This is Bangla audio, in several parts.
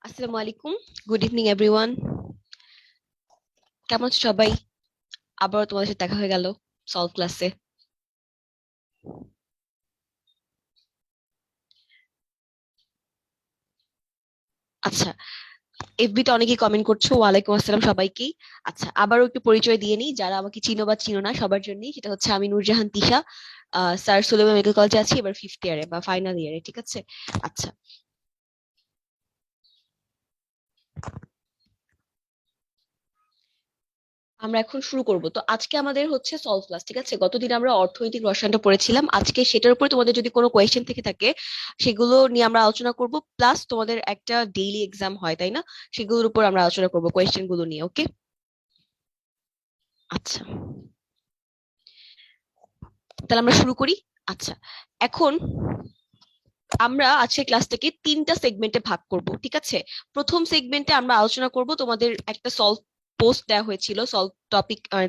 আসসালামু আলাইকুম। Good evening everyone. কেমন আছো সবাই? আবারও তোমাদের সাথে দেখা হয়ে গেল সলভ ক্লাসে। আচ্ছা, এফবি তে অনেকেই কমেন্ট করছো, ওয়ালাইকুম আসসালাম সবাইকেই। আচ্ছা, আবারও একটু পরিচয় দিয়ে নিই, যারা আমাকে চিনো বা চিনো না সবার জন্যই। সেটা হচ্ছে আমি নূরজাহান তিশা, স্যার সুলেমান মেডিকেল কলেজে আছি, এবার ফিফথ ইয়ারে বা ফাইনাল ইয়ারে, ঠিক আছে? আচ্ছা, আমরা এখন শুরু করব। তো আজকে আমাদের হচ্ছে সলভ ক্লাস, ঠিক আছে? গতদিন আমরা অর্থনৈতিক রসায়নটা পড়েছিলাম, আজকে সেটার উপরে তোমাদের যদি কোনো কোয়েশ্চেন থেকে থাকে সেগুলো নিয়ে আমরা আলোচনা করব। প্লাস তোমাদের একটা ডেইলি এক্সাম হয়, তাই না? সেগুলোর উপর আমরা আলোচনা করব, কোয়েশ্চেন গুলো নিয়ে। ওকে? আচ্ছা, তাহলে আমরা শুরু করি। আচ্ছা, এখন আমরা আজকে ক্লাসটাকে তিনটা সেগমেন্টে ভাগ করব, ঠিক আছে? প্রথম সেগমেন্টে আমরা আলোচনা করব, তোমাদের একটা সলভ পোস্ট দেওয়া হয়েছিল, সলভ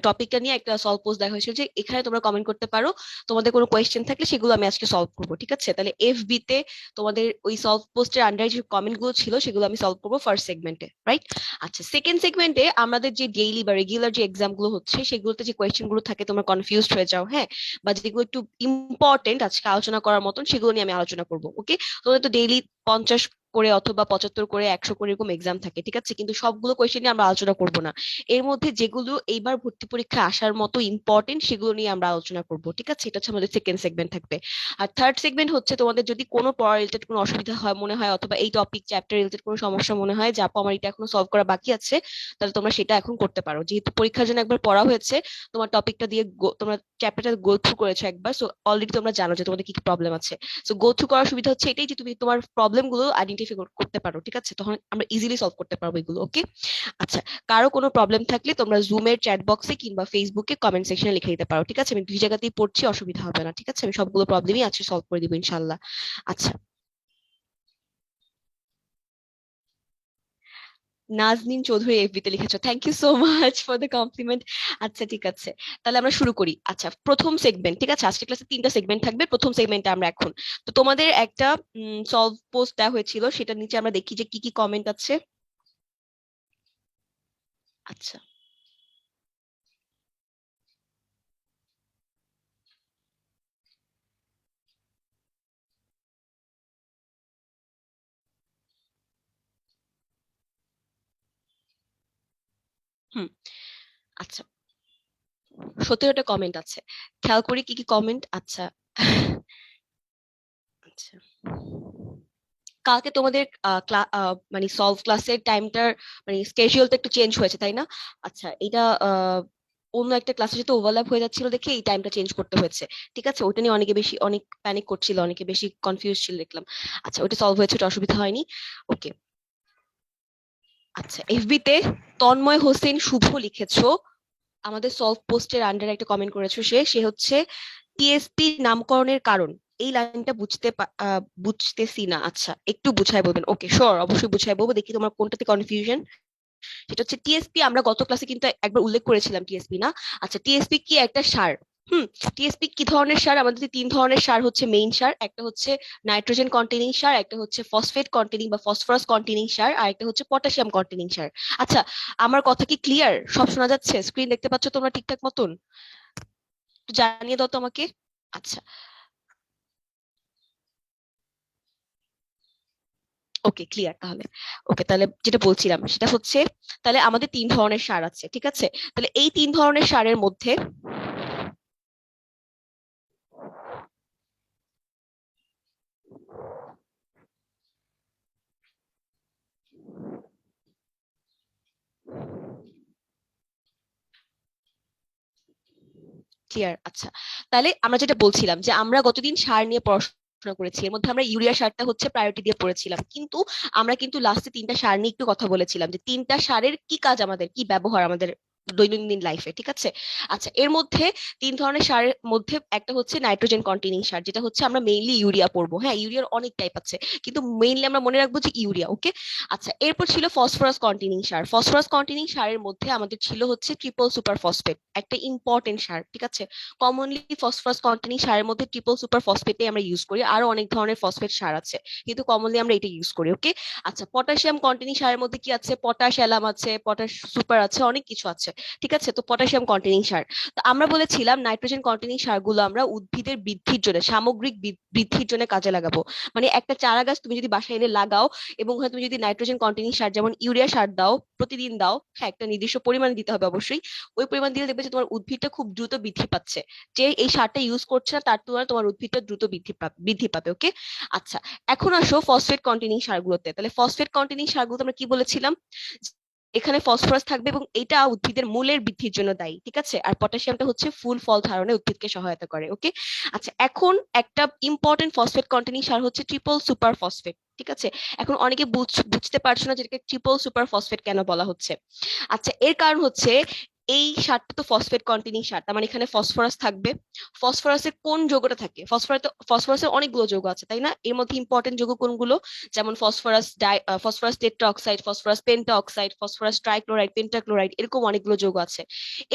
টপিকটা নিয়ে একটা সলভ পোস্ট দেওয়া হয়েছিল, যে এখানে তোমরা কমেন্ট করতে পারো তোমাদের কোনো কোয়েশ্চেন থাকলে, সেগুলো আমি আজকে সলভ করবো, ঠিক আছে? তাহলে এফবি তে তোমাদের ওই সলভ পোস্টের আন্ডারে যে কমেন্ট গুলো ছিল সেগুলো আমি সলভ করবো ফার্স্ট সেগমেন্টে, রাইট? আচ্ছা, সেকেন্ড সেগমেন্টে আমাদের যে ডেইলি বা রেগুলার যে এক্সাম গুলো হচ্ছে সেগুলোতে যে কোয়েশ্চেন গুলো থাকে, তোমরা কনফিউজড হয়ে যাও, হ্যাঁ, বা যেগুলো একটু ইম্পর্টেন্ট আজকে আলোচনা করার মতন, সেগুলো নিয়ে আমি আলোচনা করবো। ওকে? তোমাদের তো ডেইলি 50 করে অথবা 75 করে 100 করে এরকম এক্সাম থাকে, ঠিক আছে? কিন্তু সবগুলো কোয়েশ্চেন নিয়ে আমরা আলোচনা করব না। এর মধ্যে যেগুলো এইবার ভর্তি পরীক্ষা আসার মতো ইম্পর্টেন্ট সেগুলো নিয়ে আমরা আলোচনা করব, ঠিক আছে? এটা হচ্ছে আমাদের সেকেন্ড সেগমেন্ট থাকবে। আর থার্ড সেগমেন্ট হচ্ছে তোমাদের যদি কোনো পড়া রিলেটেড কোনো অসুবিধা হয় মনে হয়, অথবা এই টপিক চ্যাপ্টার রিলেটেড কোনো সমস্যা মনে হয় যে আপু আমার এটা এখনো সলভ করা বাকি আছে, তাহলে তোমরা সেটা এখন করতে পারো। যেহেতু পরীক্ষার জন্য একবার পড়া হয়েছে, তোমার টপিকটা দিয়ে তোমরা চ্যাপ্টারটা গো থ্রু করেছো একবার, সো অলরেডি তোমরা জানো যে তোমাদের কি কি প্রবলেম আছে। সো গো থ্রু করার সুবিধা হচ্ছে এটাই যে তুমি তোমার প্রবলেম গুলো আইডেন্টিফাই করতে পারো, ঠিক আছে? তখন আমরা ইজিলি সলভ করতে পারবো এগুলো। ওকে? আচ্ছা, কারো কোনো প্রবলেম থাকলে তোমরা জুমের চ্যাট বক্সে কিংবা ফেসবুকে কমেন্ট সেকশনে লিখে দিতে পারো, ঠিক আছে? আমি দুই জায়গাতেই পড়ছি, অসুবিধা হবে না, ঠিক আছে? আমি সবগুলো প্রবলেমই আজকে সলভ করে দিব ইনশাল্লাহ। আচ্ছা, নাজনীন চৌধুরী এফবি তে লিখেছো, thank you so much for the compliment. আচ্ছা, ঠিক আছে, তাহলে আমরা শুরু করি। আচ্ছা, প্রথম সেগমেন্ট, ঠিক আছে? আজকে ক্লাসে তিনটা সেগমেন্ট থাকবে, প্রথম সেগমেন্টে আমরা এখন, তো তোমাদের একটা সলভ পোস্ট দেওয়া হয়েছিল, সেটার নিচে আমরা দেখি যে কি কি কমেন্ট আছে। আচ্ছা, হুম, আচ্ছা, 17টা কমেন্ট আছে, খেয়াল করি কি কি কমেন্ট। আচ্ছা, আচ্ছা, কালকে তোমাদের মানে সলভ ক্লাসের টাইমটার মানে স্কেডিউলটা একটু চেঞ্জ হয়েছে, তাই না? আচ্ছা, এটা অন্য একটা ক্লাসের সাথে ওভারল্যাপ হয়ে যাচ্ছিল দেখে এই টাইমটা চেঞ্জ করতে হয়েছে, ঠিক আছে? ওটা নিয়ে অনেকে বেশি অনেক প্যানিক করছিল, অনেকে বেশি কনফিউজ ছিল দেখলাম। আচ্ছা, ওটা সলভ হয়েছে, ওটা অসুবিধা হয়নি। ওকে। আচ্ছা, এফবি তে তন্ময় হোসেন শুভ লিখেছো, আমাদের সলভ পোস্টের আন্ডারে একটা কমেন্ট করেছো, সে সে হচ্ছে টিএসপি নামকরণের কারণ, এই লাইনটা বুঝতেছি না। আচ্ছা, একটু বুঝাই বলবেন? ওকে, শিওর, অবশ্যই বুঝাই বলবো। দেখি তোমার কোনটাতে কনফিউশন। সেটা হচ্ছে টিএসপি, আমরা গত ক্লাসে কিন্তু একবার উল্লেখ করেছিলাম টিএসপি, না? আচ্ছা, টিএসপি কি একটা সার? হুম, টিএসপি কি ধরনের সার? আমাদের তিন ধরনের সার হচ্ছে মেইন সার, একটা হচ্ছে নাইট্রোজেন কন্টেনিং সার, একটা হচ্ছে ফসফেট কন্টেনিং বা ফসফরাস কন্টেনিং সার, আর একটা হচ্ছে পটাশিয়াম কন্টেনিং সার। আচ্ছা, আমার কথা কি ক্লিয়ার? সব শোনা যাচ্ছে? স্ক্রিন দেখতে পাচ্ছ তোমরা ঠিকঠাক মতন? একটু জানিয়ে দাও তো আমাকে। আচ্ছা, ওকে, ক্লিয়ার তাহলে। ওকে, তাহলে যেটা বলছিলাম সেটা হচ্ছে, তাহলে আমাদের তিন ধরনের সার আছে, ঠিক আছে? তাহলে এই তিন ধরনের সারের মধ্যে ক্লিয়ার। আচ্ছা, তাহলে আমরা যেটা বলছিলাম যে আমরা গতদিন সার নিয়ে পড়াশোনা করেছি, এর মধ্যে আমরা ইউরিয়া সারটা হচ্ছে প্রায়োরিটি দিয়ে পড়েছিলাম, কিন্তু আমরা কিন্তু লাস্টে তিনটা সার নিয়ে একটু কথা বলেছিলাম, যে তিনটা সারের কি কাজ, আমাদের কি ব্যবহার, আমাদের দৈনন্দিন লাইফে, ঠিক আছে। আচ্ছা, এর মধ্যে তিন ধরনের সারের মধ্যে একটা হচ্ছে নাইট্রোজেন কন্টেনিং সার, যেটা হচ্ছে আমরা মেইনলি ইউরিয়া পড়বো। হ্যাঁ, ইউরিয়ার অনেক টাইপ আছে, কিন্তু মেইনলি আমরা মনে রাখবো যে ইউরিয়া। ওকে। আচ্ছা, এরপর ছিল ফসফরাস কন্টেনিং সার। ফসফরাস কন্টেনিং সারের মধ্যে আমাদের ছিল হচ্ছে ট্রিপল সুপার ফসফেট, একটা ইম্পর্টেন্ট সার, ঠিক আছে। কমনলি ফসফরাস কন্টেনিং সারের মধ্যে ট্রিপল সুপার ফসফেটে আমরা ইউজ করি, আরো অনেক ধরনের ফসফেট সার আছে, কিন্তু কমনলি আমরা এটা ইউজ করি। ওকে। আচ্ছা, পটাশিয়াম কন্টেনিং সারের মধ্যে কি আছে? পটাশ অ্যালাম আছে, পটাশ সুপার আছে, অনেক কিছু আছে, ঠিক আছে। তো পটাশিয়াম কন্টেনিং সার। তো আমরা বলেছিলাম নাইট্রোজেন কন্টেনিং সারগুলো আমরা উদ্ভিদের বৃদ্ধির জন্য, সামগ্রিক বৃদ্ধির জন্য কাজে লাগাবো। মানে একটা চারা গাছ তুমি যদি বাসায় এনে লাগাও, এবং হয়তো তুমি যদি নাইট্রোজেন কন্টেনিং সার যেমন ইউরিয়া সার দাও, প্রতিদিন দাও, হ্যাঁ একটা নির্দিষ্ট পরিমাণ দিতে হবে অবশ্যই। ওই পরিমাণ দিলে দেখবে যে তোমার উদ্ভিদটা খুব দ্রুত বৃদ্ধি পাচ্ছে। যে এই সারটা ইউজ করছে না তার তুলনায় তোমার উদ্ভিদটা দ্রুত বৃদ্ধি পাবে। ওকে। আচ্ছা, এখন আসো ফসফেট কন্টেনিং সারগুলোতে। তাহলে ফসফেট কন্টেনিং সারগুলো আমরা কি বলেছিলাম? এখানে ফসফরাস থাকবে এবং এটা উদ্ভিদের মূলের বৃদ্ধির জন্য দায়ী, ঠিক আছে। আর পটাশিয়ামটা হচ্ছে ফুল ফল ধারণে উদ্ভিদকে সহায়তা করে। ওকে। আচ্ছা, এখন একটা ইম্পর্টেন্ট ফসফেট কন্টেনিং সার হচ্ছে ট্রিপল সুপার ফসফেট, ঠিক আছে। এখন অনেকে বুঝতে পারছো না যেটাকে ট্রিপল সুপার ফসফেট কেন বলা হচ্ছে। আচ্ছা, এর কারণ হচ্ছে এই সারটা তো ফসফেট কন্টেনিং সার, তার মানে এখানে ফসফরাস থাকবে। ফসফরাসের কোন যৌগটা থাকে? ফসফরাসের অনেকগুলো যৌগ আছে, তাই না? এর মধ্যে ইম্পর্টেন্ট যৌগ কোনগুলো? যেমন phosphorus tetra oxide, phosphorus penta oxide, phosphorus trichloride, pentachloride, এরকম অনেকগুলো যৌগ আছে।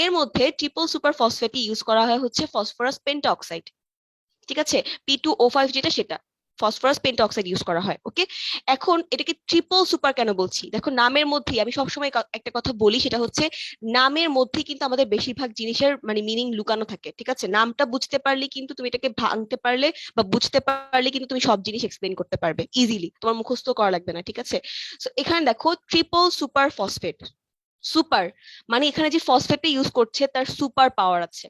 এর মধ্যে ট্রিপল সুপার ফসফেটই ইউজ করা হয় হচ্ছে ফসফরাস পেন্টা অক্সাইড, ঠিক আছে। P2O5 যেটা, সেটা ফসফরাস পেন্টা অক্সাইড ইউজ করা হয়। ওকে। এখন এটাকে ট্রিপল সুপার কেন বলছি? দেখো, নামের মধ্যেই আমি সবসময় একটা কথা বলি, সেটা হচ্ছে নামের মধ্যেই কিন্তু আমাদের বেশিরভাগ জিনিসের মানে মিনিং লুকানো থাকে, ঠিক আছে। নামটা বুঝতে পারলে কিন্তু তুমি এটাকে ভাঙতে পারলে বা বুঝতে পারলে কিন্তু তুমি সব জিনিস এক্সপ্লেন করতে পারবে ইজিলি, তোমার মুখস্থ করা লাগবে না, ঠিক আছে। তো এখানে দেখো ট্রিপল সুপার ফসফেট, সুপার মানে এখানে যে ফসফেটটা ইউজ করছে তার সুপার পাওয়ার আছে।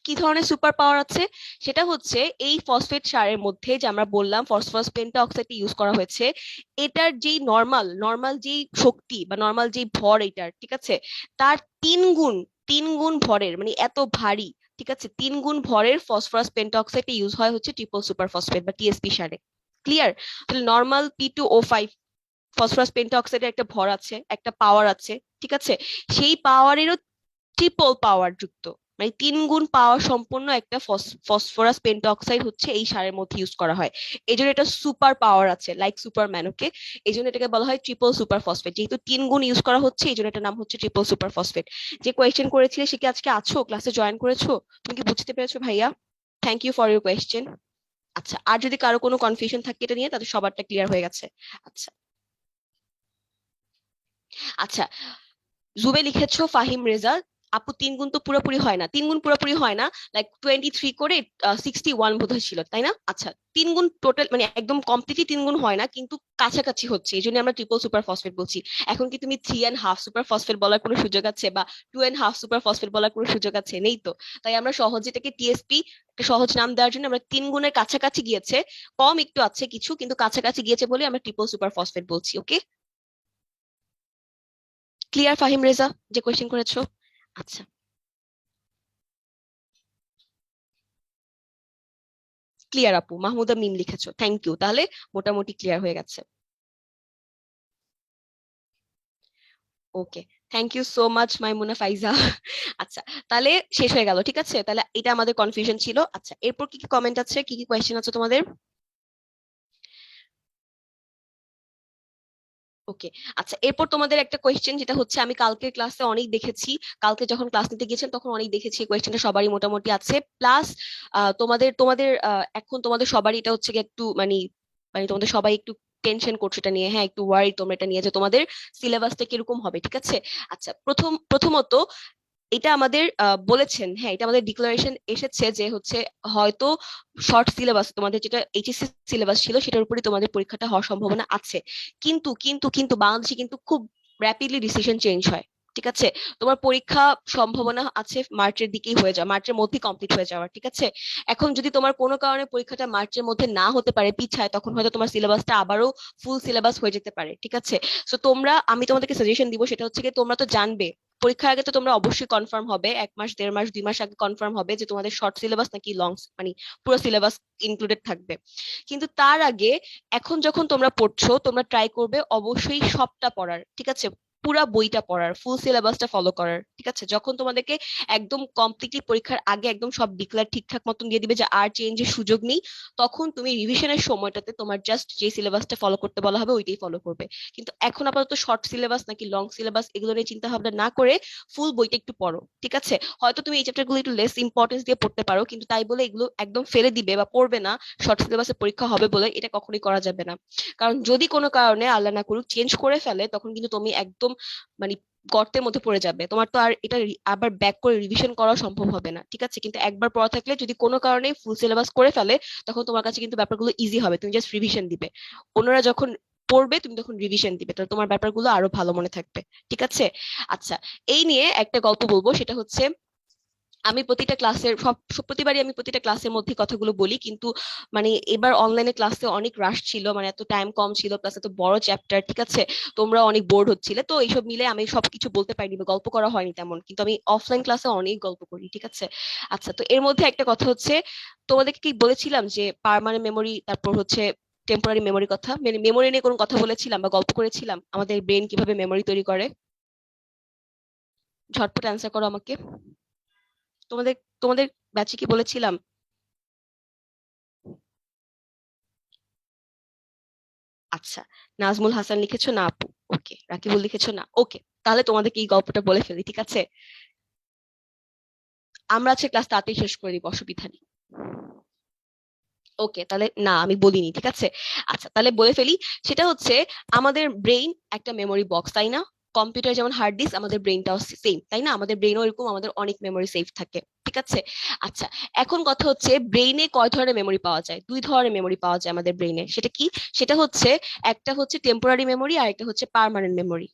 কি ধরনের সুপার পাওয়ার আছে? সেটা হচ্ছে এই ফসফেট সারের মধ্যে যে আমরা বললাম ফসফরাস পেন্টা অক্সাইড ইউজ করা হয়েছে, এটার যেই নর্মাল যেই শক্তি বা নর্মাল যেই ভর এটার, ঠিক আছে, তার তিন গুণ ভরের, মানে এত ভারী, ঠিক আছে, 3 গুণ ভরের ফসফরাস পেন্টা অক্সাইড ইউজ হয় হচ্ছে ট্রিপল সুপার ফসফেট বা টিএসপি সারে। ক্লিয়ার? তাহলে নর্মাল P2O5 ফসফরাস পেন্টা অক্সাইডের একটা ভর আছে, একটা পাওয়ার আছে, ঠিক আছে। সেই পাওয়ারেরও ট্রিপল পাওয়ার যুক্ত, মানে 3 গুণ পাওয়ার সম্পন্ন একটা ফসফরাস পেন্টঅক্সাইড হচ্ছে এই সারের মধ্যে ইউজ করা হয়। এই জন্য এটা সুপার পাওয়ার আছে, লাইক সুপারম্যান। ওকে। এই জন্য এটাকে বলা হয় ট্রিপল সুপার ফসফেট, যেহেতু 3 গুণ ইউজ করা হচ্ছে এই জন্য এটার নাম হচ্ছে ট্রিপল সুপার ফসফেট। যে কোয়েশ্চেন করেছিলে সে কি আজকে আছো, ক্লাসে জয়েন করেছো? তুমি কি বুঝতে পেরেছো ভাইয়া? Thank you for your question. আচ্ছা, আর যদি কারো কোনো কনফিউশন থাকে এটা নিয়ে, তাদের সবারটা ক্লিয়ার হয়ে গেছে। আচ্ছা। আচ্ছা, জুবে লিখেছো ফাহিম রেজা। আপু 3 গুণ তো পুরোপুরি হয় না, 3 গুণ পুরোপুরি হয় না, লাইক 23 করে 61 বোধহয় ছিল, তাই না? আচ্ছা, 3 গুণ টোটাল মানে একদম কমপ্লিটলি 3 গুণ হয় না, কিন্তু কাছাকাছি হচ্ছে, এই জন্য আমরা ট্রিপল সুপার ফসফেট বলছি। এখন কি তুমি 3.5 সুপার ফসফেট বলার কোনো সুযোগ আছে, বা 2.5 সুপার ফসফেট বলার কোনো সুযোগ আছে? নেই তো। তাই আমরা সহজে এটাকে টিএসপি, একটা সহজ নাম দেওয়ার জন্য আমরা 3 গুণের কাছাকাছি গিয়েছে, কম একটু আছে কিছু, কিন্তু কাছাকাছি গিয়েছে বলে আমরা ট্রিপল সুপার ফসফেট বলছি। ওকে। ক্লিয়ার ফাহিম রেজা, যে কোয়েশ্চেন করেছো? আচ্ছা, ক্লিয়ার আপু, মাহমুদা মিম লিখেছো, থ্যাংক ইউ। তাহলে মোটামুটি ক্লিয়ার হয়ে গেছে। ওকে, থ্যাংক ইউ সো মাচ মাইমুনা ফাইজা। আচ্ছা, তাহলে শেষ হয়ে গেল, ঠিক আছে। তাহলে এটা আমাদের কনফিউশন ছিল। আচ্ছা, এরপর কি কি কমেন্ট আছে, কি কি কোয়েশ্চেন আছে তোমাদের? ওকে। আচ্ছা, এরপর তোমাদের একটা কোয়েশ্চেন যেটা হচ্ছে আমি কালকের ক্লাসে অনেক দেখেছি, কালকে যখন ক্লাস নিতে গেছেন তখন অনেক দেখেছি, কোয়েশ্চেনটা সবারই মোটামুটি আছে। প্লাস তোমাদের তোমাদের এখন তোমাদের সবারই এটা হচ্ছে গিয়ে একটু মানে মানে তোমাদের সবাই একটু টেনশন করছো এটা নিয়ে, হ্যাঁ একটু ওয়ারি তোমরা এটা নিয়ে যে তোমাদের সিলেবাসটা কিরকম হবে, ঠিক আছে। আচ্ছা, প্রথমত এটা আমাদের বলেছেন, হ্যাঁ এটা আমাদের ডিক্লারেশন এসেছে যে হচ্ছে হয়তো শর্ট সিলেবাস তোমাদের যেটা এইচএসসি সিলেবাস ছিল সেটার উপরই তোমাদের পরীক্ষাটা হওয়ার সম্ভাবনা আছে। কিন্তু বাংলাদেশে কিন্তু খুব র্যাপিডলি ডিসিশন চেঞ্জ হয়, ঠিক আছে। তোমার পরীক্ষা সম্ভাবনা আছে মার্চের দিকেই হয়ে যাওয়া, মার্চের মধ্যেই কমপ্লিট হয়ে যাওয়ার, ঠিক আছে। এখন যদি তোমার কোনো কারণে পরীক্ষাটা মার্চের মধ্যে না হতে পারে, পিছায়, তখন হয়তো তোমার সিলেবাসটা আবারও ফুল সিলেবাস হয়ে যেতে পারে, ঠিক আছে। তো আমি তোমাদেরকে সাজেশন দিব, সেটা হচ্ছে কি তোমরা তো জানবে পরীক্ষার আগে তো তোমরা অবশ্যই কনফার্ম হবে, 1 মাস 1.5 মাস 2 মাস আগে কনফার্ম হবে যে তোমাদের শর্ট সিলেবাস নাকি লং, মানে পুরো সিলেবাস ইনক্লুডেড থাকবে। কিন্তু তার আগে এখন যখন তোমরা পড়ছো তোমরা ট্রাই করবে অবশ্যই সবটা পড়ার, ঠিক আছে। পুরা বইটা পড়ার, ফুল সিলেবাসটা ফলো করার, ঠিক আছে? যখন তোমাদেরকে একদম কমপ্লিটলি পরীক্ষার আগে একদম সব ডিক্লেয়ার ঠিকঠাক মতন দিয়ে দিবে যে আর চেঞ্জের সুযোগ নেই, তখন তুমি রিভিশনের সময়টাতে তোমার জাস্ট যে সিলেবাসটা ফলো করতে বলা হবে ওইটাই ফলো করবে। কিন্তু এখন আপাতত শর্ট সিলেবাস নাকি লং সিলেবাস এগুলো নিয়ে চিন্তা ভাবনা না করে ফুল বইটা একটু পড়ো, ঠিক আছে? হয়তো তুমি এই চ্যাপ্টার গুলো একটু লেস ইম্পর্টেন্স দিয়ে পড়তে পারো, কিন্তু তাই বলে এগুলো একদম ফেলে দিবে বা পড়বে না শর্ট সিলেবাসে পরীক্ষা হবে বলে এটা কখনোই করা যাবে না। কারণ যদি কোনো কারণে আল্লাহ না করুক চেঞ্জ করে ফেলে, তখন কিন্তু তুমি একদম মানে গর্তের মধ্যে পড়ে যাবে। তোমার তো আর এটা আবার ব্যাক করে রিভিশন করা সম্ভব হবে না, ঠিক আছে? কিন্তু একবার পড়া থাকলে যদি কোনো কারণে ফুল সিলেবাস করে ফেলে, তখন তোমার কাছে কিন্তু ব্যাপারগুলো ইজি হবে, তুমি জাস্ট রিভিশন দিবে। অন্যরা যখন পড়বে তুমি তখন রিভিশন দিবে, তাহলে তোমার ব্যাপারগুলো আরো ভালো মনে থাকবে, ঠিক আছে? আচ্ছা, এই নিয়ে একটা গল্প বলবো, সেটা হচ্ছে আমি প্রতিটা ক্লাসের প্রতিবারই আমি প্রতিটা ক্লাসের মধ্যে কথাগুলো বলি, কিন্তু মানে এবার অনলাইনে ক্লাসে অনেক রাশ ছিল, মানে এত টাইম কম ছিল, প্লাস এত বড় চ্যাপ্টার, ঠিক আছে? তোমরা অনেক বোর্ড হচ্ছিলে, তো এইসব মিলে আমি সবকিছু বলতে পারিনি বা গল্প করা হয়নি তেমন, কিন্তু আমি অফলাইন ক্লাসে অনেক গল্প করি, ঠিক আছে? আচ্ছা, তো এর মধ্যে একটা কথা হচ্ছে, তোমাদেরকে কি বলেছিলাম যে পার্মানেন্ট মেমোরি, তারপর হচ্ছে টেম্পোরারি মেমোরি কথা, মানে মেমোরি নিয়ে কোনো কথা বলেছিলাম বা গল্প করেছিলাম, আমাদের ব্রেন কিভাবে মেমোরি তৈরি করে? ঝটপট অ্যান্সার করো আমাকে। তোমাদের তোমাদের ব্যাচে কি বলেছিলাম? আচ্ছা, নাজমুল হাসান লিখেছো না আপু? ওকে। রাকিবুল লিখেছো না? ওকে, তাহলে তোমাদেরকে এই গল্পটা বলে ফেলি, ঠিক আছে? আমরা আছে ক্লাস তাড়াতাড়ি শেষ করে দিব, অসুবিধা নেই। ওকে, তাহলে না আমি বলিনি, ঠিক আছে? আচ্ছা, তাহলে বলে ফেলি। সেটা হচ্ছে আমাদের ব্রেইন একটা মেমোরি বক্স, তাই না? কম্পিউটার যেমন হার্ড ডিস্ক, আমাদের ব্রেইনটাও সেম, তাই না? আমাদের ব্রেইনও এরকম, আমাদের অনেক মেমোরি সেভ থাকে, ঠিক আছে? আচ্ছা, এখন কথা হচ্ছে ব্রেইনে কয় ধরনের মেমোরি পাওয়া যায়? দুই ধরনের মেমোরি পাওয়া যায় আমাদের ব্রেইনে। সেটা কি? সেটা হচ্ছে একটা হচ্ছে টেম্পোরারি মেমোরি আর একটা হচ্ছে পার্মানেন্ট মেমোরি,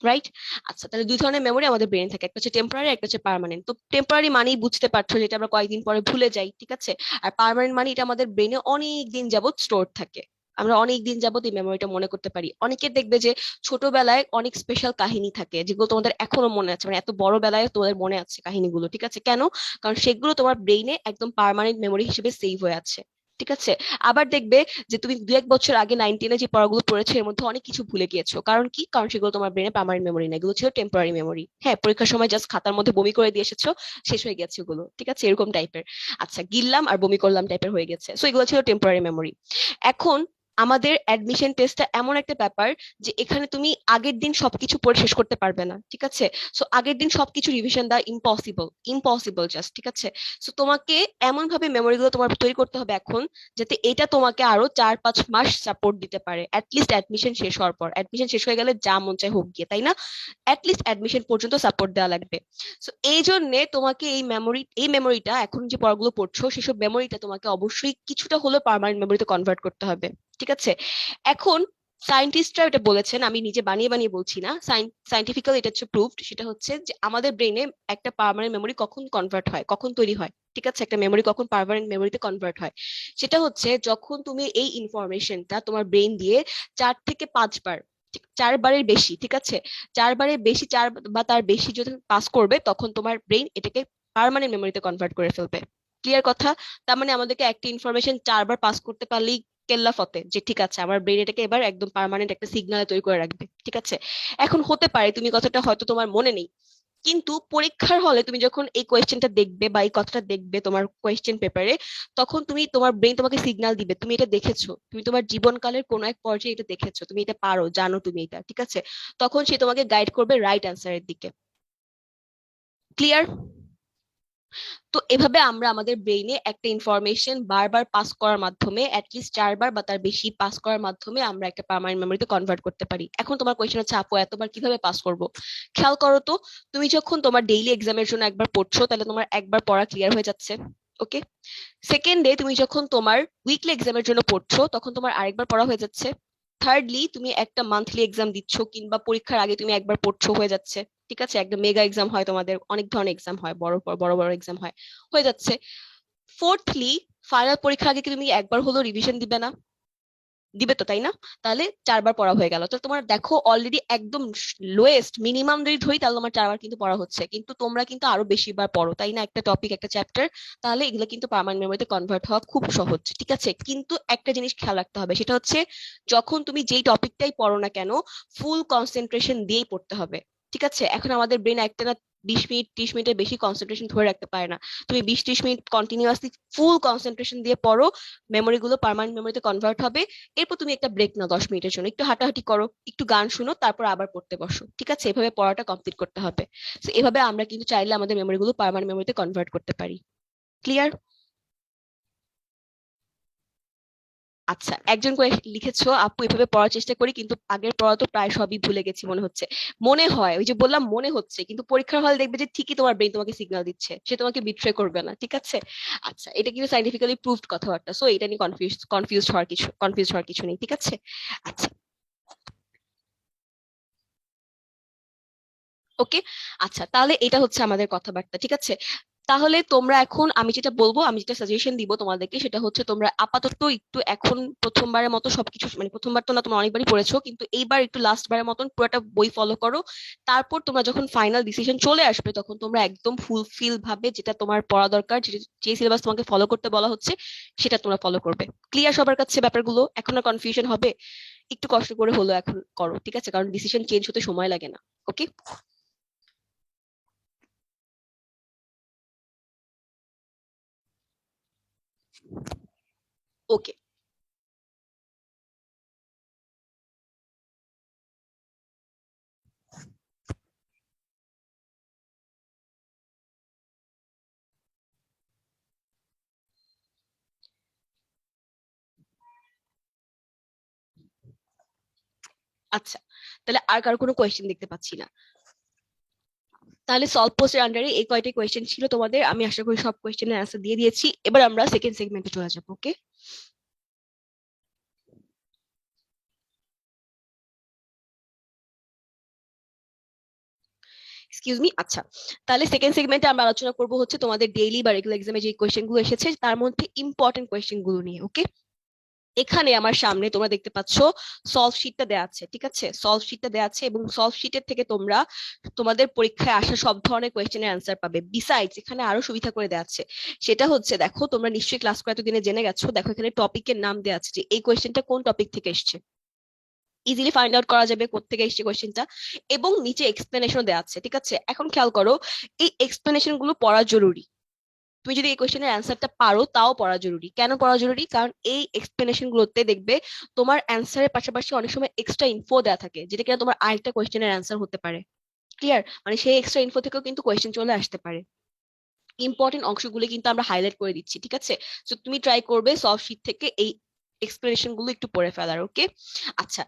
রাইট? আচ্ছা, তাহলে দুই ধরনের মেমোরি আমাদের ব্রেনে থাকে, একটা হচ্ছে টেম্পোরারি, একটা হচ্ছে পার্মানেন্ট। তো টেম্পোরারি মানেই বুঝতে পারছো যেটা আমরা কয়েকদিন পরে ভুলে যাই, ঠিক আছে? আর পার্মানেন্ট মানে এটা আমাদের ব্রেনে অনেক দিন যাবত স্টোর থাকে, আমরা অনেক দিন যাবত এই মেমোরিটা মনে করতে পারি। অনেকের দেখবে যে ছোটবেলায় অনেক স্পেশাল কাহিনী থাকে যেগুলো তোমাদের এখনো মনে আছে, মানে এত বড় বেলায় তোমাদের মনে আছে কাহিনীগুলো, ঠিক আছে? কেন? কারণ সেগুলো তোমার ব্রেইনে একদম পার্মানেন্ট মেমোরি হিসেবে সেভ হয়ে আছে, ঠিক আছে? আবার দেখবে যে তুমি 1-2 বছর আগে 9-10 যে পড়াগুলো পড়েছো এর মধ্যে অনেক কিছু ভুলে গিয়েছো, কারণ কি? কারণ সেগুলো তোমার ব্রেনে পার্মানেন্ট মেমোরি না, এগুলো ছিল টেম্পোরারি মেমোরি। হ্যাঁ, পরীক্ষার সময় জাস্ট খাতার মধ্যে বমি করে দিয়ে এসেছো, শেষ হয়ে গেছে ওগুলো, ঠিক আছে? এরকম টাইপের। আচ্ছা, গিললাম আর বমি করলাম টাইপের হয়ে গেছে, সো এগুলো ছিল টেম্পোরারি মেমোরি। এখন আমাদের অ্যাডমিশন টেস্টটা এমন একটা ব্যাপার যে এখানে তুমি আগের দিন সবকিছু পড়ে শেষ করতে পারবে না, ঠিক আছে? সো আগের দিন সবকিছু রিভিশন দেওয়া ইম্পসিবল, ইম্পসিবল জাস্ট, ঠিক আছে? সো তোমাকে এমন ভাবে মেমোরি গুলো তোমার তৈরি করতে হবে এখন, যাতে এটা তোমাকে আরো 4-5 মাস সাপোর্ট দিতে পারে, অ্যাটলিস্ট অ্যাডমিশন শেষ হওয়ার পর। অ্যাডমিশন শেষ হয়ে গেলে যা মন চায় হোক গিয়ে, তাই না? অ্যাটলিস্ট অ্যাডমিশন পর্যন্ত সাপোর্ট দেওয়া লাগবে। সো এই জন্য তোমাকে এই মেমোরিটা এখন যে পড়াগুলো পড়ছো সেসব মেমোরিটা তোমাকে অবশ্যই কিছুটা হলেও পার্মানেন্ট মেমোরিতে কনভার্ট করতে হবে, ঠিক আছে? এখন সায়েন্টিস্টরা এটা বলেছেন, আমি নিজে বানিয়ে বানিয়ে বলছি না, সাইন্টিফিক্যালি এটা হচ্ছে প্রুভড। সেটা হচ্ছে যে আমাদের ব্রেনে একটা পার্মানেন্ট মেমোরি কখন কনভার্ট হয়, কখন তৈরি হয়, ঠিক আছে? একটা মেমোরি কখন পার্মানেন্ট মেমোরিতে কনভার্ট হয়, সেটা হচ্ছে যখন তুমি এই ইনফরমেশনটা তোমার ব্রেন দিয়ে 4 থেকে 5 বার, 4 বারের বেশি, ঠিক আছে? 4 বারের বেশি, 4 বা তার বেশি যদি পাস করবে, তখন তোমার ব্রেন এটাকে পার্মানেন্ট মেমোরিতে কনভার্ট করে ফেলবে। ক্লিয়ার কথা? তার মানে আমাদেরকে একটা ইনফরমেশন 4 বার পাস করতে পারলেই কেল্লা ফতে, যে ঠিক আছে আমার ব্রেন এটাকে এবার একদম পার্মানেন্ট একটা সিগন্যাল তৈরি করে রাখবে, ঠিক আছে? এখন হতে পারে তুমি কথাটা হয়তো তোমার মনে নেই, কিন্তু পরীক্ষার হলে তুমি যখন এই কোয়েশ্চেনটা দেখবে বা এই কথাটা দেখবে তোমার কোয়েশ্চেন পেপারে, তখন তোমার ব্রেন তোমাকে সিগন্যাল দিবে তুমি এটা দেখেছো, তুমি তোমার জীবনকালের কোনো এক পর্যায়ে এটা দেখেছো, তুমি এটা পারো, জানো তুমি এটা, ঠিক আছে? তখন সে তোমাকে গাইড করবে রাইট অ্যান্সারের দিকে। ক্লিয়ার? তো এভাবে আমরা আমাদের ব্রেইনে একটা ইনফরমেশন বারবার পাস করার মাধ্যমে, অ্যাটলিস্ট 4 বার বা তার বেশি পাস করার মাধ্যমে আমরা একটা পার্মানেন্ট মেমোরিতে কনভার্ট করতে পারি। এখন তোমার কোয়েশ্চেন হচ্ছে আপু এতবার কিভাবে পাস করব? খেয়াল করো তো, তুমি যখন তোমার ডেইলি এক্সামের জন্য একবার পড়ছো, তাহলে তোমার একবার পড়া ক্লিয়ার হয়ে যাচ্ছে, ওকে? সেকেন্ডে তুমি যখন তোমার উইকলি এক্সামের জন্য পড়ছো, তখন তোমার আরেকবার পড়া হয়ে যাচ্ছে। থার্ডলি তুমি একটা মান্থলি এক্সাম দিচ্ছ কিংবা পরীক্ষার আগে তুমি একবার পড়ছো, হয়ে যাচ্ছে, ঠিক আছে? একটা মেগা এক্সাম হয় তোমাদের, অনেক ধরনের এক্সাম হয়, বড় বড় বড় এক্সাম হয়, হয়ে যাচ্ছে। ফোর্থলি, ফাইনাল পরীক্ষার আগে কি তুমি একবার হলো রিভিশন দিবে না? দিবে তো, তাই না? তাহলে 4বার পড়া হয়ে গেল। তো তোমার দেখো অলরেডি একদম লোয়েস্ট মিনিমাম যদি ধরি তাহলে তোমার 4বার কিন্তু পড়া হচ্ছে, কিন্তু তোমরা কিন্তু আরো বেশি বার পড়ো, তাই না? একটা টপিক, একটা চ্যাপ্টার, তাহলে এগুলো কিন্তু পার্মানেন্ট মেমোরিতে কনভার্ট হওয়া খুব সহজ, ঠিক আছে? কিন্তু একটা জিনিস খেয়াল রাখতে হবে, সেটা হচ্ছে যখন তুমি যেই টপিকটাই পড়ো না কেন, ফুল কনসেন্ট্রেশন দিয়েই পড়তে হবে, ঠিক আছে? এখন আমাদের ব্রেন একটা না 20 মিনিট 30 মিনিটের বেশি কনসেন্ট্রেশন ধরে রাখতে পারে না। তুমি 20-30 মিনিট কন্টিনিউয়াসলি ফুল কনসেন্ট্রেশন দিয়ে পড়ো, মেমোরি গুলো পার্মানেন্ট মেমোরিতে কনভার্ট হবে। এরপর তুমি একটা ব্রেক নাও 10 মিনিটের জন্য, একটু হাঁটাহাঁটি করো, একটু গান শুনো, তারপর আবার পড়তে বসো, ঠিক আছে? এভাবে পড়াটা কমপ্লিট করতে হবে। তো এভাবে আমরা কিন্তু চাইলে আমাদের মেমোরি গুলো পার্মানেন্ট মেমোরিতে কনভার্ট করতে পারি। ক্লিয়ার? আচ্ছা, একজন করে লিখেছো আপু এভাবে পড়ার চেষ্টা করি, কিন্তু আগের পড়া তো প্রায় সবই ভুলে গেছি মনে হচ্ছে। মনে হয়, ওই যে বললাম মনে হচ্ছে, কিন্তু পরীক্ষার হলে দেখবে যে ঠিকই তোমার ব্রেন তোমাকে সিগন্যাল দিচ্ছে, সে তোমাকে বিট্রে করবে না, ঠিক আছে? আচ্ছা, এটা কিন্তু সাইন্টিফিক্যালি প্রুভড কথাবার্তা, সো এটা নিয়ে কনফিউজ হওয়ার কিছু নেই, ঠিক আছে? আচ্ছা, ওকে। আচ্ছা, তাহলে এটা হচ্ছে আমাদের কথাবার্তা, ঠিক আছে? তাহলে তোমরা এখন, আমি যেটা বলবো, আমি যেটা সাজেশন দিব তোমাদেরকে, সেটা হচ্ছে তোমরা আপাতত একটু এখন প্রথমবারের মতো সবকিছু, মানে প্রথমবার তো না, তোমরা অনেকবারই পড়েছো, কিন্তু এইবার একটু লাস্ট বারের মতন পুরোটা বই ফলো করো। তারপর তোমরা যখন ফাইনাল ডিসিশন চলে আসবে তখন তোমরা একদম ফুলফিল ভাবে যেটা তোমার পড়া দরকার, যে সিলেবাস তোমাকে ফলো করতে বলা হচ্ছে সেটা তোমরা ফলো করবে। ক্লিয়ার সবার কাছে ব্যাপারগুলো? এখন আর কনফিউশন হবে? একটু কষ্ট করে হলো এখন করো, ঠিক আছে? কারণ ডিসিশন চেঞ্জ হতে সময় লাগে না। ওকে। ওকে। আচ্ছা, তাহলে আর কারো কোনো কোয়েশ্চেন দেখতে পাচ্ছি না। তাহলে সলভ পোস্টের আন্ডারে এই কয়টি কোয়েশ্চেন ছিল তোমাদের, আমি আশা করি সব কোয়েশ্চেনের অ্যান্সার দিয়ে দিয়েছি। এবার আমরা সেকেন্ড সেগমেন্টে চলে যাবো। ওকে, এক্সকিউজ মি। আচ্ছা, তাহলে সেকেন্ড সেগমেন্টে আমরা আলোচনা করব হচ্ছে তোমাদের ডেইলি বা রেগুলার এক্সামে যে কোয়েশ্চেন গুলো এসেছে তার মধ্যে ইম্পর্টেন্ট কোয়েশ্চেন গুলো নিয়ে। ওকে, এখানে আমার সামনে তোমরা দেখতে পাচ্ছ সলভ শিটটা দেওয়া আছে, ঠিক আছে? সলভ শিটটা দেওয়া আছে এবং সলভ শিটের থেকে তোমরা তোমাদের পরীক্ষায় আসা সব ধরনের কোয়েশ্চেনের অ্যান্সার পাবে। বিসাইডস এখানে আরো সুবিধা করে দেওয়া আছে, সেটা হচ্ছে দেখো, তোমরা নিশ্চয়ই ক্লাস করে এতদিনে জেনে গেছো, দেখো এখানে টপিকের নাম দেওয়া আছে যে এই কোয়েশ্চেনটা কোন টপিক থেকে এসছে, ইজিলি ফাইন্ড আউট করা যাবে কোত্থেকে এসছে কোয়েশ্চেনটা। এবং নিচে এক্সপ্লেনেশন দেওয়া আছে, ঠিক আছে? এখন খেয়াল করো, এই এক্সপ্লেনেশন গুলো পড়া জরুরি। তুমি যদি এই কোয়েশ্চেনের অ্যান্সারটা পারো তাও পড়া জরুরি। কেন পড়া জরুরি? কারণ এই এক্সপ্লেনেশন গুলোতে দেখবে তোমার অ্যান্সারের পাশাপাশি অনেক সময় এক্সট্রা ইনফো দেওয়া থাকে, যেটা কিনা তোমার আরেকটা কোয়েশ্চেনের অ্যান্সার হতে পারে। ক্লিয়ার? মানে সেই এক্সট্রা ইনফো থেকেও কিন্তু কোয়েশ্চেন চলে আসতে পারে। ইম্পর্টেন্ট অংশগুলো কিন্তু আমরা হাইলাইট করে দিচ্ছি, ঠিক আছে? তো তুমি ট্রাই করবে সলভ শিট থেকে এই এক্সপ্লেনেশন গুলো একটু পড়ে ফেলার। ওকে। আচ্ছা,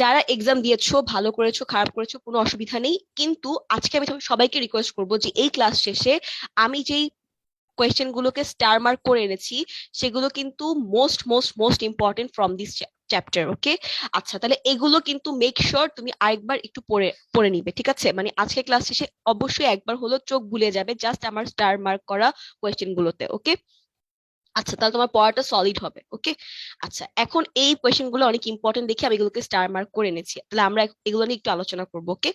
যারা এক্সাম দিয়েছো, ভালো করেছো খারাপ করেছো কোনো অসুবিধা নেই, কিন্তু আজকে আমি তোমাদের সবাইকে রিকোয়েস্ট করবো যে এই ক্লাস শেষে আমি যেই কোয়েশ্চেন গুলোকে স্টার মার্ক করে এনেছি সেগুলো কিন্তু most most most important from this chapter. Okay. আচ্ছা, তাহলে এগুলো কিন্তু মেক শিওর তুমি আরেকবার একটু পড়ে পড়ে নিবে, ঠিক আছে? মানে আজকে ক্লাস শেষে অবশ্যই একবার হলো চোখ বুলিয়ে যাবে জাস্ট আমার স্টার মার্ক করা কোয়েশ্চেন গুলোতে। ওকে। আচ্ছা, তাহলে তোমার পড়াটা সলিড হবে। ওকে। আচ্ছা, এখন এই কোয়েশ্চেন গুলো অনেক ইম্পর্টেন্ট দেখে আমি এগুলোকে স্টার মার্ক করে এনেছি, তাহলে আমরা এগুলো নিয়ে একটু আলোচনা করবো। ওকে।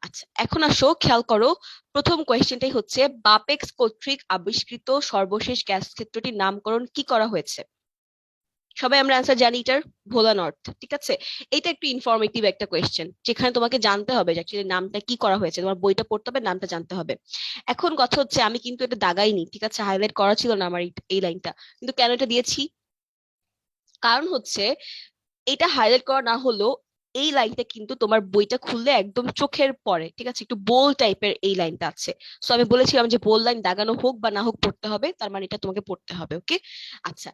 আচ্ছা, এখন আসো খেয়াল করো, প্রথম কোয়েশ্চেনটাই হচ্ছে বাপেক্স কর্তৃক আবিষ্কৃত সর্বশেষ গ্যাস ক্ষেত্রটির নামকরণ কি করা হয়েছে? সবাই আমরা অ্যান্সার জানি, এটার ভোলা নর্থ, ঠিক আছে? এটা একটু ইনফরমেটিভ একটা কোয়েশ্চেন, যেখানে তোমাকে জানতে হবে যে অ্যাকচুয়ালি নামটা কি করা হয়েছে, তোমার বইটা পড়তে হবে, নামটা জানতে হবে। এখন কথা হচ্ছে আমি কিন্তু এটা দাগাইনি, ঠিক আছে? হাইলাইট করা ছিল না আমার এই লাইনটা, কিন্তু কেন এটা দিয়েছি? কারণ হচ্ছে এটা হাইলাইট করা না হলেও এই লাইনটা কিন্তু তোমার বইটা খুললে একদম চোখের পড়ে, ঠিক আছে? একটু বোল্ড টাইপের এই লাইনটা আছে। সো আমি বলেছিলাম যে বোল্ড লাইন দাগানো হোক বা না হোক পড়তে হবে, তার মানে এটা তোমাকে পড়তে হবে। ওকে। আচ্ছা,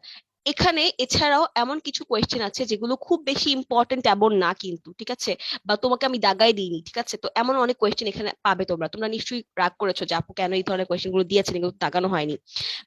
এখানে এছাড়াও এমন কিছু কোয়েশ্চেন আছে যেগুলো খুব বেশি ইম্পর্টেন্ট এমন না কিন্তু, ঠিক আছে? বা তোমাকে আমি দাগাই দিইনি, ঠিক আছে? তো এমন অনেক কোয়েশ্চেন এখানে পাবে। তোমরা তোমরা নিশ্চয়ই রাগ করেছো যে আপু কেন এই ধরনের কোয়েশ্চেন গুলো দিয়েছেন, এগুলো দাগানো হয়নি।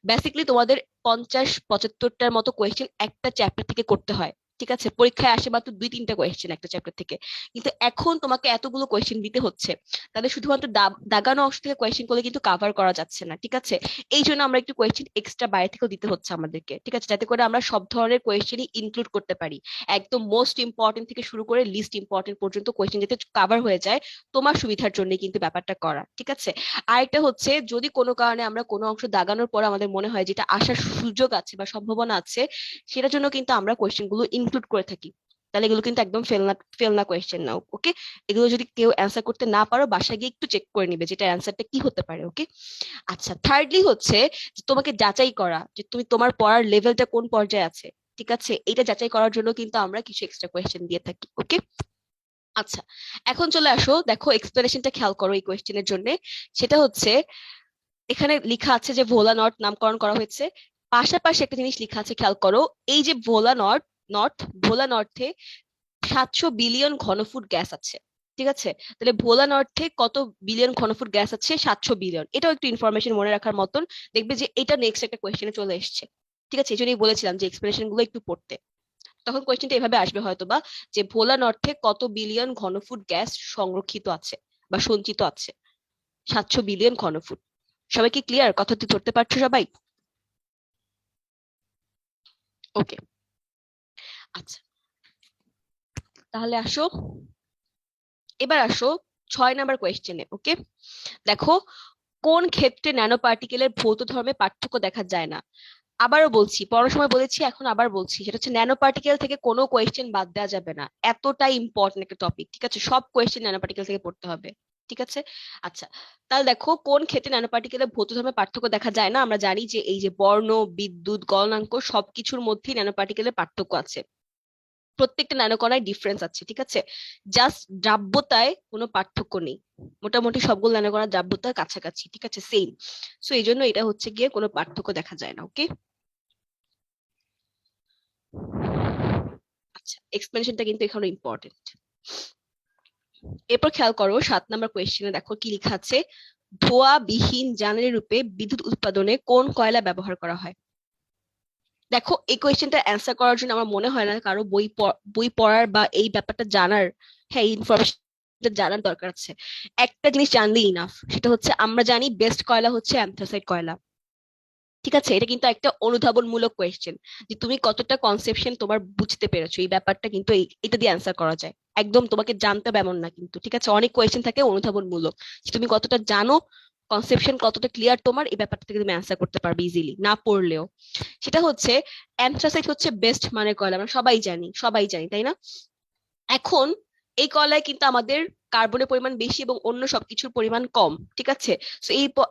বেসিক্যালি তোমাদের 50-75টার মতো কোয়েশ্চেন একটা চ্যাপ্টার থেকে করতে হয়, ঠিক আছে, পরীক্ষায় আসে মাত্র 2-3টা কোয়েশ্চেন একটা চ্যাপ্টার থেকে, কিন্তু এখন তোমাকে এতগুলো কোয়েশ্চেন দিতে হচ্ছে, তাহলে শুধুমাত্র দাগানো অংশ থেকে কোয়েশ্চেন করলে কিন্তু কাভার করা যাচ্ছে না। ঠিক আছে, এই জন্য আমরা একটু কোয়েশ্চেন এক্সট্রা বাইরে থেকেও দিতে হচ্ছে আমাদেরকে। ঠিক আছে, যাতে করে আমরা সব ধরনের কোয়েশ্চেনই ইনক্লুড করতে পারি, একদম মোস্ট ইম্পর্টেন্ট থেকে শুরু করে লিস্ট ইম্পর্টেন্ট পর্যন্ত কোয়েশ্চেন যাতে কাভার হয়ে যায়, তোমার সুবিধার জন্য কিন্তু ব্যাপারটা করা। ঠিক আছে, আরেকটা হচ্ছে, যদি কোনো কারণে আমরা কোনো অংশ দাগানোর পর আমাদের মনে হয় যেটা আসার সুযোগ আছে বা সম্ভাবনা আছে, সেটার জন্য কিন্তু আমরা কোয়েশ্চেন গুলো ইনক্লুড করে থাকি। তাহলে এগুলো কিন্তু একদম ফেল না কোয়েশ্চেন নাও। ওকে, এগুলো যদি কেউ অ্যান্সার করতে না পারো, বাসায় গিয়ে একটু চেক করে নিবে যেটা অ্যান্সারটা কি হতে পারে। ওকে, আচ্ছা, থার্ডলি হচ্ছে যে তোমাকে যাচাই করা যে তুমি তোমার পড়ার লেভেলটা কোন পর্যায়ে আছে। ঠিক আছে, এটা যাচাই করার জন্য কিন্তু আমরা কিছু এক্সট্রা কোয়েশ্চেন দিয়ে থাকি। ওকে, আচ্ছা, এখন চলে আসো, দেখো এক্সপ্লেনেশনটা খেয়াল করো এই কোয়েশ্চেনের জন্য। সেটা হচ্ছে, এখানে লেখা আছে যে ভোলা নট নামকরণ করা হয়েছে, পাশাপাশি একটা জিনিস লেখা আছে, খেয়াল করো, এই যে ভোলা নট, ভোলা নর্থে 700 বিলিয়ন ঘনফুট গ্যাস আছে। ঠিক আছে, তাহলে ভোলা নর্থে কত বিলিয়ন ঘনফুট গ্যাস আছে? 700 বিলিয়ন। এটাও একটু ইনফরমেশন মনে রাখার মতন, দেখবে যে এটা নেক্সট একটা কোয়েশ্চেনে চলে এসেছে। ঠিক আছে, এই জন্যই বলেছিলাম যে এক্সপ্লেনেশন গুলো একটু পড়তে। তখন কোয়েশ্চেনটা এভাবে আসবে হয়তোবা, যে ভোলা নর্থে কত বিলিয়ন ঘনফুট গ্যাস সংরক্ষিত আছে বা সঞ্চিত আছে? 700 বিলিয়ন ঘনফুট। সবাই কি ক্লিয়ার? কথাটি ধরতে পারছো সবাই? ওকে, আচ্ছা, তাহলে আসো, এবার আসো 6 নাম্বার কোয়েশ্চেনে। ওকে, দেখো, কোন ক্ষেত্রে ন্যানো পার্টিকেলের ভৌত ধর্মে পার্থক্য দেখা যায় না? আবারও বলছি, পড়ার সময় বলেছি, এখন আবার বলছি, সেটা হচ্ছে ন্যানো পার্টিকেল থেকে কোনো কোয়েশ্চেন বাদ দেওয়া যাবে না। এতটাই ইম্পর্টেন্ট একটা টপিক। ঠিক আছে, সব কোয়েশ্চেন ন্যানো পার্টিকেল থেকে পড়তে হবে। ঠিক আছে, আচ্ছা, তাহলে দেখো, কোন ক্ষেত্রে ন্যানো পার্টিকেলের ভৌত ধর্মে পার্থক্য দেখা যায় না? আমরা জানি যে এই যে বর্ণ, বিদ্যুৎ, গলনাঙ্ক সবকিছুর মধ্যেই ন্যানো পার্টিকেলের পার্থক্য আছে। প্রত্যেকটা ন্যানোকণায় ডিফারেন্স আছে। ঠিক আছে, জাস্ট দ্রাব্যতায় কোনো পার্থক্য নেই। মোটামুটি সবগুলো ন্যানোকণার দ্রাব্যতার কাছাকাছি। ঠিক আছে, সেম। সো এই জন্য এটা হচ্ছে গিয়ে কোনো পার্থক্য দেখা যায় না। ওকে, আচ্ছা, এক্সপ্লেনেশনটা কিন্তু এখানে ইম্পর্টেন্ট। এরপর খেয়াল করো 7 নাম্বার কোয়েশ্চেনে, দেখো কি লেখা আছে, ধোঁয়া বিহীন জ্বালানি রূপে বিদ্যুৎ উৎপাদনে কোন কয়লা ব্যবহার করা হয়? দেখো, এই কোয়েশ্চেনটা অ্যান্সার করার জন্য আমার মনে হয় না কারো বই পড়ার বা এই ব্যাপারটা জানার, হ্যাঁ, ইনফরমেশন জানার দরকার আছে। একটা জিনিস জানলেই ইনাফ, সেটা হচ্ছে আমরা জানি বেস্ট কয়লা হচ্ছে অ্যান্থ্রাসাইট কয়লা। ঠিক আছে, এটা কিন্তু একটা অনুধাবনমূলক কোয়েশ্চেন, যে তুমি কতটা কনসেপশন তোমার বুঝতে পেরেছো এই ব্যাপারটা, কিন্তু এটা দিয়ে অ্যান্সার করা যায়। একদম তোমাকে জানতে হবে এমন না কিন্তু। ঠিক আছে, অনেক কোয়েশ্চেন থাকে অনুধাবনমূলক, যে তুমি কতটা জানো, কনসেপশন কতটা ক্লিয়ার তোমার, এই ব্যাপারটা থেকে তুমি অ্যান্সার করতে পারবে ইজিলি, না পড়লেও। সেটা হচ্ছে, অ্যান্থ্রাসাইট হচ্ছে বেস্ট মানের কয়লা, আমরা সবাই জানি, সবাই জানি, তাই না? এখন এই কয়লায় কিন্তু আমাদের কার্বনের পরিমাণ বেশি এবং অন্য সবকিছুর পরিমাণ কম। ঠিক আছে, তো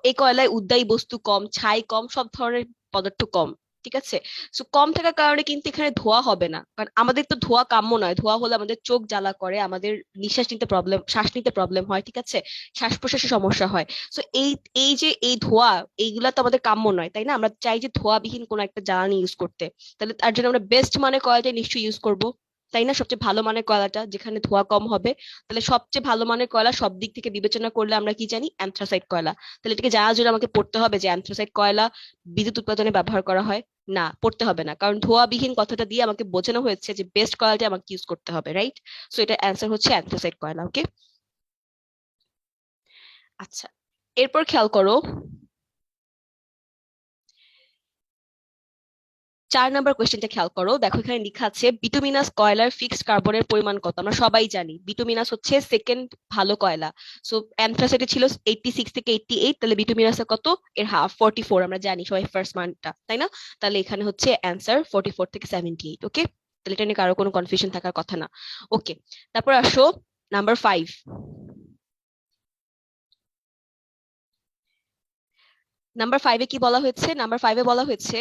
এই কয়লায় উদ্বায়ী বস্তু কম, ছাই কম, সব ধরনের পদার্থ কম। ঠিক আছে, তো কম থাকার কারণে কিন্তু এখানে ধোঁয়া হবে না, কারণ আমাদের তো ধোঁয়া কাম্য নয়। ধোঁয়া হলে আমাদের চোখ জ্বালা করে, আমাদের নিঃশ্বাস নিতে প্রবলেম, শ্বাস নিতে প্রবলেম হয়। ঠিক আছে, শ্বাস প্রশ্বাসে সমস্যা হয়। তো এই এই যে এই ধোঁয়া, এইগুলা তো আমাদের কাম্য নয়, তাই না? আমরা চাই যে ধোঁয়াবিহীন কোনো একটা জ্বালানি ইউজ করতে। তাহলে তার জন্য আমরা বেস্ট মানে কয়লাটাই নিশ্চয়ই ইউজ করব, তাই না? সবচেয়ে ভালো মানের কয়লাটা, যেখানে ধোঁয়া কম হবে। তাহলে সবচেয়ে ভালো মানের কয়লা সব দিক থেকে বিবেচনা করলে আমরা কি জানি? অ্যান্থ্রাসাইট কয়লা। তাহলে এটাকে জানার জন্য আমাকে পড়তে হবে যে অ্যান্থ্রাসাইট কয়লা বিদ্যুৎ উৎপাদনে ব্যবহার করা হয়? না, পড়তে হবে না, কারণ ধোঁয়াবিহীন কথাটা দিয়ে আমাকে বোঝানো হয়েছে যে বেস্ট কয়লাটা আমাকে ইউজ করতে হবে, রাইট? সো এটা অ্যান্সার হচ্ছে অ্যান্থ্রাসাইট কয়লা। ওকে, আচ্ছা, এরপর খেয়াল করো 4 নাম্বার কোয়েশ্চেনটা খেয়াল করো। দেখো, এখানে লেখা আছে বিটুমিনাস কয়লার ফিক্সড কার্বনের পরিমাণ কত? আমরা সবাই জানি বিটুমিনাস হচ্ছে সেকেন্ড ভালো কয়লা। সো অ্যানথ্রাসাইটে ছিল 86 থেকে 88, তাহলে বিটুমিনাসে কত? এর হাফ 44, আমরা জানি সবাই ফার্স্ট মানটা, তাই না? তাহলে এখানে হচ্ছে অ্যান্সার 44 থেকে 78। ওকে, তাহলে এটা নিয়ে কারো কোনো কনফিউশন থাকার কথা না। ওকে, তারপর আসো নাম্বার 5। নাম্বার 5-এ কি বলা হয়েছে? নাম্বার 5-এ বলা হয়েছে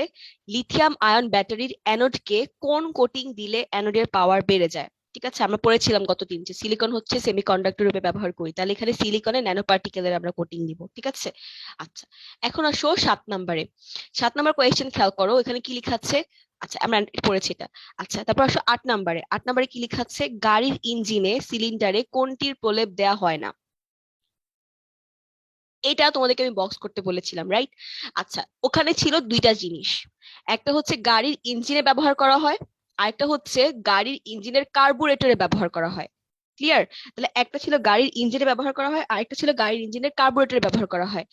লিথিয়াম আয়ন ব্যাটারির অ্যানোডকে কোন কোটিং দিলে অ্যানোডের পাওয়ার বেড়ে যায়? ঠিক আছে, আমরা পড়েছিলাম গত দিন যে সিলিকন হচ্ছে সেমিকন্ডাক্টর রূপে ব্যবহার করি, তাহলে এখানে সিলিকনে ন্যানো পার্টিকেলের আমরা কোটিং দিব। ঠিক আছে, আচ্ছা, এখন আসো 7 নাম্বারে। 7 নাম্বার কোয়েশ্চেন খেয়াল করো, এখানে কি লেখা আছে? আচ্ছা, আমরা পড়েছি এটা। আচ্ছা, তারপর আসো 8 নাম্বারে। 8 নাম্বারে কি লেখা আছে? গাড়ির ইঞ্জিনে সিলিন্ডারে কোনটির প্রলেপ দেয়া হয় না? এটা তোমাদেরকে আমি বক্স করতে বলেছিলাম, রাইট? আচ্ছা, ওখানে ছিল দুইটা জিনিস, একটা হচ্ছে গাড়ির ইঞ্জিনে ব্যবহার করা হয়, আরেকটা হচ্ছে গাড়ির ইঞ্জিনের কার্বুরেটরে ব্যবহার করা হয়। ক্লিয়ার? তাহলে একটা ছিল গাড়ির ইঞ্জিনে ব্যবহার করা হয়, আরেকটা ছিল গাড়ির ইঞ্জিনের কার্বুরেটরে ব্যবহার করা হয়।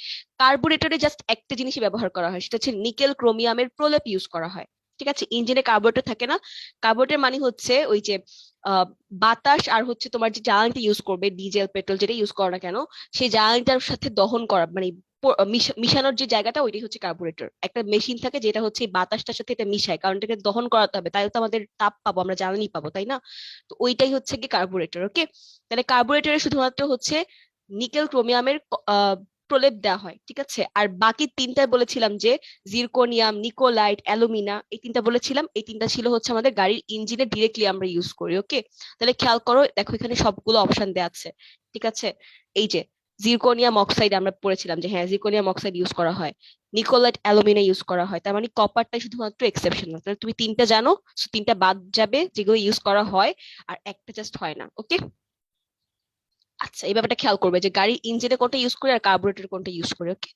কার্বুরেটরে জাস্ট একটা জিনিসই ব্যবহার করা হয়, সেটা হচ্ছে নিকেল ক্রোমিয়ামের প্রলেপ ইউজ করা হয়। ঠিক আছে, ইঞ্জিনে কার্বুরেটর থাকে না। কার্বুরেটর মানে হচ্ছে ওই যে আহ বাতাস আর হচ্ছে তোমার যে জ্বালানিটা ইউজ করবে, ডিজেল পেট্রোল যেটা ইউজ করো না কেন, সেই জ্বালানিটার সাথে দহন করা মানে মিশানোর যে জায়গাটা, ওইটাই হচ্ছে কার্বুরেটর। একটা মেশিন থাকে যেটা হচ্ছে এই বাতাসটার সাথে এটা মিশায়, কারণ এটাকে দহন করাতে হবে, তাহলে তো আমাদের তাপ পাবো, আমরা জ্বালানি পাবো, তাই না? তো ওইটাই হচ্ছে কি কার্বুরেটর। ওকে, তাহলে কার্বুরেটরে শুধুমাত্র হচ্ছে নিকেল ক্রোমিয়ামের প্রলেপ দেওয়া হয়। ঠিক আছে, আর বাকি তিনটায় বলেছিলাম যে জিরকোনিয়াম, নিকোলাইট, অ্যালুমিনা, এই তিনটা বলেছিলাম। এই তিনটা ছিল হচ্ছে আমাদের গাড়ির ইঞ্জিনে ডিরেক্টলি আমরা ইউজ করি। ওকে, তাহলে খেয়াল করো, দেখো এখানে সবগুলো অপশন দেওয়া আছে। ঠিক আছে, এই যে জিরকোনিয়াম অক্সাইড আমরা পড়েছিলাম যে হ্যাঁ জিরকোনিয়াম অক্সাইড ইউজ করা হয়, নিকোলাইট, অ্যালুমিনা ইউজ করা হয়, তার মানে কপারটাই শুধুমাত্র এক্সেপশনাল। তাহলে তুমি তিনটা জানো, তিনটা বাদ যাবে যেগুলো ইউজ করা হয়, আর একটা জাস্ট হয় না। ওকে, আচ্ছা এই ব্যাপারটা খেয়াল করবে যে গাড়ির ইঞ্জিনে কোনটা ইউজ করে আর কার্বোরেটর কোনটা ইউজ করে। ওকে,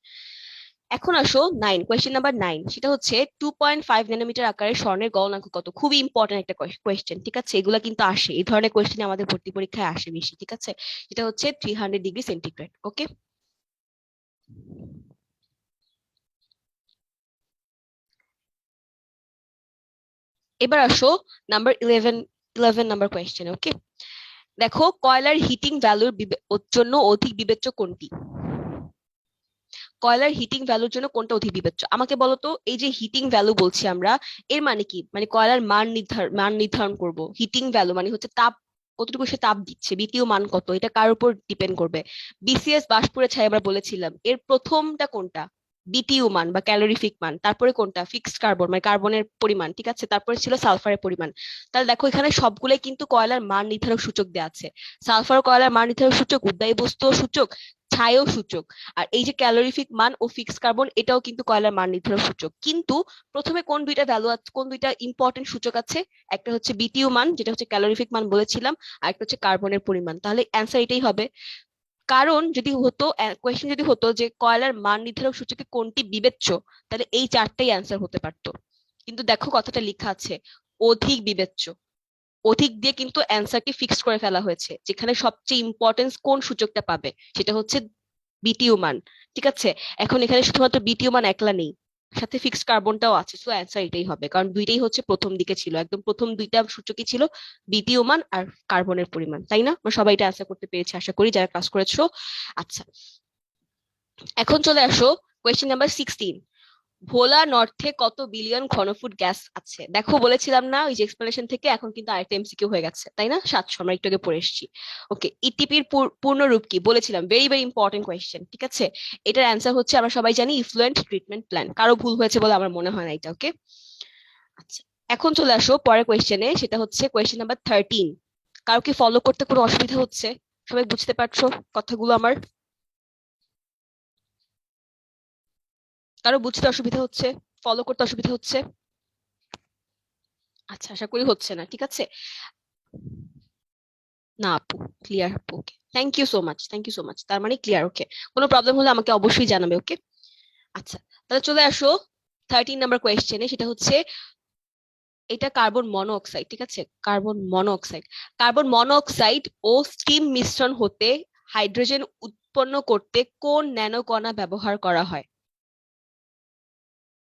এখন আসো কোয়েশ্চেন নাম্বার 9, সেটা হচ্ছে 2.5 ন্যানোমিটার আকারের স্বর্ণের গলনাঙ্ক কত? খুবই ইম্পর্টেন্ট একটা কোয়েশ্চেন। ঠিক আছে, এগুলা কিন্তু আসে, এই ধরনের কোয়েশ্চেন আমাদের ভর্তি পরীক্ষায় আসে বেশি। ঠিক আছে, এটা হচ্ছে 300 ডিগ্রি সেন্টিগ্রেড। ওকে, এবার আসো নাম্বার 11 নাম্বার কোয়েশ্চেন। ওকে, দেখো কয়লার হিটিং ভ্যালুর জন্য অধিক বিবেচ্য কোনটি? কয়লার হিটিং ভ্যালুর জন্য কোনটা অধিক বিবেচ্য আমাকে বলো তো। এই যে হিটিং ভ্যালু বলছি আমরা, এর মানে কি? মানে কয়লার মান নির্ধারণ করব। হিটিং ভ্যালু মানে হচ্ছে তাপ, কতটুকু সে তাপ দিচ্ছে, বিটিও মান কত, এটা কার উপর ডিপেন্ড করবে? বিসিএস বাষ্পীয় ছাই আমরা বলেছিলাম, এর প্রথমটা কোনটা? বিটিইউ মান বা ক্যালোরিফিক মান। তারপরে কোনটা? ফিক্সড কার্বন মানে কার্বনের পরিমাণ। ঠিক আছে, তারপরে ছিল সালফারের পরিমাণ। তাহলে দেখো এখানে সবগুলোই কিন্তু কয়লার মান নির্ধারক সূচক দেওয়া আছে। সালফার কয়লার মান নির্ধারক সূচক, উদ্বায়ী বস্তু সূচক, ছাইও সূচক। আর এই যে ক্যালোরিফিক মান ও ফিক্সড কার্বন, এটাও কিন্তু কয়লার মান নির্ধারক সূচক। কিন্তু প্রথমে কোন দুইটা ভ্যালু আছে, কোন দুইটা ইম্পর্টেন্ট সূচক আছে? একটা হচ্ছে বিটিইউ মান, যেটা হচ্ছে ক্যালোরিফিক মান বলেছিলাম, আর একটা হচ্ছে কার্বনের পরিমাণ। তাহলে অ্যান্সার এটাই হবে। কারণ যদি হতো, কোয়েশ্চেন যদি হতো যে কয়লার মান নির্ধারক সূচকে কোনটি বিবেচ্য, তাহলে এই চারটাই অ্যান্সার হতে পারতো। কিন্তু দেখো কথাটা লেখা আছে অধিক বিবেচ্য। অধিক দিয়ে কিন্তু অ্যান্সারকে ফিক্সড করে ফেলা হয়েছে, যেখানে সবচেয়ে ইম্পর্টেন্স কোন সূচকটা পাবে সেটা হচ্ছে বিটিইউ মান। ঠিক আছে, এখন এখানে শুধুমাত্র বিটিইউ মান একলা নেই, সাথে ফিক্সড কার্বনটাও আছে। সো অ্যান্সার এটাই হবে, কারণ দুইটাই হচ্ছে প্রথম দিকে ছিল, একদম প্রথম দুইটা সূচকই ছিল বিটিইউ মান আর কার্বনের পরিমাণ। তাই না? আমরা সবাই এটা অ্যান্সার করতে পেরেছি আশা করি, যারা ক্লাস করেছো। আচ্ছা, এখন চলে আসো কোয়েশ্চেন নাম্বার 16। ভোলা নর্থে কত বিলিয়ন ঘনফুট গ্যাস আছে? দেখো বলেছিলাম না ওই যে এক্সপ্লেনেশন থেকে, এখন কিন্তু আরেকটা এমসিকিউ হয়ে গেছে, তাই না? 700, আমরা একটু আগে পড়ে এসেছি। ওকে, ইটিপির পূর্ণ রূপ কি? বলেছিলাম, ভেরি ভেরি ইম্পর্টেন্ট কোয়েশ্চেন। ঠিক আছে, এটার অ্যান্সার হচ্ছে আমরা সবাই জানি ইফ্লুয়েন্ট ট্রিটমেন্ট প্ল্যান। কারো ভুল হয়েছে বলে আমার মনে হয় না এটা। ওকে, আচ্ছা এখন চলে আসো পরের কোয়েশ্চেনে, সেটা হচ্ছে কোয়েশ্চেন নাম্বার 13। কারো কি ফলো করতে কোনো অসুবিধা হচ্ছে? সবাই বুঝতে পারছো কথাগুলো আমার? কারো বুঝতে অসুবিধা হচ্ছে, ফলো করতে অসুবিধা হচ্ছে? আচ্ছা, আশা করি হচ্ছে না। ঠিক আছে, না আপু, ক্লিয়ার আপু। ওকে, থ্যাংক ইউ সো মাচ, তার মানে ক্লিয়ার। ওকে, কোনো প্রবলেম হলে আমাকে অবশ্যই জানাবে। ওকে, আচ্ছা তাহলে চলে আসো 13 নাম্বার কোয়েশ্চেনে, সেটা হচ্ছে এটা কার্বন মনোঅক্সাইড। ঠিক আছে, কার্বন মনোঅক্সাইড ও স্টিম মিশ্রণ হতে হাইড্রোজেন উৎপন্ন করতে কোন ন্যানোকণা ব্যবহার করা হয়?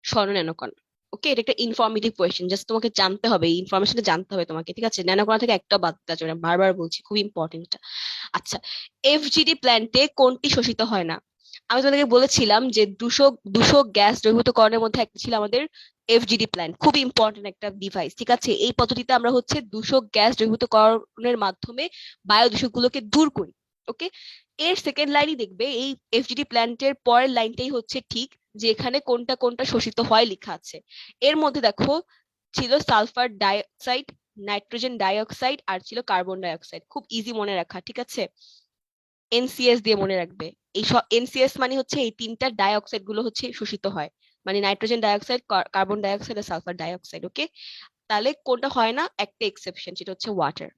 স্বর্ণ ন্যানোকণা। ওকে, এটা একটা ইনফরমেটিভ কোয়েশ্চেন, জাস্ট তোমাকে জানতে হবে, এই ইনফরমেশনটা জানতে হবে তোমাকে। ঠিক আছে, ন্যানোকণা থেকে একটা বাদ দেওয়া যাবে না, বারবার বলছি, খুব ইম্পর্টেন্ট। আচ্ছা, এফজিডি প্ল্যান্টে কোনটি শোষিত হয় না? আমি তোমাদেরকে বলেছিলাম যে দুশো গ্যাস দ্রবীভূতকরণের মধ্যে একটা ছিল আমাদের এফজিডি প্ল্যান্ট, খুব ইম্পর্টেন্ট একটা ডিভাইস। ঠিক আছে, এই পদ্ধতিতে আমরা হচ্ছে দূষক গ্যাস দ্রবীভূতকরণের মাধ্যমে বায়ু দূষক গুলোকে দূর করি। ওকে, এর সেকেন্ড লাইনই দেখবে, এই এফজিডি প্ল্যান্টের পরের লাইনটাই হচ্ছে ঠিক, যে এখানে কোনটা কোনটা শোষিত হয় লেখা আছে। এর মধ্যে দেখো ছিল সালফার ডাইঅক্সাইড, নাইট্রোজেন ডাইঅক্সাইড, আর ছিল কার্বন ডাইঅক্সাইড। খুব ইজি মনে রাখা। ঠিক আছে, এনসিএস দিয়ে মনে রাখবে। এই এনসিএস মানে হচ্ছে এই তিনটা ডাইঅক্সাইড গুলো হচ্ছে শোষিত হয়, মানে নাইট্রোজেন ডাইঅক্সাইড, কার্বন ডাইঅক্সাইড আর সালফার ডাইঅক্সাইড। ওকে, তাহলে কোনটা হয় না? একটা এক্সেপশন, সেটা হচ্ছে ওয়াটার।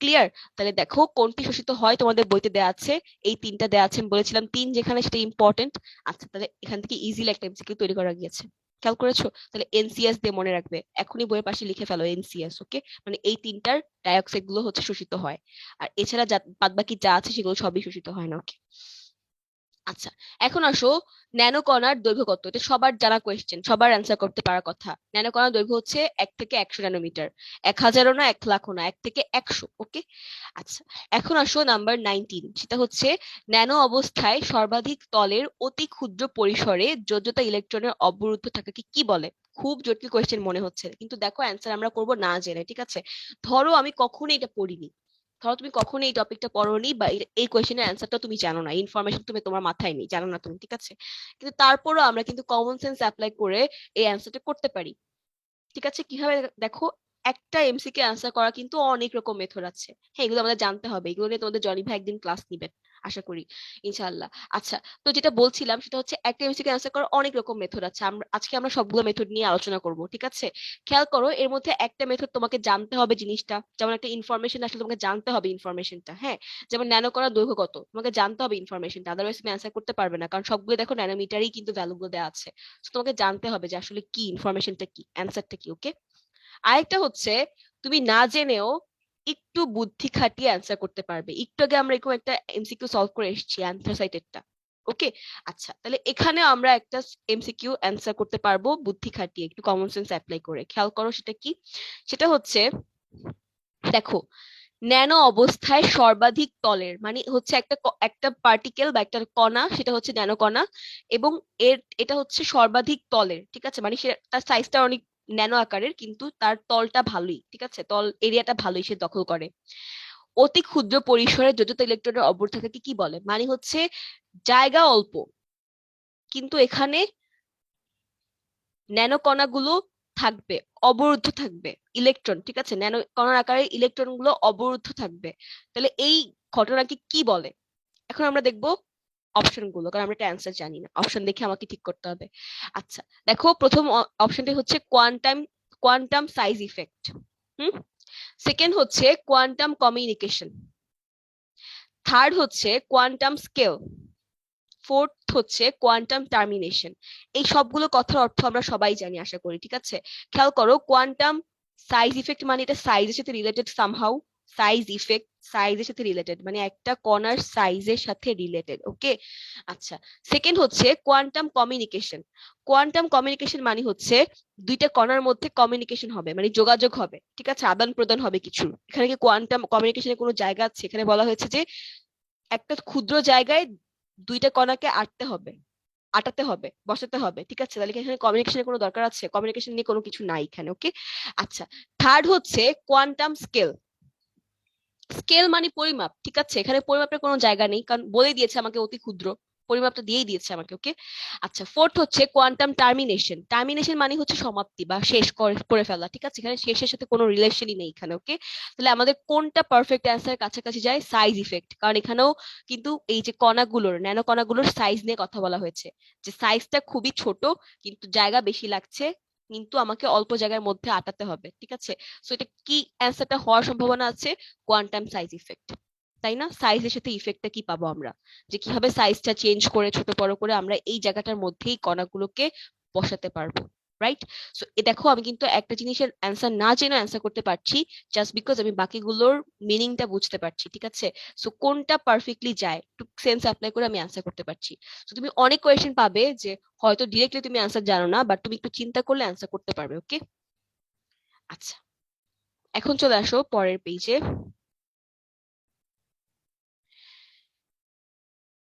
ক্লিয়ার? তাহলে দেখো কোনটি শোষিত হয়, তোমাদের বইতে দেওয়া আছে, এই তিনটা দেওয়া আছে। আমি বলেছিলাম তিন যেখানে, সেটা ইম্পর্টেন্ট। আচ্ছা, তাহলে এখান থেকে ইজিলি একটা এমসিকিউ তৈরি করা গিয়েছে। খেয়াল করেছো? তাহলে এনসিএস দিয়ে মনে রাখবে, এখনই বইয়ের পাশে লিখে ফেলো এনসিএস। ওকে, মানে এই তিনটার ডাইঅক্সাইড গুলো হচ্ছে শোষিত হয়, আর এছাড়া বাদ বাকি যা আছে সেগুলো সবই শোষিত হয় না। ওকে, আচ্ছা, এখন আসো ন্যানো কণার দৈর্ঘ্য কত। এটা সবার জানা কোয়েশ্চেন, সবার অ্যান্সার করতে পারার কথা। ন্যানো কণার দৈর্ঘ্য হচ্ছে 1 থেকে 100 ন্যানোমিটার। 1000ও না, 1,00,000ও না, 1 থেকে 100। ওকে, আচ্ছা, এখন আসো নাম্বার 19, সেটা হচ্ছে ন্যানো অবস্থায় সর্বাধিক তলের অতি ক্ষুদ্র পরিসরে যোজ্যতা ইলেকট্রনের অবরুদ্ধ থাকাকে কি বলে? খুব জটিল কোয়েশ্চেন মনে হচ্ছে, কিন্তু দেখো অ্যান্সার আমরা করব না জেনে। ঠিক আছে, ধরো আমি কখনো এটা পড়িনি, ধরো তুমি কখনো এই টপিকটা পড়োনি, বা এই কোয়েশ্চেনের অ্যান্সারটা তুমি জানো না, ইনফরমেশন তুমি তোমার মাথায় নেই, জানো না তুমি। ঠিক আছে, কিন্তু তারপরও আমরা কিন্তু কমন সেন্স অ্যাপ্লাই করে এই অ্যান্সারটা করতে পারি। ঠিক আছে, কিভাবে দেখো, একটা এমসিকে অ্যান্সার করা কিন্তু অনেক রকম মেথড আছে। হ্যাঁ, এগুলো আমাদের জানতে হবে, এগুলো নিয়ে তোমাদের জনি ভাই একদিন ক্লাস নিবেন আশা করি, ইনশাআল্লাহ। আচ্ছা, তো যেটা বলছিলাম সেটা হচ্ছে একটা এমসিকে অ্যান্সার করার অনেক রকম মেথড আছে। আজকে আমরা সবগুলো মেথড নিয়ে আলোচনা করব। ঠিক আছে, খেয়াল করো, এর মধ্যে একটা মেথড তোমাকে জানতে হবে জিনিসটা, যেমন একটা ইনফরমেশন আসলে তোমাকে জানতে হবে ইনফরমেশনটা। হ্যাঁ, যেমন ন্যানো করার দৈর্ঘ্য কত, তোমাকে জানতে হবে ইনফরমেশনটা, আদারওয়াইজ তুমি অ্যান্সার করতে পারবে না, কারণ সবগুলো দেখো ন্যানোমিটারই কিন্তু ভ্যালুগুলো দেওয়া আছে। তো তোমাকে জানতে হবে যে আসলে কি ইনফরমেশনটা, কি অ্যান্সারটা কি। ওকে, আরেকটা হচ্ছে তুমি না জেনেও একটু বুদ্ধি খাটিয়ে অ্যান্সার করতে পারবে। একটু আগে আমরা এরকম একটা এমসিকিউ সলভ করে এসেছি, অ্যান্থ্রাসাইটেরটা। ওকে, আচ্ছা, তাহলে এখানে আমরা একটা এমসিকিউ অ্যান্সার করতে পারবো বুদ্ধি খাটিয়ে, একটু কমন সেন্স অ্যাপ্লাই করে। খেয়াল করো সেটা কি, সেটা হচ্ছে দেখো, ন্যানো অবস্থায় সর্বাধিক তলের মানে হচ্ছে একটা পার্টিকেল বা একটা কণা, সেটা হচ্ছে ন্যানো কণা, এবং এটা হচ্ছে সর্বাধিক তলের। ঠিক আছে, মানে তার সাইজটা অনেক ন্যানো আকারের, কিন্তু তার তলটা ভালোই, ঠিক আছে, তল এরিয়াটা ভালোই সে দখল করে। অতি ক্ষুদ্র পরিসরে যোজ্যতা ইলেকট্রনের অবরোধ থাকাকে কি বলে? মানে হচ্ছে জায়গা অল্প, কিন্তু এখানে ন্যানো কণাগুলো থাকবে, অবরুদ্ধ থাকবে ইলেকট্রন। ঠিক আছে, ন্যানো কণার আকারে ইলেকট্রন গুলো অবরুদ্ধ থাকবে। তাহলে এই ঘটনাকে কি বলে? এখন আমরা দেখবো অপশন গুলো, কারণ আমরা একটা অ্যান্সার জানি না, অপশন দেখে আমাকে ঠিক করতে হবে। আচ্ছা, দেখো, প্রথম অপশনটি হচ্ছে কোয়ান্টাম কোয়ান্টাম সাইজ ইফেক্ট। হুম, সেকেন্ড হচ্ছে কোয়ান্টাম কমিউনিকেশন, থার্ড হচ্ছে কোয়ান্টাম স্কেল, ফোর্থ হচ্ছে কোয়ান্টাম টার্মিনেশন। এই সবগুলো কথার অর্থ আমরা সবাই জানি আশা করি। ঠিক আছে, খেয়াল করো, কোয়ান্টাম সাইজ ইফেক্ট মানে এটা সাইজের সাথে রিলেটেড সামহাউ। সাইজ ইফেক্ট সাইজের সাথে রিলেটেড, মানে একটা কণার সাইজের সাথে রিলেটেড। ওকে, আচ্ছা, সেকেন্ড হচ্ছে কোয়ান্টাম কমিউনিকেশন। কোয়ান্টাম কমিউনিকেশন মানে হচ্ছে দুইটা কণার মধ্যে কমিউনিকেশন হবে, মানে যোগাযোগ হবে। ঠিক আছে, আদান প্রদান হবে কিছু। এখানে কি কোয়ান্টাম কমিউনিকেশনের কোনো জায়গা আছে? এখানে বলা হয়েছে যে একটা ক্ষুদ্র জায়গায় দুইটা কণাকে আটাতে হবে, বসাতে হবে। ঠিক আছে, তাহলে এখানে কমিউনিকেশনের কোনো দরকার আছে? কমিউনিকেশন নিয়ে কোনো কিছু নাই এখানে। ওকে, আচ্ছা, থার্ড হচ্ছে কোয়ান্টাম স্কেল। স্কেল মানে পরিমাপ। ঠিক আছে, এখানে পরিমাপের কোনো জায়গা নেই, কারণ বলে দিয়েছে আমাকে অতি ক্ষুদ্র, পরিমাপটা দিয়েই দিয়েছে আমাকে। ওকে, আচ্ছা, ফোর্থ হচ্ছে কোয়ান্টাম টার্মিনেশন। টার্মিনেশন মানে হচ্ছে সমাপ্তি বা শেষ করে ফেলা। ঠিক আছে, এখানে শেষের সাথে কোনো রিলেশনই নেই এখানে। ওকে, তাহলে আমাদের কোনটা পারফেক্ট অ্যান্সার কাছাকাছি যায়? সাইজ ইফেক্ট, কারণ এখানেও কিন্তু এই যে কণাগুলোর, ন্যানো কণাগুলোর সাইজ নিয়ে কথা বলা হয়েছে, যে সাইজটা খুবই ছোট, কিন্তু জায়গা বেশি লাগছে, কিন্তু আমাকে অল্প জায়গার মধ্যে আটাতে হবে। ঠিক আছে, সো এটা কি অ্যান্সারটা হওয়ার সম্ভাবনা আছে? কোয়ান্টাম সাইজ ইফেক্ট, তাই না? সাইজের সাথে ইফেক্টটা কি পাবো আমরা, যে কিভাবে সাইজটা চেঞ্জ করে ছোট বড় করে আমরা এই জায়গাটার মধ্যেই কণাগুলোকে বসাতে পারবো। রাইট, সো দেখো, আমি কিন্তু একটা জিনিসের অ্যান্সার না জেনে অ্যান্সার করতে পারছি, জাস্ট বিকজ আমি বাকিগুলোর মিনিংটা বুঝতে পারছি। ঠিক আছে, সো কোনটা পারফেক্টলি যায় একটু সেন্স অ্যাপ্লাই করে আমি অ্যান্সার করতে পারছি। তো তুমি অনেক কোয়েশ্চেন পাবে যে হয়তো ডিরেক্টলি তুমি অ্যান্সার জানো না, বাট তুমি একটু চিন্তা করলে অ্যান্সার করতে পারবে। ওকে, আচ্ছা, এখন চলে আসো পরের পেজে।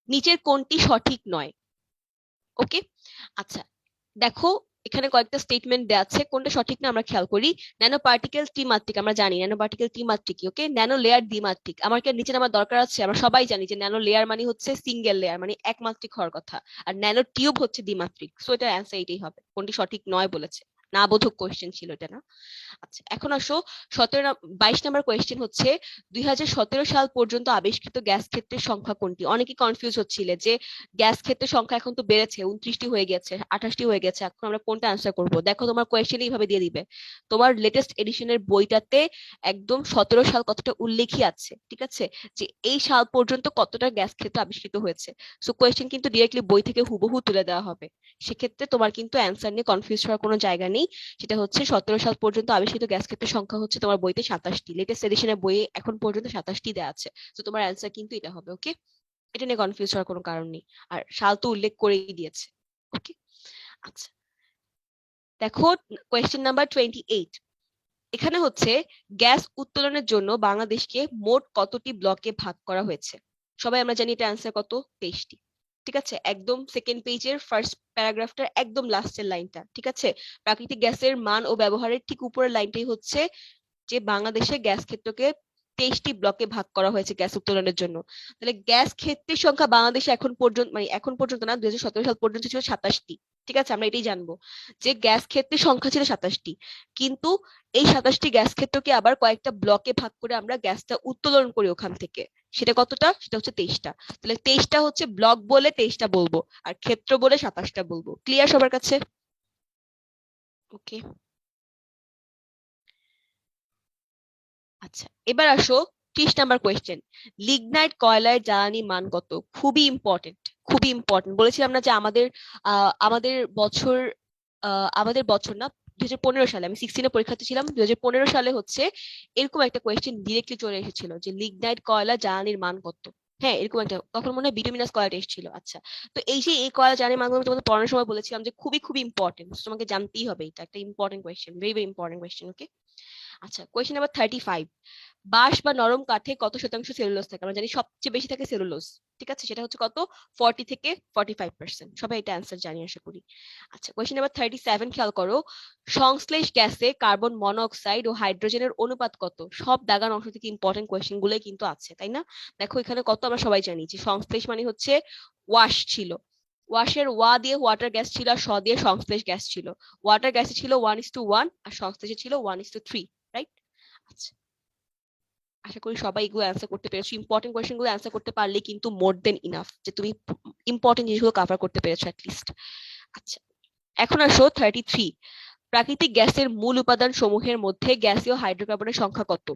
নিচের কোনটি সঠিক নয়? ওকে, আচ্ছা, দেখো, এখানে কয়েকটা স্টেটমেন্ট দেওয়া আছে, কোনটা সঠিক না আমরা খেয়াল করি। ন্যানো পার্টিকেল ত্রিমাত্রিক, আমরা জানি ন্যানো পার্টিকেল ত্রিমাত্রিক। ওকে, ন্যানো লেয়ার দ্বিমাত্রিক, আমার কি নিচে নামার দরকার আছে? আমরা সবাই জানি যে ন্যানো লেয়ার মানে হচ্ছে সিঙ্গেল লেয়ার, মানে একমাত্রিক হওয়ার কথা, আর ন্যানো টিউব হচ্ছে দ্বিমাত্রিক। সো এটার অ্যান্সার এটাই হবে। কোনটি সঠিক নয় বলেছে, না বোধক কোয়েশ্চেন ছিল এটা, না? আচ্ছা, এখন আসো 22 নম্বর কোয়েশ্চেন হচ্ছে 2017 সাল পর্যন্ত আবিষ্কৃত গ্যাস ক্ষেত্রের সংখ্যা কোনটি? অনেকে কনফিউজ হচ্ছিলে যে গ্যাস ক্ষেত্রের সংখ্যা এখন তো বেড়েছে, 29টি হয়ে গেছে, 28টি হয়ে গেছে, এখন আমরা কোনটা আনসার করব? দেখো তোমার কোয়েশ্চেন এইভাবে দিয়ে দিবে, তোমার লেটেস্ট এডিশনের বইটাতে একদম 17 সাল কতটা উল্লেখই আছে, ঠিক আছে, যে এই সাল পর্যন্ত কতটা গ্যাস ক্ষেত্র আবিষ্কৃত হয়েছে। সো কোয়েশ্চেন কিন্তু ডিরেক্টলি বই থেকে হুবহু তুলে দেওয়া হবে, সেক্ষেত্রে তোমার কিন্তু অ্যান্সার নিয়ে কনফিউজ হওয়ার কোনো জায়গা নেই। সেটা হচ্ছে 17 সাল পর্যন্ত আবিষ্কৃত গ্যাস ক্ষেত্রের সংখ্যা হচ্ছে তোমার বইতে 27টি, লেটেস্ট এডিশনের বইয়ে এখন পর্যন্ত 27টি দেওয়া আছে। তো তোমার অ্যান্সার কিন্তু এটা হবে। ওকে, এটা নিয়ে কনফিউজ হওয়ার কোনো কারণ নেই, আর সাল তো উল্লেখ করেই দিয়েছে। ওকে, আচ্ছা দেখো কোয়েশ্চেন নাম্বার 28, এখানে হচ্ছে গ্যাস উত্তোলনের জন্য বাংলাদেশকে মোট কতটি ব্লকে ভাগ করা হয়েছে? সবাই আমরা জানি এটা অ্যান্সার কত, 23টি। ঠিক আছে, একদম সেকেন্ড পেজের ফার্স্ট প্যারাগ্রাফটার একদম লাস্টের লাইনটা, ঠিক আছে, প্রাকৃতিক গ্যাসের মান ও ব্যবহারের ঠিক উপরের লাইনটাই হচ্ছে যে বাংলাদেশে গ্যাস ক্ষেত্রকে 23টি ব্লকে ভাগ করা হয়েছে গ্যাস উত্তোলনের জন্য। তাহলে গ্যাস ক্ষেত্রের সংখ্যা বাংলাদেশে এখন পর্যন্ত, মানে এখন পর্যন্ত না, 2017 সাল পর্যন্ত ছিল 27টি। ঠিক আছে, আমরা এটাই জানবো যে গ্যাস ক্ষেত্রের সংখ্যা ছিল 27টি, কিন্তু এই 27টি গ্যাস ক্ষেত্রকে আবার কয়েকটা ব্লকে ভাগ করে আমরা গ্যাসটা উত্তোলন করি ওখান থেকে। সেটা কতটা? সেটা হচ্ছে 23টা। তাহলে 23টা হচ্ছে ব্লক বলে 23টা বলবো, আর ক্ষেত্র বলে 27টা বলবো। ক্লিয়ার সবার কাছে? ওকে, আচ্ছা এবার আসো 30 নাম্বার কোয়েশ্চেন, লিগনাইট কয়লার জ্বালানি মান কত? খুবই ইম্পর্টেন্ট, খুবই ইম্পর্টেন্ট। বলেছিলাম না যে আমাদের আমাদের বছর, আমাদের বছর না, 2015 সালে, আমি 16-এ পরীক্ষাতে ছিলাম, 2015 সালে হচ্ছে এরকম একটা কোয়েশ্চেন ডিরেক্টলি চলে এসেছিল যে লিগনাইট কয়লা জ্বালানির মান কত। হ্যাঁ, এরকম একটা, তখন মনে হয় বিটুমিনাস কয়লা টেস্ট ছিল। আচ্ছা, তো এই যে এই কয়লা জ্বালানির মানগুলো তোমাদের পড়ানোর সময় বলেছিলাম যে খুবই খুবই ইম্পর্টেন্ট, তোমাকে জানতেই হবে, এটা একটা important question, very very important question. Okay, আচ্ছা কোয়েশ্চেন নাম্বার 35, বাঁশ বা নরম কাঠে কত শতাংশ সেলুলোজ থাকে? আমরা জানি সবচেয়ে বেশি থাকে সেলুলোজ, ঠিক আছে, সেটা হচ্ছে কত, 40 থেকে 45%। সবাই এটা অ্যান্সার জানি আশা করি। আচ্ছা কোয়েশ্চেন নাম্বার 37 খেয়াল করো, সংশ্লেষ গ্যাসে কার্বন মনোক্সাইড ও হাইড্রোজেনের অনুপাত কত? সব দাগান অংশ থেকে ইম্পর্টেন্ট কোয়েশ্চেন গুলোই কিন্তু আছে, তাই না? দেখো এখানে কত, আমরা সবাই জানি যে সংশ্লেষ মানে হচ্ছে ওয়াশ ছিল, ওয়াশের ওয়া দিয়ে ওয়াটার গ্যাস ছিল, আর স দিয়ে সংশ্লেষ গ্যাস ছিল। ওয়াটার গ্যাসে ছিল 1:1 আর সংশ্লেষে ছিল 1:3, রাইট? আচ্ছা, আশা করি সবাই এগুলো অ্যান্সার করতে পেরেছো। ইম্পর্টেন্ট কোয়েশ্চেন গুলো অ্যান্সার করতে পারলে কিন্তু মোর দেন ইনাফ, যে তুমি ইম্পর্টেন্ট জিনিসগুলো কভার করতে পেরেছো অ্যাটলিস্ট। আচ্ছা, এখন আসো 33, প্রাকৃতিক গ্যাসের মূল উপাদান সমূহের মধ্যে গ্যাসীয় হাইড্রোকার্বনের সংখ্যা কত?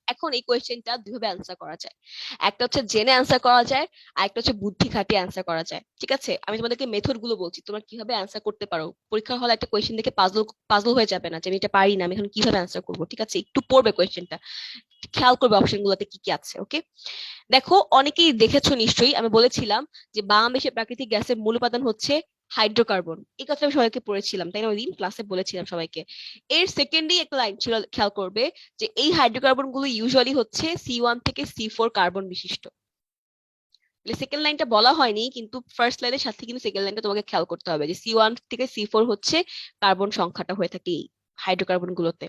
এখন এই কোয়েশ্চেনটা দুইভাবে অ্যান্সার করা যায়, একটা হচ্ছে জেনে অ্যান্সার করা যায়, আর একটা হচ্ছে বুদ্ধি খাটিয়ে অ্যান্সার করা যায়। ঠিক আছে, আমি তোমাদেরকে মেথড গুলো বলছি, তোমরা কিভাবে অ্যান্সার করতে পারো। পরীক্ষার হলে একটা কোয়েশ্চেন দেখে পাজল পাজল হয়ে যাবে না যে আমি এটা পারি না, আমি এখন কিভাবে অ্যান্সার করবো। ঠিক আছে, একটু পড়বে কোয়েশ্চেনটা, খেয়াল করবে অপশন গুলোতে কি কি আছে। ওকে, দেখো অনেকেই দেখেছো নিশ্চয়ই, আমি বলেছিলাম যে বাংলাদেশের প্রাকৃতিক গ্যাসের মূল উপাদান হচ্ছে হাইড্রোকার্বন। এই কথা আমি সবাইকে পড়েছিলাম, তাই না, ওই দিন ক্লাসে বলেছিলাম সবাইকে। এর সেকেন্ডে একটা লাইন ছিল, খেয়াল করবে, যে এই হাইড্রোকার্বন গুলো ইউজুয়ালি হচ্ছে C1 থেকে C4 কার্বন বিশিষ্ট। সেকেন্ড লাইনটা বলা হয়নি, কিন্তু ফার্স্ট লাইনের সাথে কিন্তু সেকেন্ড লাইনটা তোমাকে খেয়াল করতে হবে, যে C1 থেকে C4 হচ্ছে কার্বন সংখ্যাটা হয়ে থাকে এই হাইড্রোকার্বন গুলোতে।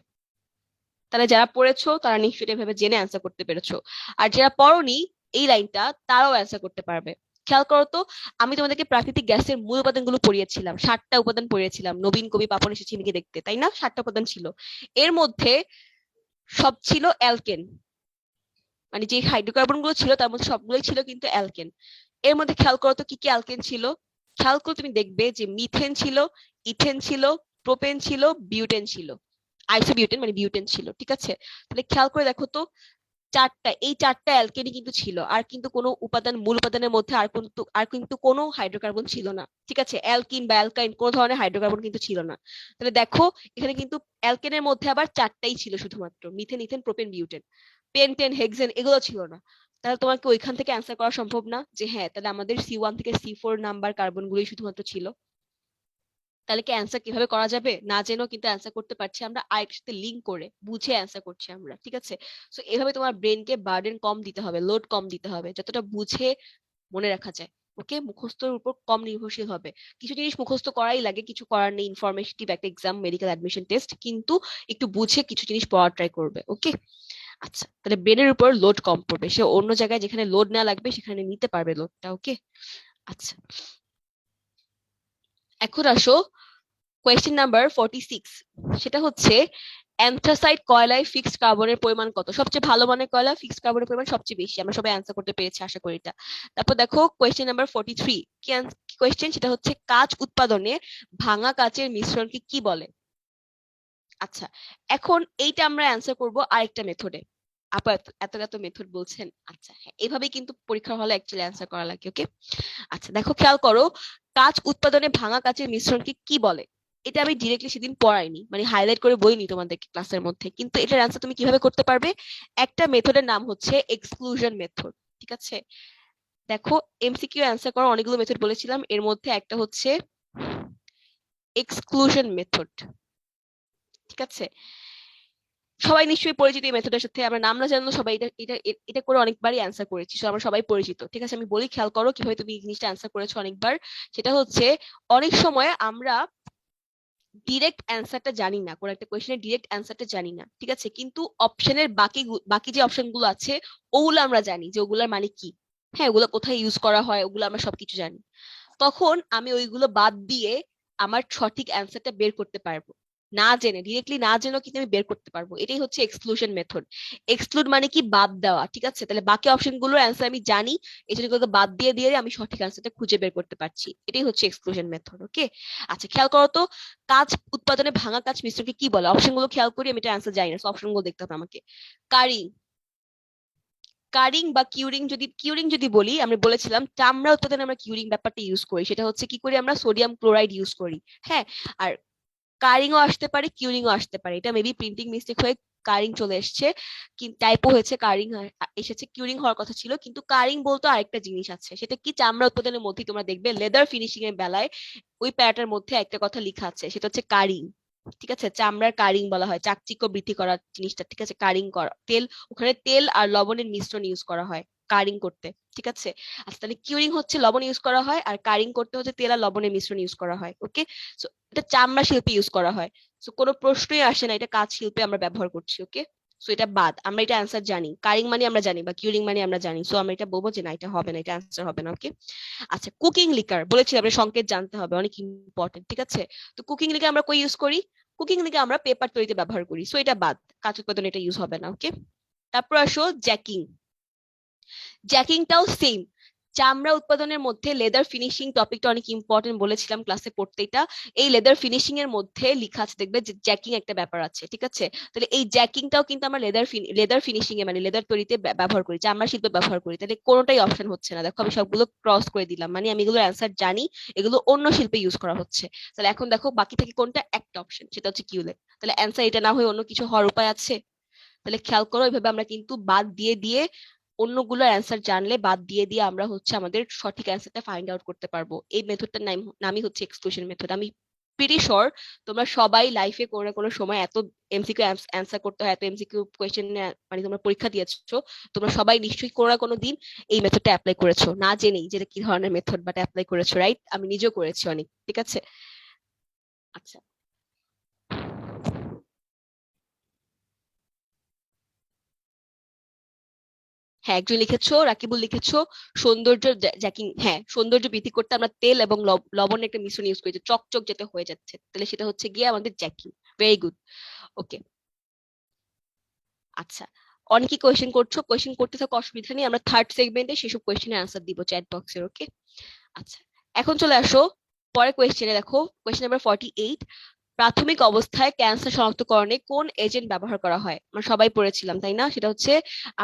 তাহলে যারা পড়েছো তারা নিশ্চয়ই এভাবে জেনে অ্যান্সার করতে পেরেছো, আর যারা পড়োনি এই লাইনটা তারাও অ্যান্সার করতে পারবে। খেয়াল করো তো, আমি তোমাদেরকে প্রাকৃতিক গ্যাসের মূল উপাদানগুলো পড়িয়েছিলাম, 7টা উপাদান পড়িয়েছিলাম, নবীন কবি পাপন এসেছে চিনিকে দেখতে, তাই না? 7টা উপাদান ছিল, এর মধ্যে সব ছিল অ্যালকেন, মানে যে হাইড্রোকার্বন গুলো ছিল তার মধ্যে সবগুলোই ছিল কিন্তু অ্যালকেন। এর মধ্যে খেয়াল করো তো কি কি অ্যালকেন ছিল। খেয়াল করে তুমি দেখবে যে মিথেন ছিল, ইথেন ছিল, প্রোপেন ছিল, বিউটেন ছিল, আইসোবিউটেন মানে বিউটেন ছিল। ঠিক আছে, তাহলে খেয়াল করে দেখো তো, এই চারটা অ্যালকেনই কিন্তু ছিল, আর কিন্তু কোনো উপাদান, মূল উপাদানের মধ্যে আর কিন্তু কোনো হাইড্রোকার্বন ছিল না। ঠিক আছে, অ্যালকিন বা অ্যালকাইন কোনো ধরনের হাইড্রোকার্বন কিন্তু ছিল না। তাহলে দেখো এখানে কিন্তু অ্যালকেনের মধ্যে আবার চারটাই ছিল শুধুমাত্র, methane, ethane, propane, butane. Pentane, hexane এগুলো ছিল না। তাহলে তোমাকে ওইখান থেকে অ্যান্সার করা সম্ভব না যে হ্যাঁ তাহলে আমাদের C1 থেকে C4 নাম্বার কার্বন গুলোই শুধুমাত্র ছিল। তাহলে কি অ্যান্সার কিভাবে করা যাবে? না জেনেও কিন্তু অ্যান্সার করতে পারছি আমরা, আরেকটার সাথে লিঙ্ক করে বুঝে অ্যান্সার করছি আমরা। ঠিক আছে, সো এভাবে তোমার ব্রেনকে বার্ডেন কম দিতে হবে, লোড কম দিতে হবে, যতটা বুঝে মনে রাখা যায়। ওকে, মুখস্থের উপর কম নির্ভরশীল হবে। কিছু জিনিস মুখস্থ করাই লাগে, কিছু করার নেই, ইনফরমেটিভ একটা এক্সাম, মেডিকেল অ্যাডমিশন টেস্ট, কিন্তু একটু বুঝে কিছু জিনিস পড়ার ট্রাই করবে। ওকে, আচ্ছা তাহলে ব্রেনের উপর লোড কম পড়বে, সে অন্য জায়গায় যেখানে লোড না লাগবে সেখানে নিতে পারবে লোডটা। ওকে, আচ্ছা এখন আসো কোয়েশ্চেন নাম্বার 46, সেটা হচ্ছে অ্যান্থ্রাসাইট কয়লায় ফিক্সড কার্বনের পরিমাণ কত? সবচেয়ে ভালো মানের কয়লা ফিক্সড কার্বনের পরিমাণ সবচেয়ে বেশি। আমরা সবাই অ্যান্সার করতে পেরেছি আশা করি এটা। তারপর দেখো কোয়েশ্চেন নাম্বার 43, কি কোয়েশ্চেন, সেটা হচ্ছে কাঁচ উৎপাদনে ভাঙা কাচের মিশ্রণকে কি বলে? আচ্ছা, এখন এইটা আমরা অ্যান্সার করব আরেকটা মেথডে। আপা এত এত মেথড বলছেন, আচ্ছা হ্যাঁ, এভাবেই কিন্তু পরীক্ষার হলে অ্যাকচুয়ালি অ্যান্সার করা লাগে। ওকে, আচ্ছা দেখো খেয়াল করো, কাঁচ উৎপাদনে ভাঙা কাচের মিশ্রণকে কি বলে? এটা আমি ডিরেক্টলি সেদিন পড়াইনি, মানে হাইলাইট করে বলিনি তোমাদেরকে ক্লাসের মধ্যে, কিন্তু এটার অ্যান্সার তুমি কিভাবে করতে পারবে? একটা মেথডের নাম হচ্ছে এক্সক্লুশন মেথড। ঠিক আছে, দেখো এমসিকিউ অ্যান্সার করার অনেকগুলো মেথড বলেছিলাম, এর মধ্যে একটা হচ্ছে এক্সক্লুশন মেথড। ঠিক আছে, সবাই নিশ্চয়ই পরিচিত এই মেথডের সাথে, আমরা নাম না জানলেও সবাই এটা এটা এটা করে অনেকবারই অ্যান্সার করেছি, সো আমরা সবাই পরিচিত। ঠিক আছে, আমি বলি খেয়াল করো কিভাবে তুমি এই জিনিসটা অ্যান্সার করেছো অনেকবার। সেটা হচ্ছে অনেক সময় আমরা ডিরেক্ট অ্যান্সারটা জানি না, কোন একটা কোয়েশ্চেনের ডিরেক্ট অ্যান্সারটা জানি না, ঠিক আছে, কিন্তু অপশনের বাকি বাকি যে অপশন গুলো আছে ওগুলো আমরা জানি যে ওগুলোর মানে কি। হ্যাঁ, ওগুলো কোথায় ইউজ করা হয় ওগুলো আমরা সবকিছু জানি। তখন আমি ওইগুলো বাদ দিয়ে আমার সঠিক অ্যান্সারটা বের করতে পারবো, না জেনে, ডিরেক্টলি না জেনেও কিন্তু আমি বের করতে পারবো। এটাই হচ্ছে এক্সক্লুশন মেথড। এক্সক্লুড মানে কি, বাদ দেওয়া। ঠিক আছে, তাহলে বাকি অপশন গুলোর অ্যান্সার আমি জানি, এই জন্য এগুলোকে বাদ দিয়ে দিয়ে আমি সঠিক অ্যান্সারটা খুঁজে বের করতে পারছি। এটাই হচ্ছে এক্সক্লুশন মেথড। ওকে, আচ্ছা খেয়াল করো তো, কাঁচ উৎপাদনে ভাঙা কাঁচ মিশ্রণকে কি বলে? অপশন গুলো খেয়াল করি, আমি এটা অ্যান্সার জানি না, অপশন গুলো দেখতে হবে আমাকে। কারিং, কারিং বা কিউরিং, যদি কিউরিং যদি বলি, আমরা বলেছিলাম চামড়া উৎপাদনে আমরা কিউরিং ব্যাপারটা ইউজ করি, সেটা হচ্ছে কি করি, আমরা সোডিয়াম ক্লোরাইড ইউজ করি। হ্যাঁ, আর কারিংও আসতে পারে, কিউরিংও আসতে পারে, এটা মেবি প্রিন্টিং মিস্টেক হয়ে কারিং চলে এসছে, টাইপও হয়েছে, কারিং এসেছে, কিউরিং হওয়ার কথা ছিল। কিন্তু কারিং বলতে আরেকটা জিনিস আছে, সেটা কি, চামড়া উৎপাদনের মধ্যে তোমরা দেখবে লেদার ফিনিশিং এর বেলায় ওই প্যারাটার মধ্যে একটা কথা লেখা আছে, সেটা হচ্ছে কারিং। ঠিক আছে, চামড়ার কারিং বলা হয়, চাকচিক্য বৃদ্ধি করার জিনিসটা। ঠিক আছে, কারিং করা, তেল, ওখানে তেল আর লবণের মিশ্রণ ইউজ করা হয় কারিং করতে। ঠিক আছে, আচ্ছা তাহলে কিউরিং হচ্ছে লবণ ইউজ করা হয়, আর কারিং করতে হচ্ছে তেল আর লবণের মিশ্রণ ইউজ করা হয়। ওকে, সো এটা চামড়া শিল্পে ইউজ করা হয়, সো কোনো প্রশ্নই আসে না এটা কাঁচ শিল্পে আমরা ব্যবহার করছি। ওকে, সো এটা বাদ, আমরা এটা অ্যান্সার জানি, কারিং মানে আমরা জানি বা কিউরিং মানে আমরা জানি, সো আমরা এটা বলবো যে না, এটা হবে না, এটা অ্যান্সার হবে না। ওকে, আচ্ছা কুকিং লিকার বলেছি, আমরা সংকেত জানতে হবে, অনেক ইম্পর্টেন্ট। ঠিক আছে, তো কুকিং লিকার আমরা কই ইউজ করি? কুকিং লিকার আমরা পেপার তৈরিতে ব্যবহার করি, সো এটা বাদ, কাঁচ উৎপাদনে এটা ইউজ হবে না। ওকে, তারপর আসো জ্যাকিং। জ্যাকিংটাও সেম, চামড়া উৎপাদনের মধ্যে লেদার ফিনিশিং টপিকটা অনেক ইম্পর্টেন্ট, বলেছিলাম ক্লাসে পড়তে এটা। এই লেদার ফিনিশিং এর মধ্যে লেখা আছে, দেখবে যে জ্যাকিং একটা ব্যাপার আছে। ঠিক আছে, তাহলে এই জ্যাকিংটাও কিন্তু আমরা লেদার ফিনিশিং এ মানে লেদার তৈরিতে ব্যবহার করি, চামড়া শিল্পে ব্যবহার করি। তাহলে কোনোটাই অপশন হচ্ছে না, দেখো আমি সবগুলো ক্রস করে দিলাম, মানে আমি এগুলোর অ্যান্সার জানি, এগুলো অন্য শিল্পে ইউজ করা হচ্ছে। তাহলে এখন দেখো বাকি থেকে কোনটা একটা অপশন, সেটা হচ্ছে কিউলেট। তাহলে অ্যান্সার এটা না হয়ে অন্য কিছু হওয়ার উপায় আছে? তাহলে খেয়াল করো, এইভাবে আমরা কিন্তু বাদ দিয়ে দিয়ে, অন্যগুলোর অ্যান্সার জানলে বাদ দিয়ে দিয়ে আমরা হচ্ছে আমাদের সঠিক অ্যান্সারটা ফাইন্ড আউট করতে পারবো। এই মেথডটার নামই হচ্ছে এক্সক্লুশন মেথড। আমি প্রিটি শিওর তোমরা সবাই লাইফে কোনো না কোনো সময় এত এমসিকিউ অ্যান্সার করতে হয়, এত এমসিকিউ কোয়েশ্চেন মানে তোমরা পরীক্ষা দিয়েছো, তোমরা সবাই নিশ্চয়ই কোনো না কোনো দিন এই মেথডটা অ্যাপ্লাই করেছো, না জেনেই যেটা কি ধরনের মেথড, বাট অ্যাপ্লাই করেছো, রাইট? আমি নিজেও করেছি অনেক। ঠিক আছে, আচ্ছা হ্যাঁ, একজন লিখেছো, রাকিবুল লিখেছো সৌন্দর্য জ্যাকিং, হ্যাঁ সৌন্দর্য বৃদ্ধি করতে আমরা তেল এবং লবণের একটা মিশ্রণ ইউজ করি, যে চকচক যেটা হয়ে যাচ্ছে, তাহলে সেটা হচ্ছে গিয়ে আমাদের জ্যাকিং। Very good. ওকে, আচ্ছা অনেকেই কোয়েশ্চেন করছো, কোয়েশ্চেন করতে থাকো, অসুবিধা নেই, আমরা থার্ড সেগমেন্টে সেসব কোয়েশ্চেনের আনসার দিব চ্যাট বক্সের। ওকে, আচ্ছা এখন চলে আসো পরের কোয়েশ্চেনে। দেখো কোয়েশ্চেন নাম্বার 48, প্রাথমিক অবস্থায় ক্যান্সার শনাক্তকরণে কোন এজেন্ট ব্যবহার করা হয়? আমরা সবাই পড়েছিলাম তাই না? সেটা হচ্ছে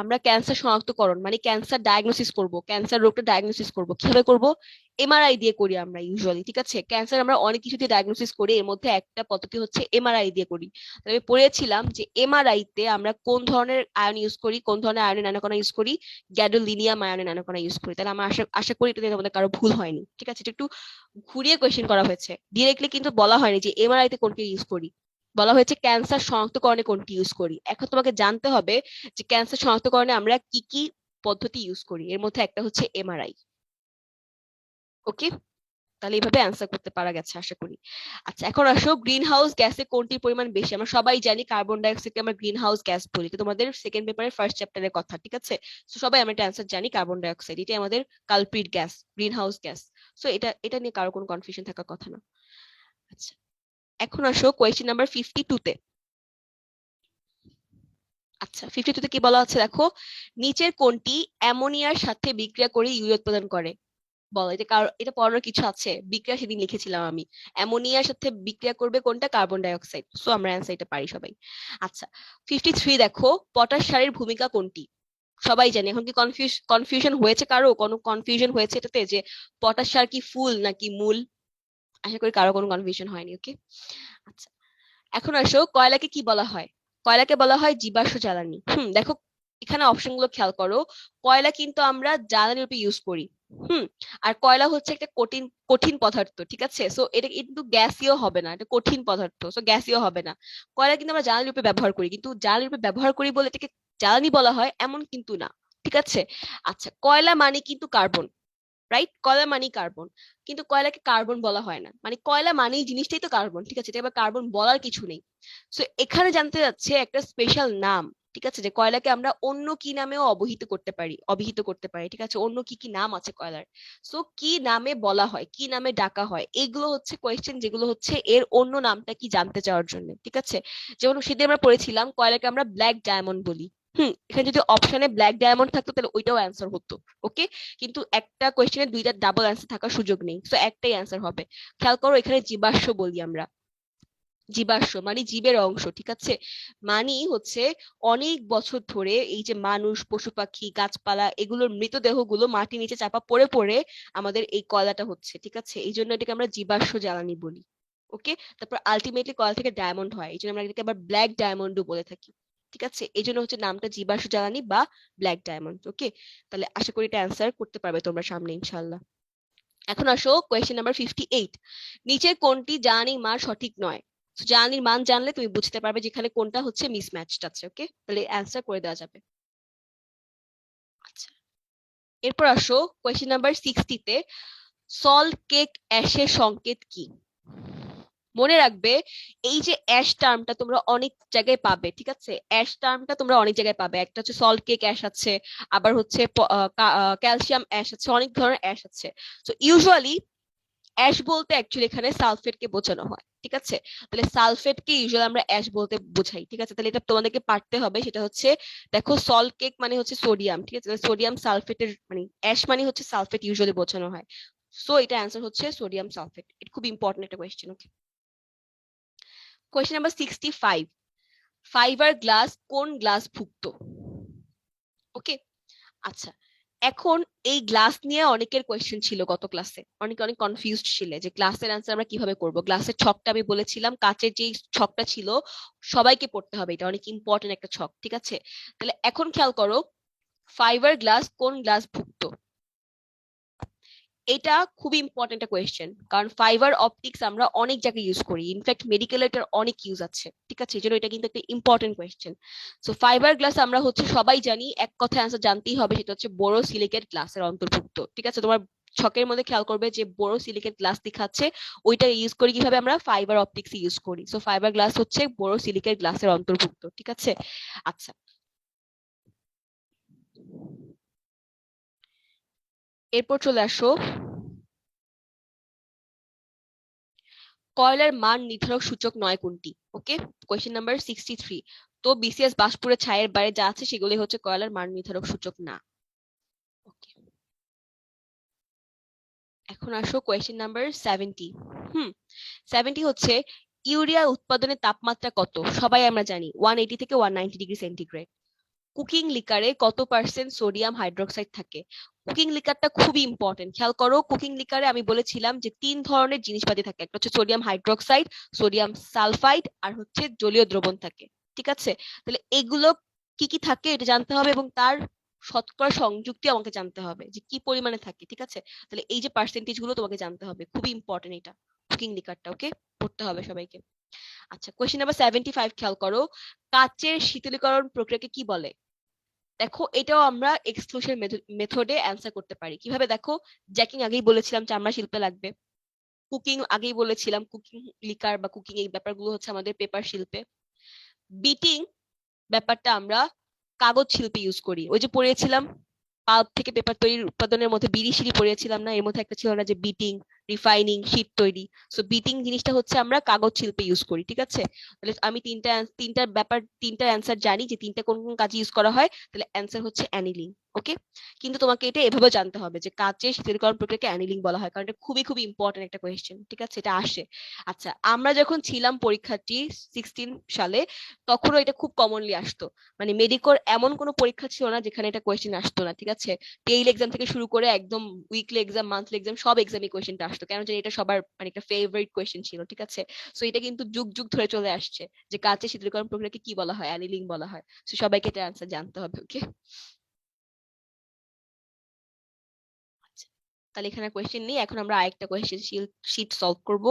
আমরা ক্যান্সার শনাক্তকরণ মানে ক্যান্সার ডায়াগনোসিস করব, ক্যান্সার রোগটা ডায়াগনোসিস করব, কিভাবে করব? এমআরআই দিয়ে করি আমরা ইউজুয়ালি। ঠিক আছে, ক্যান্সার আমরা অনেক কিছু দিয়ে ডায়াগনোসিস করি, এর মধ্যে একটা পদ্ধতি হচ্ছে এমআরআই দিয়ে করি। তবে পড়েছিলাম যে এমআরআই তে আমরা কোন ধরনের আয়ন ইউজ করি, কোন ধরনের আয়নের নানকণা ইউজ করি, গ্যাডোলিনিয়াম আয়নের নানকণা ইউজ করি। তাহলে আমরা আশা আশা করি এটা তোমাদের কারো ভুল হয়নি। ঠিক আছে, এটা একটু ঘুরিয়ে কোয়েশ্চেন করা হয়েছে, ডিরেক্টলি কিন্তু বলা হয়নি যে এমআরআই তে কোনটি ইউজ করি, বলা হয়েছে ক্যান্সার শনাক্তকরণে কোনটি ইউজ করি। এখন তোমাকে জানতে হবে যে ক্যান্সার শনাক্তকরণে আমরা কি কি পদ্ধতি ইউজ করি, এর মধ্যে একটা হচ্ছে এমআরআই। ওকে, তাহলে এইভাবে অ্যান্সার করতে পারা গেছে আশা করি। আচ্ছা এখন আসো, গ্রিন হাউস গ্যাসে কোনটির পরিমাণ বেশি? আমরা সবাই জানি কার্বন ডাই অক্সাইডকে আমরা গ্রিন হাউস গ্যাস বলি, এটা তোমাদের সেকেন্ড পেপারের ফার্স্ট চ্যাপ্টারের কথা। ঠিক আছে, তো সবাই আমরা এটা অ্যান্সার জানি, কার্বন ডাই অক্সাইড এটা আমাদের culprit gas, green house gas. So এটা এটা নিয়ে কারো কোনো কনফিউশন থাকার কথা না। আচ্ছা এখন আসো কোয়েশ্চেন নাম্বার 52 তে। আচ্ছা 52 তে কি বলা হচ্ছে দেখো, নিচের কোনটি অ্যামোনিয়ার সাথে বিক্রিয়া করে ইউরিয়া উৎপাদন করে? বলো এটা এটা পড়ানোর কিছু আছে? বিক্রিয়া সেদিন লিখেছিলাম আমি। অ্যামোনিয়ার সাথে বিক্রিয়া করবে কোনটা? Carbon die oxide. সো আমরা অ্যান্সার এটা পারি সবাই। আচ্ছা 53 দেখো, পটাশ সারের ভূমিকা কোনটি? সবাই জানে। এখন কি কনফিউশন হয়েছে কারো? কোনো কনফিউশন হয়েছে এটাতে যে পটাশ সার কি ফুল নাকি মূল? আশা করি কারো কোনো কনফিউশন হয়নি। ওকে, আচ্ছা এখন আসো, কয়লাকে কি বলা হয়? কয়লাকে বলা হয় জীবাশ্ম জ্বালানি। দেখো এখানে অপশন গুলো খেয়াল করো। কয়লা কিন্তু আমরা জ্বালানি রূপে ইউজ করি। আর কয়লা হচ্ছে একটা কঠিন কঠিন পদার্থ, ঠিক আছে? সো এটা কিন্তু গ্যাসীয় হবে না, এটা কঠিন পদার্থ, সো গ্যাসীয় হবে না। কয়লা কিন্তু আমরা জ্বালানি রূপে ব্যবহার করি, কিন্তু জ্বালানি রূপে ব্যবহার করি বলে এটাকে জ্বালানি বলা হয় এমন কিন্তু না, ঠিক আছে? আচ্ছা কয়লা মানে কিন্তু কার্বন, রাইট? কয়লা মানেই কার্বন, কিন্তু কয়লাকে কার্বন বলা হয় না। মানে কয়লা মানেই জিনিসটাই তো কার্বন, ঠিক আছে? এটা আবার কার্বন বলার কিছু নেই। সো এখানে জানতে যাচ্ছে একটা স্পেশাল নাম, ঠিক আছে, যে কয়লাকে আমরা অন্য কি নামেও অভিহিত করতে পারি, ঠিক আছে? অন্য কি কি নাম আছে কয়লার। সো কি নামে বলা হয়, কি নামে ডাকা হয়, এগুলো হচ্ছে কোয়েশ্চেন, যেগুলো হচ্ছে এর অন্য নামটা কি জানতে চাওয়ার জন্য, ঠিক আছে? যেমন সেদিন আমরা পড়েছিলাম কয়লাকে আমরা ব্ল্যাক ডায়মন্ড বলি। এখানে যদি অপশনে ব্ল্যাক ডায়মন্ড থাকতো তাহলে ওইটাও অ্যান্সার হতো। ওকে, কিন্তু একটা কোয়েশ্চেনে দুইটা ডাবল অ্যান্সার থাকার সুযোগ নেই, সো একটাই অ্যান্সার হবে। খেয়াল করো এখানে জীবাশ্ম বলি আমরা। জীবাশ্ম মানে জীবের অংশ, ঠিক আছে? মানে হচ্ছে অনেক বছর ধরে এই যে মানুষ, পশু পাখি, গাছপালা, এগুলোর মৃতদেহগুলো মাটির নিচে চাপা পড়ে পড়ে আমাদের এই কয়লাটা হচ্ছে, ঠিক আছে? এই জন্য এটাকে আমরা জীবাশ্ম জ্বালানি বলি। ওকে, তারপর আলটিমেটলি কয়লা থেকে ডায়মন্ড হয়, এই জন্য আমরা এটাকে আবার ব্ল্যাক ডায়মন্ডও বলে থাকি, ঠিক আছে? এই জন্য হচ্ছে নামটা জীবাশ্ম জ্বালানি বা ব্ল্যাক ডায়মন্ড। ওকে, তাহলে আশা করি এটা অ্যান্সার করতে পারবে তোমরা সামনে ইনশাল্লাহ। এখন আসো কোয়েশ্চেন নাম্বার 58। নিচের কোনটি জ্বালানির মান সঠিক নয়? জ্বালানির মান জানলে তুমি বুঝতে পারবে যেখানে কোনটা হচ্ছে মিসম্যাচড আছে। ওকে, তাহলে অ্যান্সার করে দেওয়া যাবে। আচ্ছা এরপর আসো কোয়েশ্চেন নাম্বার 60 তে, সল্ট কেক অ্যাশের সংকেত কি? মনে রাখবে এই যে অ্যাশ টার্মটা তোমরা অনেক জায়গায় পাবে, ঠিক আছে? অ্যাশ টার্মটা তোমরা অনেক জায়গায় পাবে। একটা হচ্ছে সল্ট কেক অ্যাশ আছে, আবার হচ্ছে ক্যালসিয়াম অ্যাশ আছে, অনেক ধরনের অ্যাশ আছে। তো ইউজুয়ালি অ্যাশ বলতে অ্যাকচুয়ালি এখানে সালফেট কে বোঝানো হয়, ঠিক আছে? তাহলে সালফেট কে ইউজুয়ালি আমরা অ্যাশ বলতে বোঝাই, ঠিক আছে? তাহলে এটা তোমাদেরকে পারতে হবে। সেটা হচ্ছে দেখো সল্ট কেক মানে হচ্ছে সোডিয়াম, ঠিক আছে? সোডিয়াম সালফেটের মানে অ্যাশ মানে হচ্ছে সালফেট ইউজুয়ালি বোঝানো হয়। সো এটা অ্যান্সার হচ্ছে সোডিয়াম সালফেট। এটা খুব ইম্পর্টেন্ট একটা কোয়েশ্চেন। ওকে, কোয়েশ্চেন নাম্বার 65। ফাইবার গ্লাস কোন গ্লাস ভুক্ত? ওকে, আচ্ছা এখন এই গ্লাস নিয়ে অনেকের কোয়েশ্চেন ছিল গত ক্লাসে, অনেকে অনেক কনফিউজড ছিল যে গ্লাসের আনসার আমরা কিভাবে করব। গ্লাসের ছকটা আমি বলেছিলাম, কাচের যে ছকটা ছিল সবাইকে পড়তে হবে, এটা অনেক ইম্পর্টেন্ট একটা ছক, ঠিক আছে? তাহলে এখন খেয়াল করো, ফাইবার গ্লাস কোন গ্লাস ভুক্ত? এটা খুবই ইম্পর্টেন্ট একটা কোয়েশ্চেন, কারণ ফাইবার অপটিক্স আমরা অনেক জায়গায় ইউজ করি, ইনফ্যাক্ট মেডিকেল এটার অনেক ইউজ আছে, ঠিক আছে? এই জন্য এটা কিন্তু একটা important question. So fibre glass আমরা হচ্ছে সবাই জানি, এক কথায় আনসার জানতেই হবে, সেটা হচ্ছে বোরোসিলিকেট গ্লাসের অন্তর্ভুক্ত, ঠিক আছে? তোমার ছকের মধ্যে খেয়াল করবে যে বোরোসিলিকেট গ্লাস দেখাচ্ছে, ওইটা ইউজ করি কিভাবে? আমরা ফাইবার অপটিক্স ইউজ করি। সো ফাইবার গ্লাস হচ্ছে বোরোসিলিকেট গ্লাসের অন্তর্ভুক্ত, ঠিক আছে? আচ্ছা এরপর চলে আসো, কয়লার মান নির্ধারক সূচক নয় কোনটি? ওকে, কোয়েশ্চেন নাম্বার 63। তো বিসিএস বাষ্পুরের ছায়ের বাইরে যা আছে সেগুলি হচ্ছে কয়লার মান নির্ধারক সূচক না। ওকে, এখন আসো কোয়েশ্চেন নাম্বার 70। হুম 70 হচ্ছে ইউরিয়া উৎপাদনের তাপমাত্রা কত? সবাই আমরা জানি 180 থেকে 190 ডিগ্রি সেন্টিগ্রেড। কুকিং লিকারে কত পার্সেন্ট সোডিয়াম হাইড্রোক্সাইড থাকে? কুকিং লিকারটা খুবই ইম্পর্টেন্ট, খেয়াল করো। কুকিং লিকারে আমি বলেছিলাম যে তিন ধরনের জিনিসপাতি থাকে, একটা হচ্ছে সোডিয়াম হাইড্রোক্সাইড, সোডিয়াম সালফাইড, আর হচ্ছে জলীয় দ্রবণ থাকে, ঠিক আছে? তাহলে এগুলো কি কি থাকে এটা জানতে হবে, এবং তার শতকরা সংযুক্তি আমাকে জানতে হবে যে কি পরিমাণে থাকে, ঠিক আছে? তাহলে এই যে পার্সেন্টেজ গুলো তোমাকে জানতে হবে, খুবই ইম্পর্টেন্ট এটা কুকিং লিকারটা। ওকে, পড়তে হবে সবাইকে। আচ্ছা কোয়েশ্চেন নাম্বার 75 খেয়াল করো, কাচের শীতলীকরণ প্রক্রিয়াকে কি বলে? দেখো এটাও আমরা এক্সক্লুশন মেথডে অ্যান্সার করতে পারি কিভাবে? দেখো জ্যাকিং আগেই বলেছিলাম চামড়া শিল্পে লাগবে, কুকিং আগেই বলেছিলাম কুকিং লিকার বা কুকিং এই ব্যাপারগুলো হচ্ছে আমাদের পেপার শিল্পে, বিটিং ব্যাপারটা আমরা কাগজ শিল্পে ইউজ করি। ওই যে পড়িয়েছিলাম পাল্প থেকে পেপার তৈরির উৎপাদনের মধ্যে বিড়ি সিঁড়ি পড়িয়েছিলাম না? এর মধ্যে একটা ছিল না যে বিটিং, রিফাইনিং, শীট তৈরি। সো বিটিং জিনিসটা হচ্ছে আমরা কাগজ শিল্পে ইউজ করি, ঠিক আছে? তাহলে আমি তিনটার অ্যান্সার জানি যে তিনটা কোন কোন কাজে ইউজ করা হয়, তাহলে অ্যান্সার হচ্ছে অ্যানিলিং। ওকে, কিন্তু তোমাকে এটা এভাবে জানতে হবে যে কাচের শীতলীকরণ প্রক্রিয়াকে অ্যানিলিং বলা হয়, কারণ এটা খুবই খুবই ইম্পর্টেন্ট একটা কোয়েশ্চেন, ঠিক আছে? এটা আসে। আচ্ছা, আমরা যখন ছিলাম পরীক্ষার্থী 16 সালে, তখনও এটা খুব কমনলি আসতো। মানে মেডিকোর এমন কোনো পরীক্ষা ছিল না যেখানে এটা কোয়েশ্চেন আসতো না, ঠিক আছে? টেইল এক্সাম থেকে শুরু করে একদম উইকলি এক্সাম, মান্থলি এক্সাম, সব এক্সামে কোয়েশ্চেনটা আসতো, কেন জানি এটা সবার মানে একটা ফেভারিট কোয়েশ্চেন ছিল, ঠিক আছে? সো এটা কিন্তু যুগ যুগ ধরে চলে আসছে যে কাচের শীতলীকরণ প্রক্রিয়াকে কি বলা হয়, অ্যানিলিং বলা হয়। সো সবাইকে এটা আনসার জানতে হবে। ওকে, তাহলে এখানে কোয়েশ্চেন নেই, এখন আমরা আরেকটা কোয়েশ্চেন শীট সলভ করব।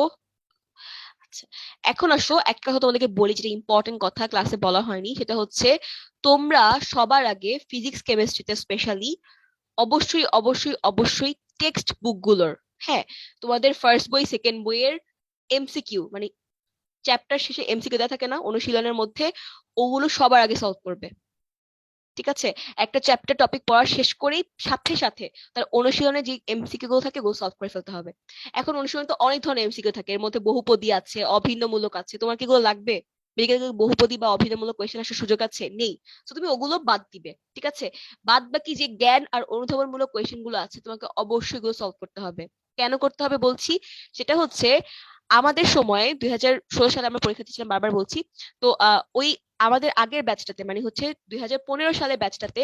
আচ্ছা, এখন আসো একটা কথা তোমাদেরকে বলি, যেটা ইম্পর্টেন্ট কথা ক্লাসে বলা হয়নি, সেটা হচ্ছে তোমরা সবার আগে ফিজিক্স কেমিস্ট্রিতে স্পেশালি অবশ্যই অবশ্যই অবশ্যই টেক্সট বুক গুলোর, হ্যাঁ, তোমাদের ফার্স্ট বই সেকেন্ড বইয়ের এমসিকিউ, মানে চ্যাপ্টার শেষে এমসিকিউ দেওয়া থাকে না অনুশীলনের মধ্যে, ওগুলো সবার আগে সলভ করবে, ঠিক আছে? একটা চ্যাপ্টার টপিক পড়া শেষ করেই সাথে সাথে তার অনুশীলনে যে এমসিকিউ গুলো থাকে ওগুলো সলভ করে ফেলতে হবে। এখন অনুশীলনে তো অনেক ধরনের এমসিকিউ থাকে, এর মধ্যে বহুপদী আছে, অভিন্নমূলক আছে, তোমার কি এগুলো লাগবে? মেডিকেল বহুপদী বা অভিন্নমূলক কোয়েশ্চেন আসার সুযোগ আছে? নেই। তো তুমি ওগুলো বাদ দিবে, ঠিক আছে? বাদ বাকি যে জ্ঞান আর অনুধাবনমূলক কোয়েশ্চেন গুলো আছে তোমাকে অবশ্যই এগুলো সলভ করতে হবে। কেন করতে হবে বলছি, সেটা হচ্ছে আমাদের সময়ে 2016 সালে আমরা পরীক্ষা দিয়েছিলাম, বারবার বলছি। তো ওই আমাদের আগের ব্যাচটাতে, মানে হচ্ছে 2015 সালের ব্যাচটাতে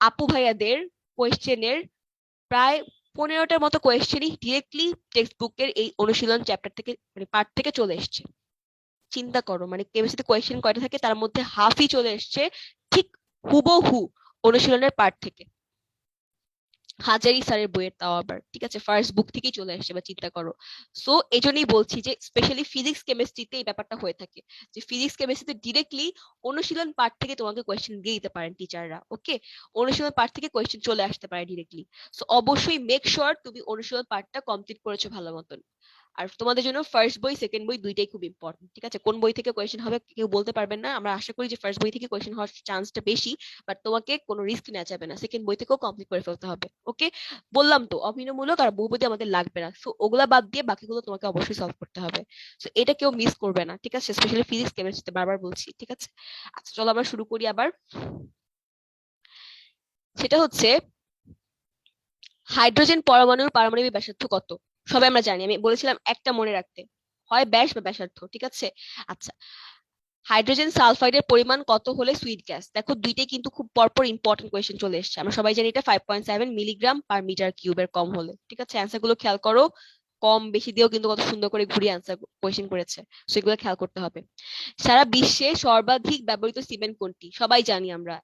আপু ভাইয়াদের কোয়েশ্চেনের প্রায় 15টার মতো কোয়েশ্চেনই ডিরেক্টলি টেক্সট বুকের এই অনুশীলন চ্যাপ্টার থেকে, মানে পার্ট থেকে চলে এসেছে। চিন্তা করো, মানে কেমিস্ট্রিতে কোয়েশ্চেন কয়টা থাকে, তার মধ্যে হাফই চলে এসছে ঠিক হুবহু অনুশীলনের পার্ট থেকে। হাজারি স্যারের বইয়ের, তাও আবার, ঠিক আছে, ফার্স্ট বুক থেকেই চলে আসছে, বা চিন্তা করো। সো এই জন্যই বলছি যে স্পেশালি ফিজিক্স কেমিস্ট্রিতে এই ব্যাপারটা হয়ে থাকে, যে ফিজিক্স কেমিস্ট্রিতে ডিরেক্টলি অনুশীলন পার্ট থেকে তোমাকে কোয়েশ্চেন দিয়ে দিতে পারেন টিচাররা। ওকে, অনুশীলন পার্ট থেকে কোয়েশ্চেন চলে আসতে পারে ডিরেক্টলি। সো অবশ্যই মেক শিওর তুমি অনুশীলন পার্টটা কমপ্লিট করেছো ভালো মতন। আর তোমাদের জন্য ফার্স্ট বই সেকেন্ড বই দুইটাই খুব ইম্পর্টেন্ট, ঠিক আছে? কোন বই থেকে কোয়েশ্চেন হবে কেউ বলতে পারবেন না, আমরা আশা করি যে ফার্স্ট বই থেকে কোয়েশ্চেন হওয়ার চান্সটা বেশি, বাট তোমাকে কোনো রিস্ক নেওয়া যাবে না, সেকেন্ড বই থেকেও কমপ্লিট করে ফেলতে হবে। ওকে, বললাম তো অভিনয়মূলক আর বহুপদী আমাদের লাগবে না, সো ওগুলা বাদ দিয়ে বাকিগুলো তোমাকে অবশ্যই সলভ করতে হবে। সো এটা কেউ মিস করবে না, ঠিক আছে? স্পেশালি ফিজিক্স কেমিস্ট্রিতে বারবার বলছি, ঠিক আছে? আচ্ছা, চলো আমরা শুরু করি আবার। সেটা হচ্ছে হাইড্রোজেন পরমাণুর পারমাণবিক ব্যাসার্ধ কত? সবাই আমরা জানি, আমি বলেছিলাম একটা মনে রাখতে, হয় ব্যাস বা ব্যাসার্ধ, ঠিক আছে? আচ্ছা, হাইড্রোজেন সালফাইডের পরিমাণ কত হলে সুইট গ্যাস? দেখো দুইটাই কিন্তু খুব পরপর ইম্পর্টেন্ট কোয়েশ্চেন চলে এসেছে, আমরা সবাই জানি এটা 5.7 মিলিগ্রাম পার মিটার কিউবের কম হলে, ঠিক আছে? অ্যান্সার গুলো খেয়াল করো, কম বেশি দিয়েও কিন্তু কত সুন্দর করে ঘুরিয়ে অ্যান্সার কোয়েশ্চেন করেছে, সেগুলো খেয়াল করতে হবে। সারা বিশ্বে সর্বাধিক ব্যবহৃত সিমেন্ট কোনটি? সবাই জানি আমরা,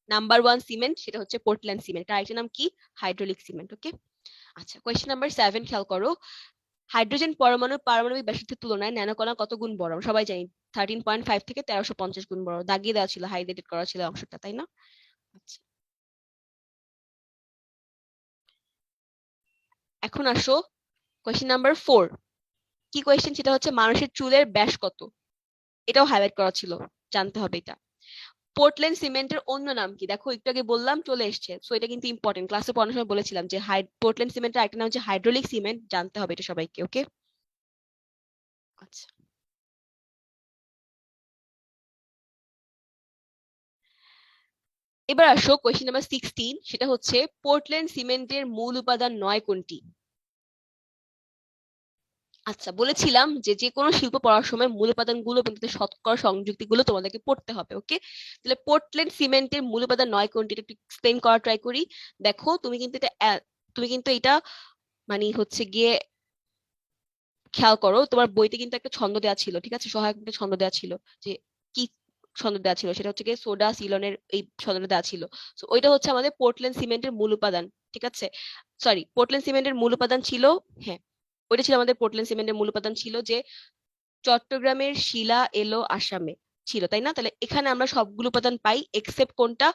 নাম্বার ওয়ান সিমেন্ট সেটা হচ্ছে পোর্টল্যান্ড সিমেন্ট, আর আরেকটার নাম কি? Hydraulic cement. ওকে, আচ্ছা, কোয়েশ্চেন নাম্বার 7 খেয়াল করো, হাইড্রোজেন পরমাণুর পারমাণবিক ব্যাসার্ধের তুলনায় ন্যানোকণা কত গুণ বড়? সবাই জানি 13.5 থেকে 1350 গুণ বড়, দাগিয়ে দেওয়া ছিল, হাইলাইটেড করা ছিল অংশটা, তাই না? আচ্ছা, এখন আসো কোয়েশ্চেন নাম্বার 4। কি কোয়েশ্চেন সেটা হচ্ছে মানুষের চুলের ব্যাস কত? এটাও হাইলাইট করা ছিল, জানতে হবে এটা। পোর্টল্যান্ড সিমেন্টের অন্য নাম কি? দেখো একটু আগে বললাম, চলে এসছে, সো এটা কিন্তু ইম্পর্টেন্ট, ক্লাসে পড়ানোর সময় বলেছিলাম যে পোর্টল্যান্ড সিমেন্টের একটা নাম হচ্ছে হাইড্রোলিক সিমেন্ট, জানতে হবে এটা সবাইকে। ওকে, আচ্ছা, এবার আসো কোয়েশ্চেন নাম্বার 16, সেটা হচ্ছে পোর্টল্যান্ড সিমেন্টের মূল উপাদান নয় কোনটি? আচ্ছা, বলেছিলাম যে যে কোনো শিল্প পড়ার সময় মূল উপাদানগুলো এবং তাদের শতকরা সংযুক্তিগুলো তোমাদেরকে পড়তে হবে। ওকে, তাহলে পোর্টল্যান্ড সিমেন্টের মূল উপাদান নয় কোনটি, এটা একটু এক্সপ্লেইন করা ট্রাই করি। দেখো তুমি কিন্তু এটা মানে হচ্ছে গিয়ে খেয়াল করো, তোমার বইতে কিন্তু একটা ছন্দ দেওয়া ছিল, ঠিক আছে? সহায়ক একটা ছন্দ দেওয়া ছিল, যে কি ছন্দ দেওয়া ছিল, সেটা হচ্ছে গিয়ে সোডা সিলনের এই ছন্দটা দেওয়া ছিল। তো ওইটা হচ্ছে আমাদের পোর্টল্যান্ড সিমেন্টের মূল উপাদান, ঠিক আছে? সরি, পোর্টল্যান্ড সিমেন্টের মূল উপাদান ছিল, হ্যাঁ, ওইটা ছিল আমাদের পোর্টল্যান্ড সিমেন্টের মূল উপাদান ছিল যে চট্টগ্রামের শিলা এলো আসামে, ছিল তাই না? তাহলে এখানে আমরা সবগুলো উপাদান পাই এক্সেপ্ট কোনটা?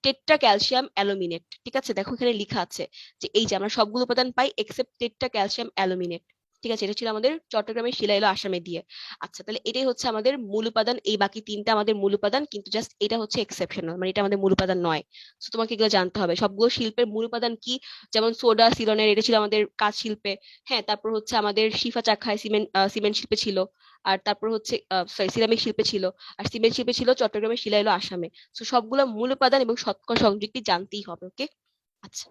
টেট্রা ক্যালসিয়াম অ্যালুমিনেট, ঠিক আছে? দেখো এখানে লেখা আছে যে এই যে আমরা সবগুলো উপাদান পাই এক্সেপ্ট টেট্রা ক্যালসিয়াম অ্যালুমিনেট। ঠিক আছে, এটা ছিল আমাদের চট্টগ্রামের শিলা এলো আসামে দিয়ে। আচ্ছা, তাহলে এটাই হচ্ছে আমাদের মূল উপাদান, এই বাকি তিনটা আমাদের মূল উপাদান, কিন্তু জাস্ট এটা হচ্ছে এক্সেপশনাল, মানে এটা আমাদের মূল উপাদান নয়। তো তোমাকে এগুলো জানতে হবে সবগুলো শিল্পের মূল উপাদান কি। যেমন সোডা সিলনের, এটা ছিল আমাদের কাঁচ শিল্পে। হ্যাঁ, তারপর হচ্ছে আমাদের শিফা চাকখায় সিমেন্ট শিল্পে ছিল। আর তারপর হচ্ছে সরি, সিরামিক শিল্পে ছিল। আর সিমেন্ট শিল্পে ছিল চট্টগ্রামের শিলা এলো আসামে। তো সবগুলো মূল উপাদান এবং শতকরা সংযুক্তি জানতেই হবে, ওকে। আচ্ছা,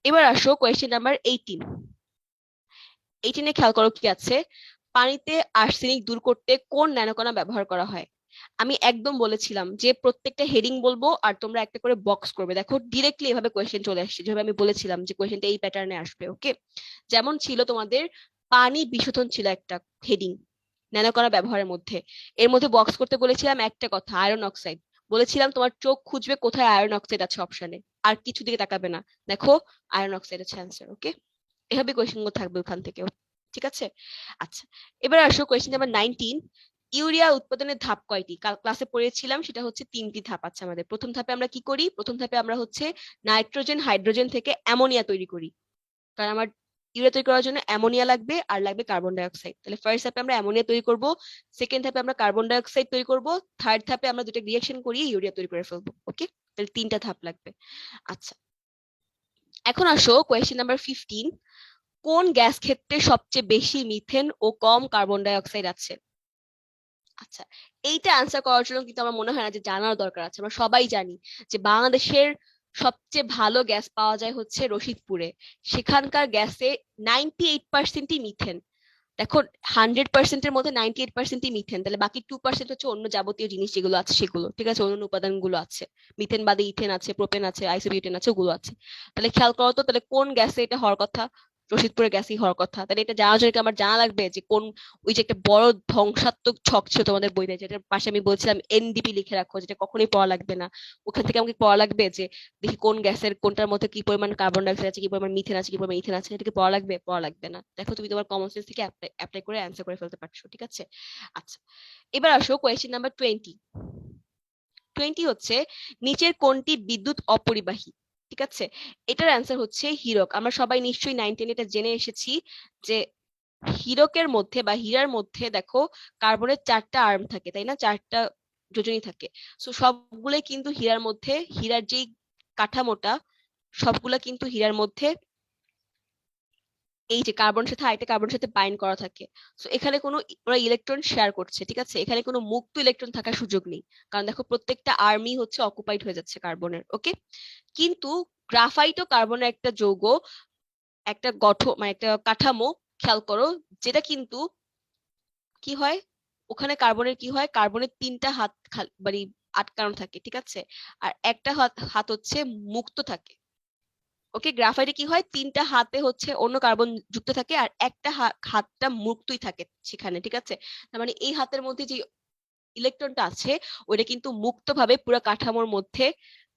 এবার আসো কোয়েশ্চেন নাম্বার 18। 18 খেয়াল করো কি আছে। পানিতে আর্সেনিক দূর করতে কোন ন্যানোকণা ব্যবহার করা হয়? আমি একদম বলেছিলাম যে প্রত্যেকটা হেডিং বলবো আর তোমরা একটা করে বক্স করবে। দেখো ডিরেক্টলি এভাবে কোয়েশ্চেন চলে আসছে, যেভাবে আমি বলেছিলাম যে কোয়েশ্চেনটা এই প্যাটার্নে আসবে, ওকে। যেমন ছিল তোমাদের পানি বিশোধন ছিল একটা হেডিং ন্যানোকণা ব্যবহারের মধ্যে। এর মধ্যে বক্স করতে বলেছিলাম একটা কথা, আয়রন অক্সাইড। বলেছিলাম তোমার চোখ খুঁজবে কোথায় আয়রন অক্সাইড আছে অপশনে, আর কিছু দিকে তাকাবে না। দেখো আয়রন অক্সাইড আছে অ্যান্সার, ওকে। এভাবে কোয়েশ্চেন গুলো থাকবে ওখান থেকেও, ঠিক আছে। আচ্ছা, এবার আসো কোয়েশ্চেন নাম্বার 19। ইউরিয়া উৎপাদনের ধাপ কয়টি? কাল ক্লাসে পড়েছিলাম, সেটা হচ্ছে তিনটি ধাপ আছে আমাদের। প্রথম ধাপে আমরা কি করি? প্রথম ধাপে আমরা হচ্ছে নাইট্রোজেন হাইড্রোজেন থেকে অ্যামোনিয়া তৈরি করি। কারণ আমার ইউরিয়া তৈরি করার জন্য অ্যামোনিয়া লাগবে আর লাগবে কার্বন ডাই অক্সাইড। তাহলে ফার্স্ট ধাপে আমরা অ্যামোনিয়া তৈরি করব, সেকেন্ড ধাপে আমরা কার্বন ডাই অক্সাইড তৈরি করব, থার্ড ধাপে আমরা দুটো রিঅ্যাকশন করিয়ে ইউরিয়া তৈরি করে ফেলবো, ওকে। তাহলে তিনটা ধাপ লাগবে। আচ্ছা, এখন আসো কোয়েশ্চেন নাম্বার 15। কোন গ্যাস ক্ষেত্রে সবচেয়ে বেশি মিথেন ও কম কার্বন ডাই অক্সাইড আছে? আচ্ছা, এইটা আনসার করার জন্য কিন্তু আমার মনে হয় না যে জানার দরকার আছে। আমরা সবাই জানি যে বাংলাদেশের সবচেয়ে ভালো গ্যাস পাওয়া যায় হচ্ছে রশিদপুরে। সেখানকার গ্যাসে 98%ই মিথেন। দেখো, 100%-এর মধ্যে 98%ই মিথেন, তাহলে বাকি 2% হচ্ছে অন্য যাবতীয় জিনিস যেগুলো আছে সেগুলো, ঠিক আছে, অন্য উপাদানগুলো আছে। মিথেন বাদে ইথেন আছে, প্রোপেন আছে, আইসোবিউটেন আছে, ওগুলো আছে। তাহলে খেয়াল করো তো, তাহলে কোন গ্যাসে এটা হওয়ার কথা? রশিদপুরের গ্যাসই হওয়ার কথা। তাহলে এটা জানার জন্য কি আমার জানা লাগবে যে কোন, ওই যে একটা বড় ধ্বংসাত্মক ছক ছিল তোমাদের বইতে, যেটার পাশে আমি বলছিলাম এনডিপি লিখে রাখো, যেটা কখনোই পড়া লাগবে না। ওখান থেকে আমাকে পড়া লাগবে যে দেখি কোন গ্যাসের কোনটার মধ্যে কি পরিমাণ কার্বন ডাইঅক্সাইড আছে, কি পরিমাণ মিথেন আছে, কি পরিমাণ ইথেন আছে, এটাকে পড়া লাগবে? পড়া লাগবে না। দেখো তুমি তোমার কমন সেন্স থেকে অ্যাপ্লাই করে অ্যান্সার করে ফেলতে পারছো, ঠিক আছে। আচ্ছা, এবার আসো কোয়েশ্চেন নাম্বার 20। 20 হচ্ছে নিচের কোনটি বিদ্যুৎ অপরিবাহী? ঠিক আছে, এটার অ্যান্সার হচ্ছে হীরক। আমরা সবাই নিশ্চয়ই 9-10 এটা জেনে এসেছি যে হীরকের মধ্যে বা হীরার মধ্যে দেখো কার্বনের 4টা আর্ম থাকে, তাই না? 4টা যোজনী থাকে। সো সবগুলোই কিন্তু হীরার মধ্যে, হীরার যেই কাঠামোটা, সবগুলা কিন্তু হীরার মধ্যে এই যে কার্বনের সাথে আরেকটা কার্বনের সাথে বাইন্ড করা থাকে। সো এখানে কোনো ওরা ইলেকট্রন শেয়ার করছে, ঠিক আছে। এখানে কোনো মুক্ত ইলেকট্রন থাকার সুযোগ নেই, কারণ দেখো প্রত্যেকটা আর্মই হচ্ছে অকুপাইড হয়ে যাচ্ছে কার্বনের, ওকে। কিন্তু গ্রাফাইটও কার্বনের একটা যৌগ, একটা গঠন, মানে একটা কাঠামো, খেয়াল করো, যেটা কিন্তু কি হয়, ওখানে কার্বনের কি হয়, কার্বনের 3টা হাত মানে আটকানো থাকে, ঠিক আছে। আর একটা হাত হাত হচ্ছে মুক্ত থাকে, ওকে। গ্রাফাইটে কি হয়, 3টা হাতে হচ্ছে অন্য কার্বন যুক্ত থাকে আর একটা হাতটা মুক্তই থাকে সেখানে, ঠিক আছে। তার মানে এই হাতের মধ্যে যে ইলেকট্রনটা আছে ওইটা কিন্তু মুক্তভাবে পুরো কাঠামোর মধ্যে,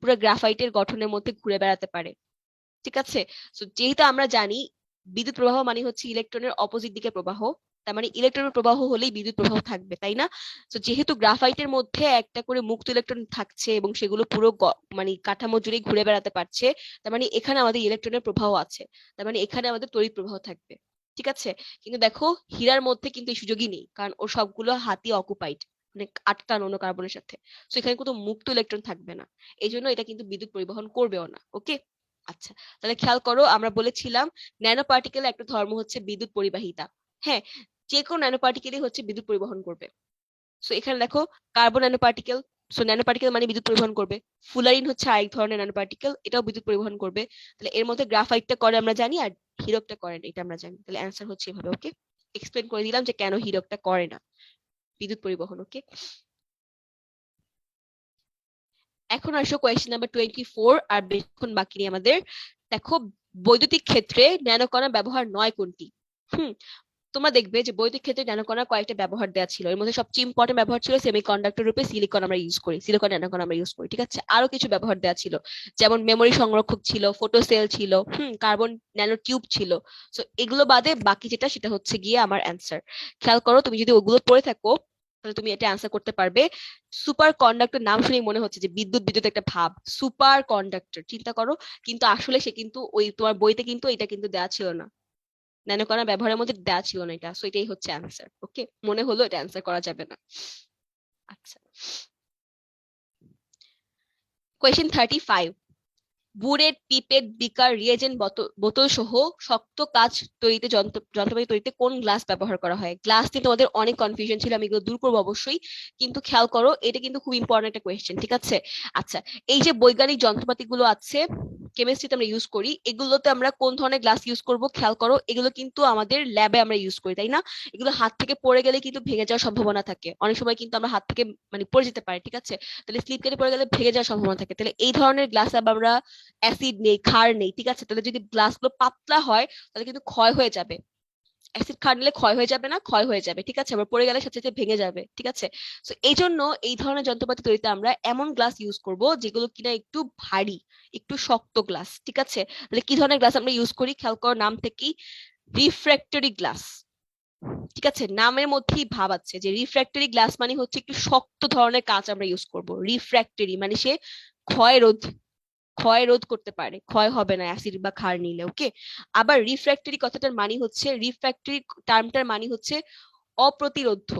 পুরো গ্রাফাইটের গঠনের মধ্যে ঘুরে বেড়াতে পারে, ঠিক আছে। তো যেহেতু আমরা জানি বিদ্যুৎ প্রবাহ মানে হচ্ছে ইলেকট্রনের অপোজিট দিকে প্রবাহ, তার মানে ইলেকট্রনের প্রবাহ হলেই বিদ্যুৎ প্রবাহ থাকবে, তাই না? তো যেহেতু গ্রাফাইটের মধ্যে একটা করে মুক্ত ইলেকট্রন থাকছে এবং সেগুলো পুরো মানে কাঠামো জুড়ে ঘুরে বেড়াতে পারছে, তার মানে এখানে আমাদের ইলেকট্রনের প্রবাহ আছে, তার মানে এখানে আমাদের তড়িৎ প্রবাহ থাকবে, ঠিক আছে। কিন্তু দেখো হীরার মধ্যে কিন্তু এই সুযোগই নেই, কারণ ওর সবগুলো হাতই অকুপাইড, মানে আটকানো অন্য কার্বনের সাথে। তো এখানে কোনো মুক্ত ইলেকট্রন থাকবে না, এই জন্য এটা কিন্তু বিদ্যুৎ পরিবহন করবেও না, ওকে। আচ্ছা, তাহলে খেয়াল করো, আমরা বলেছিলাম ন্যানো পার্টিকেল একটা ধর্ম হচ্ছে বিদ্যুৎ পরিবাহিতা। হ্যাঁ, যে কোনো ন্যানো পার্টিকেলই হচ্ছে বিদ্যুৎ পরিবহন করবে। সো এখানে দেখো carbon nano particle, so nano particle মানে বিদ্যুৎ পরিবহন করবে। ফুলারিন হচ্ছে আরেক ধরনের ন্যানো পার্টিকেল, এটাও বিদ্যুৎ পরিবহন করবে। তাহলে এর মধ্যে গ্রাফাইটটা করে আমরা জানি, আর হীরকটা করে না, এটা আমরা জানি। তাহলে অ্যান্সার হচ্ছে এভাবে, ওকে। এক্সপ্লেন করে দিলাম যে কেন হীরকটা করে না বিদ্যুৎ পরিবহন, ওকে। এখন আসো কোয়েশ্চেন নাম্বার 24, আর বেশিক্ষণ বাকি নেই আমাদের। দেখো, বৈদ্যুতিক ক্ষেত্রে ন্যানোকণা ব্যবহার নয় কোনটি? হুম, তোমরা দেখবে যে বৈদ্যুতিক ক্ষেত্রে ন্যানোকণার কয়েকটা ব্যবহার দেওয়া ছিল, এর মধ্যে সবচেয়ে ইম্পর্টেন্ট ব্যবহার ছিল সেমিকন্ডাক্টর রূপে সিলিকন আমরা ইউজ করি, সিলিকন ন্যানোকণা আমরা ইউজ করি, ঠিক আছে। আরো কিছু ব্যবহার দেওয়া ছিল, যেমন মেমোরি সংরক্ষক ছিল, ফটো সেল ছিল, কার্বন ন্যানো টিউব ছিল। তো এগুলো বাদে বাকি যেটা সেটা হচ্ছে গিয়ে আমার অ্যান্সার। খেয়াল করো, তুমি যদি ওগুলো পড়ে থাকো তাহলে তুমি এটা অ্যান্সার করতে পারবে। সুপার কন্ডাক্টর নাম শুনেই মনে হচ্ছে যে বিদ্যুৎ বিদ্যুৎ একটা ভাব, সুপার কন্ডাক্টর, চিন্তা করো। কিন্তু আসলে সে কিন্তু ওই তোমার বইতে কিন্তু এটা কিন্তু দেওয়া ছিল না, ন্যানো কণা ব্যবহারের মধ্যে দেওয়া ছিল না এটা, সো এটাই হচ্ছে অ্যান্সার। ওকে, মনে হলো এটা অ্যান্সার করা যাবে না। আচ্ছা, কোয়েশ্চেন 35, বুলেট, পিপেট, বিকার, রিয়েজেন্ট বোতল সহ শক্ত কাচ তৈরিতে যন্ত্রপাতি তৈরিতে কোন গ্লাস ব্যবহার করা হয়? গ্লাস নিয়ে তোমাদের অনেক কনফিউশন ছিল, আমি এগুলো দূর করবো অবশ্যই, কিন্তু খেয়াল করো এটা কিন্তু খুব ইম্পর্টেন্ট একটা কোয়েশ্চেন, ঠিক আছে? আচ্ছা, এই যে বৈজ্ঞানিক যন্ত্রপাতি গুলো আছে কেমিস্ট্রিতে আমরা ইউজ করি, এগুলোতে আমরা কোন ধরনের গ্লাস ইউজ করব খেয়াল করো। এগুলো কিন্তু আমাদের ল্যাবে আমরা ইউজ করি, তাই না? এগুলো হাত থেকে পড়ে গেলে কিন্তু ভেঙে যাওয়ার সম্ভাবনা থাকে, অনেক সময় কিন্তু আমরা হাত থেকে মানে পড়ে যেতে পারি, ঠিক আছে? তাহলে স্লিপ কেটে পড়ে গেলে ভেঙে যাওয়ার সম্ভাবনা থাকে, তাহলে এই ধরনের গ্লাস আমরা অ্যাসিড নেই, ক্ষার নেই, ঠিক আছে? তাহলে যদি গ্লাসগুলো পাতলা হয় তাহলে কিন্তু ক্ষয় হয়ে যাবে। অ্যাসিড ক্ষার নিলে ক্ষয় হয়ে যাবে না, ক্ষয় হয়ে যাবে, ঠিক আছে? আবার পড়ে গেলে সাথে সাথে ভেঙে যাবে, ঠিক আছে? তো এই জন্য এই ধরনের যন্ত্রপাতি তৈরিতে আমরা এমন গ্লাস ইউজ করব যেগুলো কিনা একটু ভারী, একটু শক্ত গ্লাস, ঠিক আছে? তাহলে কি ধরনের গ্লাস আমরা ইউজ করি খেয়াল করো, নাম থেকেই রিফ্র্যাক্টরি গ্লাস, ঠিক আছে? নামের মধ্যেই ভাব আছে যে রিফ্র্যাক্টরি গ্লাস মানে হচ্ছে একটু শক্ত ধরনের কাঁচ আমরা ইউজ করব। রিফ্র্যাক্টরি মানে সে ক্ষয় রোধ, ক্ষয় রোধ করতে পারে, ক্ষয় হবে না অ্যাসিড বা ক্ষার নিলে, ওকে? আবার রিফ্র্যাক্টরি কথাটার মানে হচ্ছে, রিফ্র্যাক্টরি টার্মটার মানে হচ্ছে অপ্রতিরোধ্য,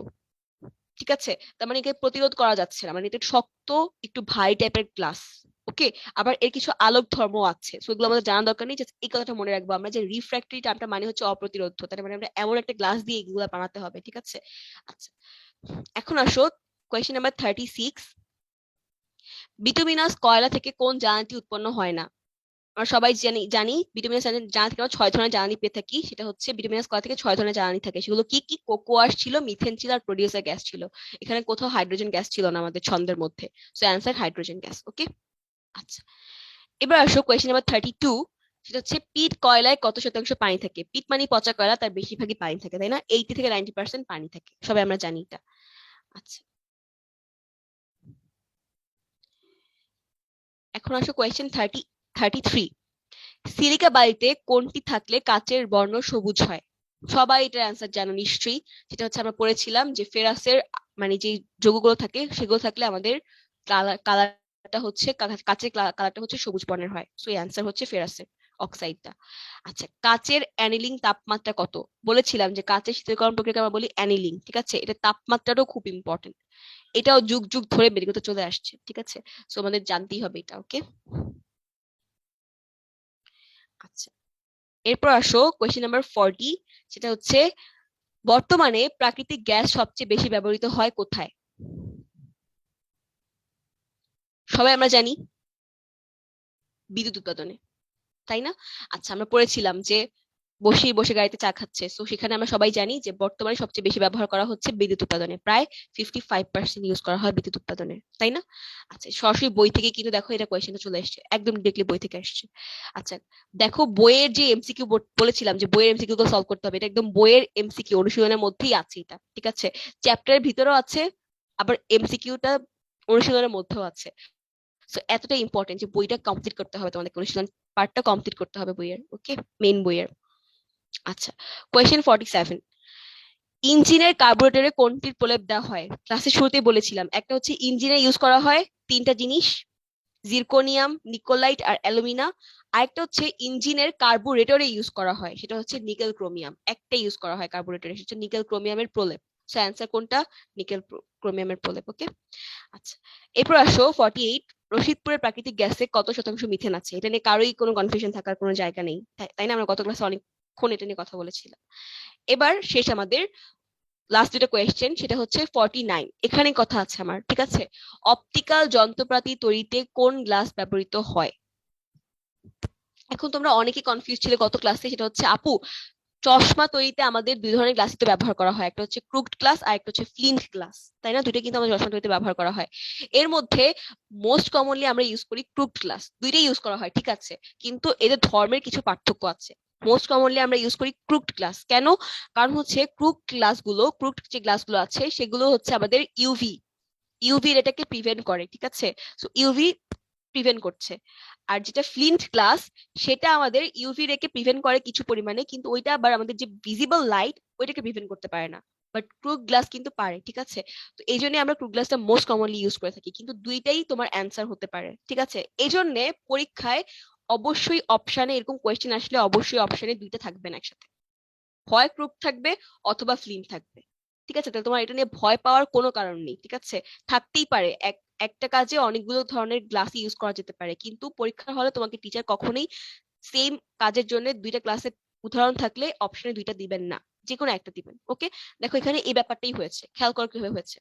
ঠিক আছে? তার মানে একে প্রতিরোধ করা যাচ্ছে না, মানে এটা শক্ত একটু ভারী টাইপের গ্লাস, ওকে? আবার এর কিছু আলোক ধর্ম আছে, সো এগুলো আমাদের জানা দরকার নেই, জাস্ট এই কথাটা মনে রাখবো আমরা যে রিফ্র্যাক্টরি টার্মটা মানে হচ্ছে অপ্রতিরোধ্য, তার মানে আমরা এমন একটা গ্লাস দিয়ে এগুলো বানাতে হবে, ঠিক আছে? আচ্ছা, এখন আসো কোয়েশ্চেন নাম্বার 36, বিটুমিনাস কয়লা থেকে কোন জ্বালানিটি উৎপন্ন হয় না? আমরা সবাই জানি বিটুমিনাস জ্বালানি থেকে আমরা 6 ধরনের জ্বালানি পেয়ে থাকি, সেটা হচ্ছে বিটুমিনাস কয়লা থেকে 6 ধরনের জ্বালানি থাকে, সেগুলো কি কি? কোকোয়াস ছিল, মিথেন ছিল, আর প্রোডিউসার গ্যাস ছিল। এখানে কোথাও হাইড্রোজেন গ্যাস ছিল না আমাদের ছন্দের মধ্যে, সো অ্যান্সার হাইড্রোজেন গ্যাস, ওকে? আচ্ছা, এবার আসো কোয়েশ্চেন নাম্বার 32, সেটা হচ্ছে পিট কয়লায় কত শতাংশ পানি থাকে? পিট মানে পচা কয়লা, তার বেশিরভাগই পানি থাকে, তাই না? 80 থেকে 90% পানি থাকে, সবাই আমরা জানি এটা। আচ্ছা, এখন আসো কোয়েশ্চেন 33, সিলিকা বালিতে কোনটি থাকলে কাচের বর্ণ সবুজ হয়? সবাই এটার অ্যান্সার জানো নিশ্চয়ই, যেটা হচ্ছে আমরা পড়েছিলাম যে ফেরাসের মানে যে যৌগগুলো থাকে সেগুলো থাকলে আমাদের কালারটা হচ্ছে কাচের কালারটা হচ্ছে সবুজ বর্ণের হয়, সো এই অ্যান্সার হচ্ছে ফেরাসের অক্সাইডটা। আচ্ছা, কাচের অ্যানিলিং তাপমাত্রা কত? বলেছিলাম যে কাচের শীতলীকরণ প্রক্রিয়াকে আমরা বলি অ্যানিলিং, ঠিক আছে? এটা তাপমাত্রাটাও খুব ইম্পর্টেন্ট, এটাও যুগ যুগ ধরে মেডিকেল চলে আসছে, ঠিক আছে? সো আমাদের জানতেই হবে এটা, ওকে? আচ্ছা, এরপর আসো কোয়েশ্চেন নাম্বার 40, সেটা হচ্ছে বর্তমানে প্রাকৃতিক গ্যাস সবচেয়ে বেশি ব্যবহৃত হয় কোথায়? সবাই আমরা জানি বিদ্যুৎ উৎপাদনে, তাই না? আচ্ছা, আমরা পড়েছিলাম যে বসে বসে গাড়িতে চা খাচ্ছে, তো সেখানে আমরা সবাই জানি যে বর্তমানে সবচেয়ে বেশি ব্যবহার করা হচ্ছে বিদ্যুৎ উৎপাদনে, প্রায় 55% ইউজ করা হয় বিদ্যুৎ উৎপাদনে, তাই না? আচ্ছা, সরাসরি বই থেকে কিন্তু দেখো এটা কোয়েশ্চেনটা চলে আসছে, একদম ডিরেক্টলি বই থেকে আসছে। আচ্ছা, দেখো বইয়ের যে এমসিকিউ বলেছিলাম যে বইয়ের এমসিকিউ গুলো সলভ করতে হবে, এটা একদম বইয়ের এমসিকিউ অনুশীলনের মধ্যেই আছে এটা, ঠিক আছে? চ্যাপ্টারের ভিতরেও আছে, আবার এমসিকিউটা অনুশীলনের মধ্যেও আছে, সো এতটা ইম্পর্টেন্ট যে বইটা কমপ্লিট করতে হবে, তোমাদের অনুশীলন পার্টটা কমপ্লিট করতে হবে বইয়ের, ওকে? মেইন বইয়ের। আচ্ছা, কোয়েশ্চেন 47, ইঞ্জিনের কার্বোরেটরে কোনটির প্রলেপ দেওয়া হয়? ক্লাসের শুরুতেই বলেছিলাম, একটা হচ্ছে ইঞ্জিনে ইউজ করা হয় তিনটা জিনিস, জিরকোনিয়াম, নিকোলাইট আর অ্যালুমিনা। আরেকটা হচ্ছে ইঞ্জিনের কার্বোরেটরে ইউজ করা হয়, সেটা হচ্ছে নিকেল ক্রোমিয়াম, একটা ইউজ করা হয় কার্বোরেটরে, সেটা হচ্ছে নিকেল ক্রোমিয়ামের প্রলেপ। সো অ্যান্সার কোনটা? নিকেল ক্রোমিয়ামের প্রলেপ, ওকে? আচ্ছা, এরপর আসো 48, রশিদপুরের প্রাকৃতিক গ্যাসে কত শতাংশ মিথেন আছে? এটা নিয়ে কারোই কোনো কনফিউশন থাকার কোনো জায়গা নেই, তাই না? আমরা গত ক্লাসে অনেকক্ষণ এটা নিয়ে কথা বলেছিলাম। এবার শেষ আমাদের লাস্ট দুটো কোয়েশ্চেন, সেটা হচ্ছে 49, এখানে কথা আছে আমার, ঠিক আছে? অপটিক্যাল যন্ত্রপাতি তৈরিতে কোন গ্লাস ব্যবহৃত হয়? এখন তোমরা অনেকে কনফিউজ ছিলে গত ক্লাসে, সেটা হচ্ছে আপু চশমা তৈরিতে আমাদের দুই ধরনের গ্লাসই তো ব্যবহার করা হয়, একটা হচ্ছে ক্রুকড গ্লাস আর একটা হচ্ছে ফ্লিন্ট গ্লাস, তাই না? দুইটা কিন্তু আমাদের চশমা তৈরিতে ব্যবহার করা হয়। এর মধ্যে মোস্ট কমনলি আমরা ইউজ করি ক্রুকড গ্লাস, দুইটাই ইউজ করা হয়, ঠিক আছে? কিন্তু এদের ধর্মের কিছু পার্থক্য আছে। মোস্ট কমনলি আমরা ইউজ করি ক্রুকড গ্লাস, কেন? কারণ হচ্ছে ক্রুকড যে গ্লাসগুলো আছে সেগুলো হচ্ছে আমাদের ইউভি এটাকে প্রিভেন্ট করে, ঠিক আছে? সো ইউভি প্রিভেন্ট করছে। আর যেটা ফ্লিন্ট গ্লাস, সেটা আমাদের ইউভি রেকে প্রিভেন্ট করে কিছু পরিমাণে, কিন্তু ওইটা আবার আমাদের যে ভিজিবল লাইট ওইটাকে প্রিভেন্ট করতে পারে না, বাট ক্রুক গ্লাস কিন্তু পারে, ঠিক আছে? তো এই জন্য আমরা ক্রুক গ্লাসটা মোস্ট কমনলি ইউজ করে থাকি, কিন্তু দুইটাই তোমার অ্যান্সার হতে পারে, ঠিক আছে? এই জন্য পরীক্ষায় অবশ্যই অপশনে এরকম কোয়েশ্চেন আসলে অবশ্যই অপশনে দুইটা থাকবে না একসাথে। হয় ক্রুপ থাকবে অথবা ফ্লিন্ট থাকবে। ঠিক আছে, তাহলে তোমার এটা নিয়ে ভয় পাওয়ার কোনো কারণ নেই। ঠিক আছে, থাকতেই পারে একটা কাজে অনেকগুলো ধরনের গ্লাস ইউজ করা যেতে পারে, কিন্তু পরীক্ষার হলে তোমাকে টিচার কখনোই সেম কাজের জন্য দুইটা ক্লাসের উদাহরণ থাকলে অপশনে দুইটা দিবেন না, যে কোনো একটা দিবেন। ওকে, দেখো এখানে এই ব্যাপারটাই হয়েছে, খেয়াল করো কিভাবে হয়েছে।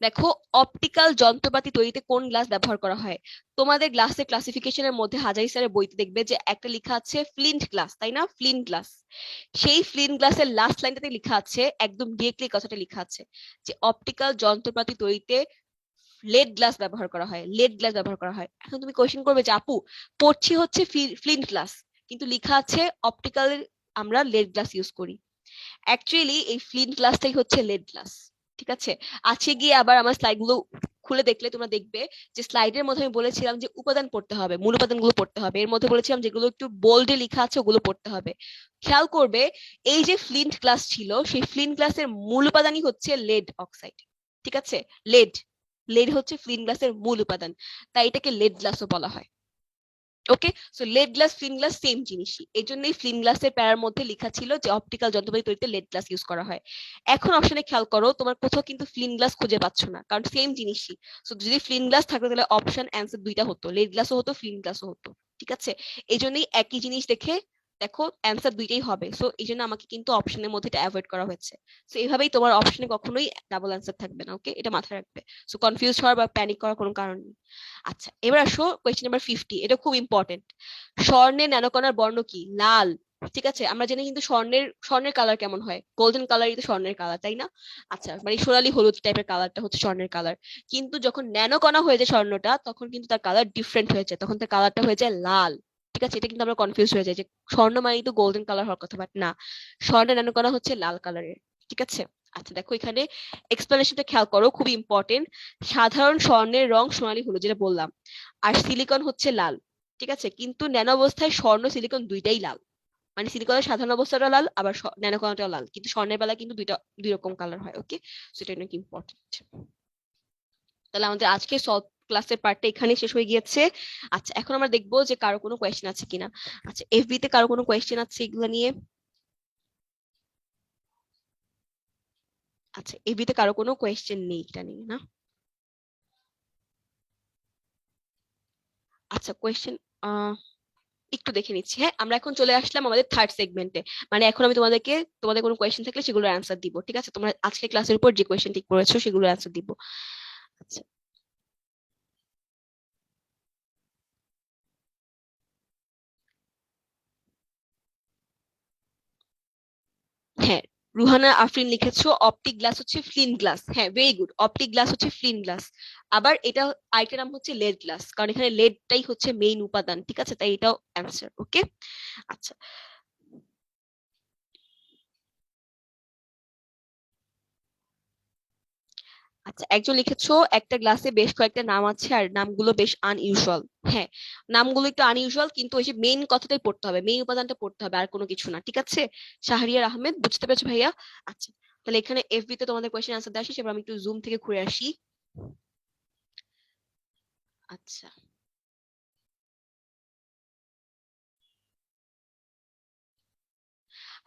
দেখো, অপটিক্যাল যন্ত্রপাতি তৈরিতে কোন গ্লাস ব্যবহার করা হয়? তোমাদের গ্লাসের ক্লাসিফিকেশনের মধ্যে হাজারি স্যারের বইতে দেখবে যে একটা লেখা আছে ফ্লিন্ট গ্লাস, তাই না? Flint glass. সেই ফ্লিন্ট গ্লাসের লাস্ট লাইনটাতে লেখা আছে, একদম ডিরেক্টলি কথাটা লেখা আছে যে অপটিক্যাল যন্ত্রপাতি তৈরিতে লেড গ্লাস ব্যবহার করা হয়, লেড গ্লাস ব্যবহার করা হয়। এখন তুমি কোশ্চেন করবে যে আপু, পড়ছি হচ্ছে ফ্লিন্ট গ্লাস, কিন্তু লেখা আছে অপটিক্যাল আমরা লেড গ্লাস ইউজ করি। অ্যাকচুয়ালি এই ফ্লিন্ট গ্লাসটাই হচ্ছে লেড গ্লাস। ঠিক আছে, আছে গিয়ে আবার আমার স্লাইড গুলো খুলে দেখলে তোমরা দেখবে যে স্লাইডের মধ্যে আমি বলেছিলাম যে উপাদান পড়তে হবে, মূল উপাদান গুলো পড়তে হবে। এর মধ্যে বলেছিলাম যেগুলো একটু বোল্ডে লেখা আছে ওগুলো পড়তে হবে। খেয়াল করবে, এই যে ফ্লিন্ট গ্লাস ছিল, সেই ফ্লিন্ট গ্লাসের মূল উপাদানই হচ্ছে লেড অক্সাইড। ঠিক আছে, লেড লেড হচ্ছে ফ্লিন্ট গ্লাসের মূল উপাদান, তাই এটাকে লেড গ্লাসও বলা হয়। Okay, so lead glass flint glass same জিনিসই, এই জন্যই ফ্লিন গ্লাসের প্যারার মধ্যে লেখা ছিল যে অপটিক্যাল যন্ত্রপাতি তৈরিতে লেড গ্লাস ইউজ করা হয়। এখন অপশনে খেয়াল করো, তোমার কোথাও কিন্তু ফ্লিন গ্লাস খুঁজে পাচ্ছ না, কারণ সেম জিনিসই। সো যদি ফ্লিন গ্লাস থাকতো তাহলে অপশন অ্যান্সার দুইটা হতো, লেড গ্লাসও হতো ফ্লিন গ্লাসও হতো। ঠিক আছে, এই জন্যই একই জিনিস দেখে দেখো অ্যান্সার দুইটাই হবে, সো এই জন্য আমাকে কিন্তু অপশনের মধ্যে এটা অ্যাভয়েড করা হয়েছে। সো এইভাবেই তোমার অপশনে কখনোই ডাবল অ্যান্সার থাকবে না। ওকে, এটা মাথায় রাখবে। সো কনফিউজ হওয়ার বা প্যানিক করার কোনো কারণ নেই। আচ্ছা, এবার আসো কোয়েশ্চেন নাম্বার 50, এটা খুব ইম্পর্টেন্ট। স্বর্ণের ন্যানোকণার বর্ণ কি? লাল। ঠিক আছে, আমরা জানি কিন্তু স্বর্ণের কালার কেমন হয়? গোল্ডেন কালারই তো স্বর্ণের কালার, তাই না? আচ্ছা, মানে সোনালী হলুদ টাইপের কালারটা হচ্ছে স্বর্ণের কালার। কিন্তু যখন ন্যানোকণা হয়ে যায় স্বর্ণটা, তখন কিন্তু তার কালার ডিফারেন্ট হয়ে যায়, তখন তার কালারটা হয়ে যায় লাল। ঠিক আছে, এটা কিন্তু আমরা কনফিউজ হয়ে যাই যে স্বর্ণ মানেই তো গোল্ডেন কালার হওয়ার কথা, বাট না, স্বর্ণের ন্যানোকণা হচ্ছে লাল কালারের। ঠিক আছে, আচ্ছা দেখো এখানে এক্সপ্লেনেশনটা খেয়াল করো, খুবই ইম্পর্টেন্ট। সাধারণ স্বর্ণের রং সোনালী হলুদ, যেটা বললাম, আর সিলিকন হচ্ছে লাল। ঠিক আছে, কিন্তু ন্যানো অবস্থায় স্বর্ণ সিলিকন দুইটাই লাল। মানে সিলিকনের সাধারণ অবস্থাটা লাল, আবার ন্যানো কণাটাও লাল, কিন্তু স্বর্ণের বেলা কিন্তু দুই রকম কালার হয়। ওকে, সেটা অনেক ইম্পর্টেন্ট। তাহলে আমাদের আজকে সলভ ক্লাসের পার্টটা এখানেই শেষ হয়ে গিয়েছে। আচ্ছা, এখন আমরা দেখবো যে কারো কোনো কোয়েশ্চেন আছে কিনা। আচ্ছা, এফবি তে কারো কোনো কোয়েশ্চেন আছে এগুলো নিয়ে? আচ্ছা, এফবি তে কারো কোনো কোয়েশ্চেন নেই এটা নিয়ে, না? আচ্ছা, কোয়েশ্চেন একটু দেখে নিচ্ছি। হ্যাঁ, আমরা এখন চলে আসলাম আমাদের থার্ড সেগমেন্টে। মানে এখন আমি তোমাদের কোনো কোয়েশ্চেন থাকলে সেগুলোর অ্যান্সার দিব। ঠিক আছে, তোমরা আজকে ক্লাসের উপর যে কোয়েশ্চেন ঠিক করেছো সেগুলোর অ্যান্সার দিব। আচ্ছা, হ্যাঁ, রুহানা আফরিন লিখেছো অপটিক গ্লাস হচ্ছে ফ্লিন গ্লাস। হ্যাঁ, ভেরি গুড, অপটিক গ্লাস হচ্ছে ফ্লিন গ্লাস। আবার এটা আরেকটা নাম হচ্ছে লেড গ্লাস, কারণ এখানে লেডটাই হচ্ছে মেইন উপাদান। ঠিক আছে, তাই এটাও অ্যান্সার। ওকে, আচ্ছা। আচ্ছা, একজন লিখেছো একটা গ্লাসে বেশ কয়েকটা নাম আছে আর নামগুলো বেশ আনইউজুয়াল। হ্যাঁ, নামগুলো একটু আনইউজুয়াল, কিন্তু ওই যে মেইন কথাটাই পড়তে হবে, মেইন উপাদানটা পড়তে হবে, আর কোনো কিছু না। ঠিক আছে, শাহরিয়ার আহমেদ, বুঝতে পেরেছো ভাইয়া? আচ্ছা, তাহলে এখানে এফবি তে তোমাদের কোয়েশ্চেন আনসার দেওয়া শেষ, এবার আমি একটু জুম থেকে ঘুরে আসি। আচ্ছা,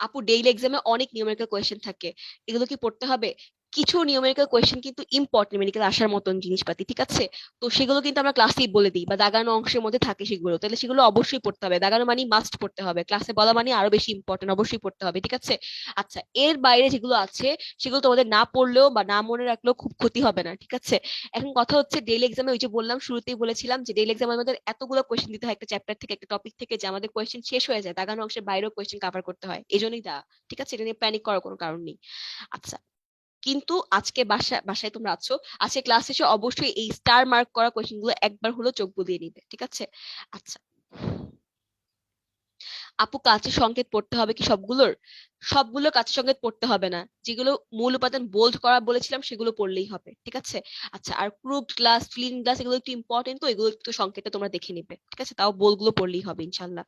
আপু ডেইলি এক্সামে অনেক নিউমেরিক্যাল কোয়েশ্চেন থাকে, এগুলো কি পড়তে হবে? কিছু নিউমেরিক্যাল কোয়েশ্চেন কিন্তু ইম্পর্টেন্ট, মেডিকেল আসার মতন জিনিসপাতি। ঠিক আছে, তো সেগুলো কিন্তু আমরা ক্লাসেই বলে দিই, বা দাগানো অংশের মধ্যে থাকে সেগুলো, তাহলে সেগুলো অবশ্যই পড়তে হবে। দাগানো মানে মাস্ট পড়তে হবে, ক্লাসে বলা মানে আরো বেশি ইম্পর্টেন্ট, অবশ্যই পড়তে হবে। ঠিক আছে, আচ্ছা, এর বাইরে যেগুলো আছে সেগুলো তোমাদের না পড়লেও বা না মনে রাখলেও খুব ক্ষতি হবে না। ঠিক আছে, এখন কথা হচ্ছে ডেইলি এক্সামে, ওই যে বললাম শুরুতেই বলেছিলাম যে ডেইলি এক্সামে আমাদের এতগুলো কোয়েশ্চেন দিতে হয় একটা চ্যাপ্টার থেকে, একটা টপিক থেকে, যে আমাদের কোয়েশ্চেন শেষ হয়ে যায়, দাগানো অংশের বাইরেও কোয়েশ্চেন কভার করতে হয়, এই জন্যই দা। ঠিক আছে, এটা নিয়ে প্যানিক করার কোনো কারণ নেই। আচ্ছা, কিন্তু আজকে বাসায় তোমরা আছো, আজকে ক্লাস শেষে অবশ্যই এই স্টার মার্ক করা কোয়েশ্চেন গুলো একবার হলো চোখ বুলিয়ে নিবে। ঠিক আছে, আচ্ছা। আপু কাছের সংকেত পড়তে হবে কি সবগুলোর? সবগুলো কাছের সংকেত পড়তে হবে না, যেগুলো মূল উপাদান বোল্ড করা বলেছিলাম সেগুলো পড়লেই হবে। ঠিক আছে, আচ্ছা, আর ক্রুড গ্লাস, ফ্লিন গ্লাস এগুলো একটু ইম্পর্টেন্ট, তো এগুলো একটু সংকেতটা তোমরা দেখে নিবে। ঠিক আছে, তাও বোল্ড গুলো পড়লেই হবে ইনশাল্লাহ।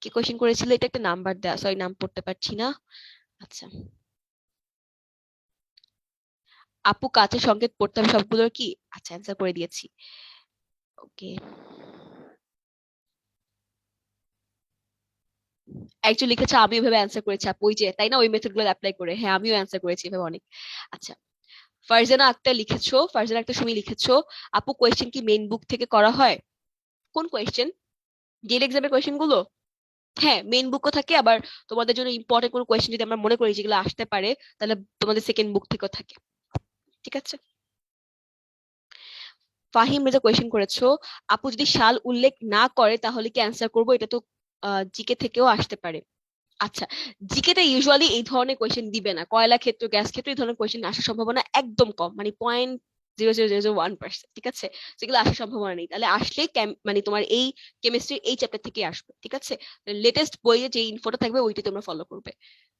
কি কোয়েশ্চেন করেছিল, এটা একটা নাম্বার দেয়া, সরি নাম পড়তে পারছি না। আচ্ছা, আপু কাছের সংকেত পড়তে হবে সবগুলোর কি? আচ্ছা, অ্যান্সার করে দিয়েছি। ওকে, একজন লিখেছে আমি ওইভাবে অ্যান্সার করেছি আপু, ওই যে তাই না, ওই মেথড গুলো অ্যাপ্লাই করে। হ্যাঁ, আমিও অ্যান্সার করেছি এভাবে অনেক। আচ্ছা, ফারজানা আক্তার সুমি লিখেছো, আপু কোয়েশ্চেন কি মেইন বুক থেকে করা হয়? কোন কোয়েশ্চেন? জেল এক্সামের কোয়েশ্চেন গুলো? হ্যাঁ, মেইন বুকও থাকে, আবার তোমাদের জন্য ইম্পর্টেন্ট কোনো কোয়েশ্চেন যদি আমরা মনে করি যেগুলো আসতে পারে, তাহলে তোমাদের সেকেন্ড বুক থেকেও থাকে। ঠিক আছে। ফাহিম রেজা কোয়েশ্চেন করেছো, আপু যদি সাল উল্লেখ না করে তাহলে কি অ্যান্সার করবো? এটা তো জিকে থেকেও আসতে পারে। আচ্ছা, জিকেতে ইউজুয়ালি এই ধরনের কোয়েশ্চেন দিবে না, কয়লা ক্ষেত্র গ্যাস ক্ষেত্র এই ধরনের কোয়েশ্চেন আসার সম্ভাবনা একদম কম, মানে 0.0001%। ঠিক আছে, সেগুলো আসার সম্ভাবনা নেই। তাহলে আসলে মানে তোমার এই কেমিস্ট্রির এই চ্যাপ্টার থেকে আসবে। ঠিক আছে, লেটেস্ট বইয়ে যে ইনফোটা থাকবে ওইটাই তোমরা ফলো করবে।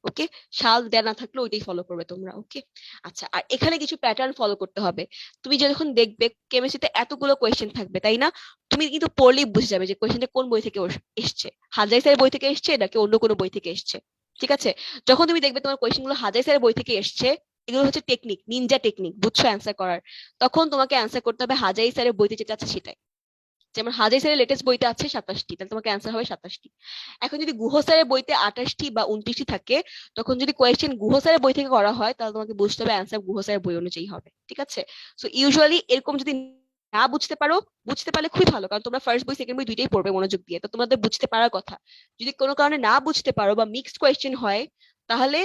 ওকে, সাল দেয়া না থাকলে ওইটাই ফলো করবে তোমরা। ওকে। আচ্ছা, আর এখানে কিছু প্যাটার্ন ফলো করতে হবে। তুমি যখন দেখবে কেমিস্ট্রিতে এতগুলো কোয়েশ্চেন থাকবে, তাই না, তুমি কিন্তু পড়লেই বুঝে যাবে যে কোয়েশ্চেনটা কোন বই থেকে এসছে, হাজাই স্যারের বই থেকে এসছে নাকি অন্য কোনো বই থেকে এসছে। ঠিক আছে, যখন তুমি দেখবে তোমার কোয়েশ্চেন গুলো হাজাই স্যারের বই থেকে এসছে, এগুলো হচ্ছে টেকনিক, নিনজা টেকনিক, বুঝছো, অ্যান্সার করার, তখন তোমাকে অ্যান্সার করতে হবে হাজাই স্যারের বইতে যেটা আছে সেটাই। যেমন হাজাই স্যারের লেটেস্ট বইতে আছে 27টি, তাহলে তোমাকে অ্যান্সার হবে 27টি। এখন যদি গুহ স্যারের বইতে 28টি বা 29টি থাকে, তখন যদি কোয়েশ্চেন গুহ স্যারের বই থেকে করা হয়, তাহলে তোমাকে বুঝতে হবে অ্যান্সার গুহ স্যারের বই অনুযায়ী হবে। ঠিক আছে, সো ইউজুয়ালি এরকম যদি না বুঝতে পারো, বুঝতে পারলে খুবই ভালো, কারণ তোমরা ফার্স্ট বই সেকেন্ড বই দুইটাই পড়বে মনোযোগ দিয়ে, তো তোমাদের বুঝতে পারার কথা। যদি কোনো কারণে না বুঝতে পারো বা মিক্সড কোয়েশ্চেন হয়, তাহলে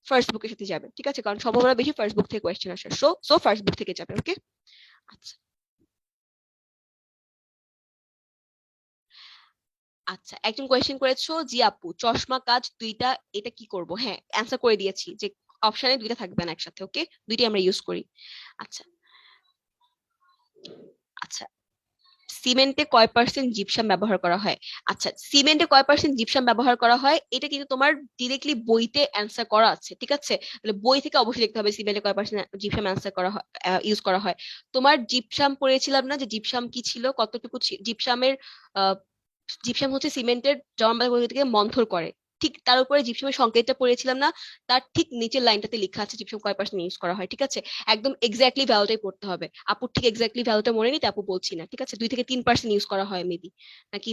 ফার্স্ট বুকের সাথে যাবে। ঠিক আছে, কারণ সম্ভাবনা বেশি ফার্স্ট বুক থেকে কোয়েশ্চেন আসার, সো সো ফার্স্ট বুক থেকে যাবে। ওকে। আচ্ছা। আচ্ছা, একজন কোয়েশ্চেন করেছো, জি আপু চশমা কাচ দুইটা, এটা কি করব? হ্যাঁ, অ্যান্সার করে দিয়েছি যে অপশনে দুইটা থাকবে না একসাথে। ওকে, দুইটাই আমরা ইউজ করি। আচ্ছা। আচ্ছা, সিমেন্টে কয় পার্সেন্ট জিপসাম ব্যবহার করা হয়? আচ্ছা, সিমেন্টে কয় পার্সেন্ট জিপসাম ব্যবহার করা হয়, এটা কিন্তু তোমার ডিরেক্টলি বইতে অ্যান্সার করা আছে। ঠিক আছে, তাহলে বই থেকে অবশ্যই দেখতে হবে সিমেন্টে কয় পার্সেন্ট জিপসাম অ্যান্সার করা হয়, ইউজ করা হয়। তোমার জিপসাম পড়েছিলাম না, যে জিপসাম কি ছিল, কতটুকু জিপসামের, জিপসাম হচ্ছে সিমেন্টের জমাট বাঁধাকে মন্থর করে। ঠিক তার উপরে জিপসামের সংকেতটা পড়েছিলাম না, তার ঠিক নিচের লাইনটাতে লেখা আছে জিপসাম কয় পার্সেন্ট ইউজ করা হয়। ঠিক আছে, একদম এক্স্যাক্টলি ভ্যালুটাই পড়তে হবে। আপু ঠিক এক্স্যাক্টলি ভ্যালুটা মনে নিতে আপু বলছি না। ঠিক আছে, 2 থেকে 3% ইউজ করা হয় মেবি, নাকি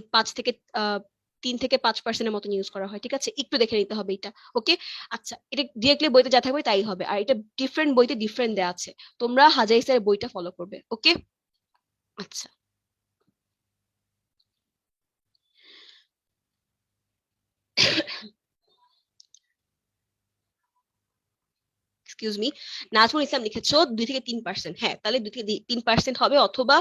3 থেকে 5%-এর মতন ইউজ করা হয়। ঠিক আছে, একটু দেখে নিতে হবে এটা। ওকে। আচ্ছা, এটা ডিরেক্টলি বইতে যা থাকবে তাই হবে, আর এটা ডিফারেন্ট বইতে ডিফারেন্ট দেওয়া আছে, তোমরা হাজাই স্যারের বইটা ফলো করবে। ওকে। আচ্ছা, এক্সকিউজ মি, নাজমুল ইসলাম লিখেছো 2 থেকে 3%। হ্যাঁ, তাহলে 2 থেকে 3% হবে, অথবা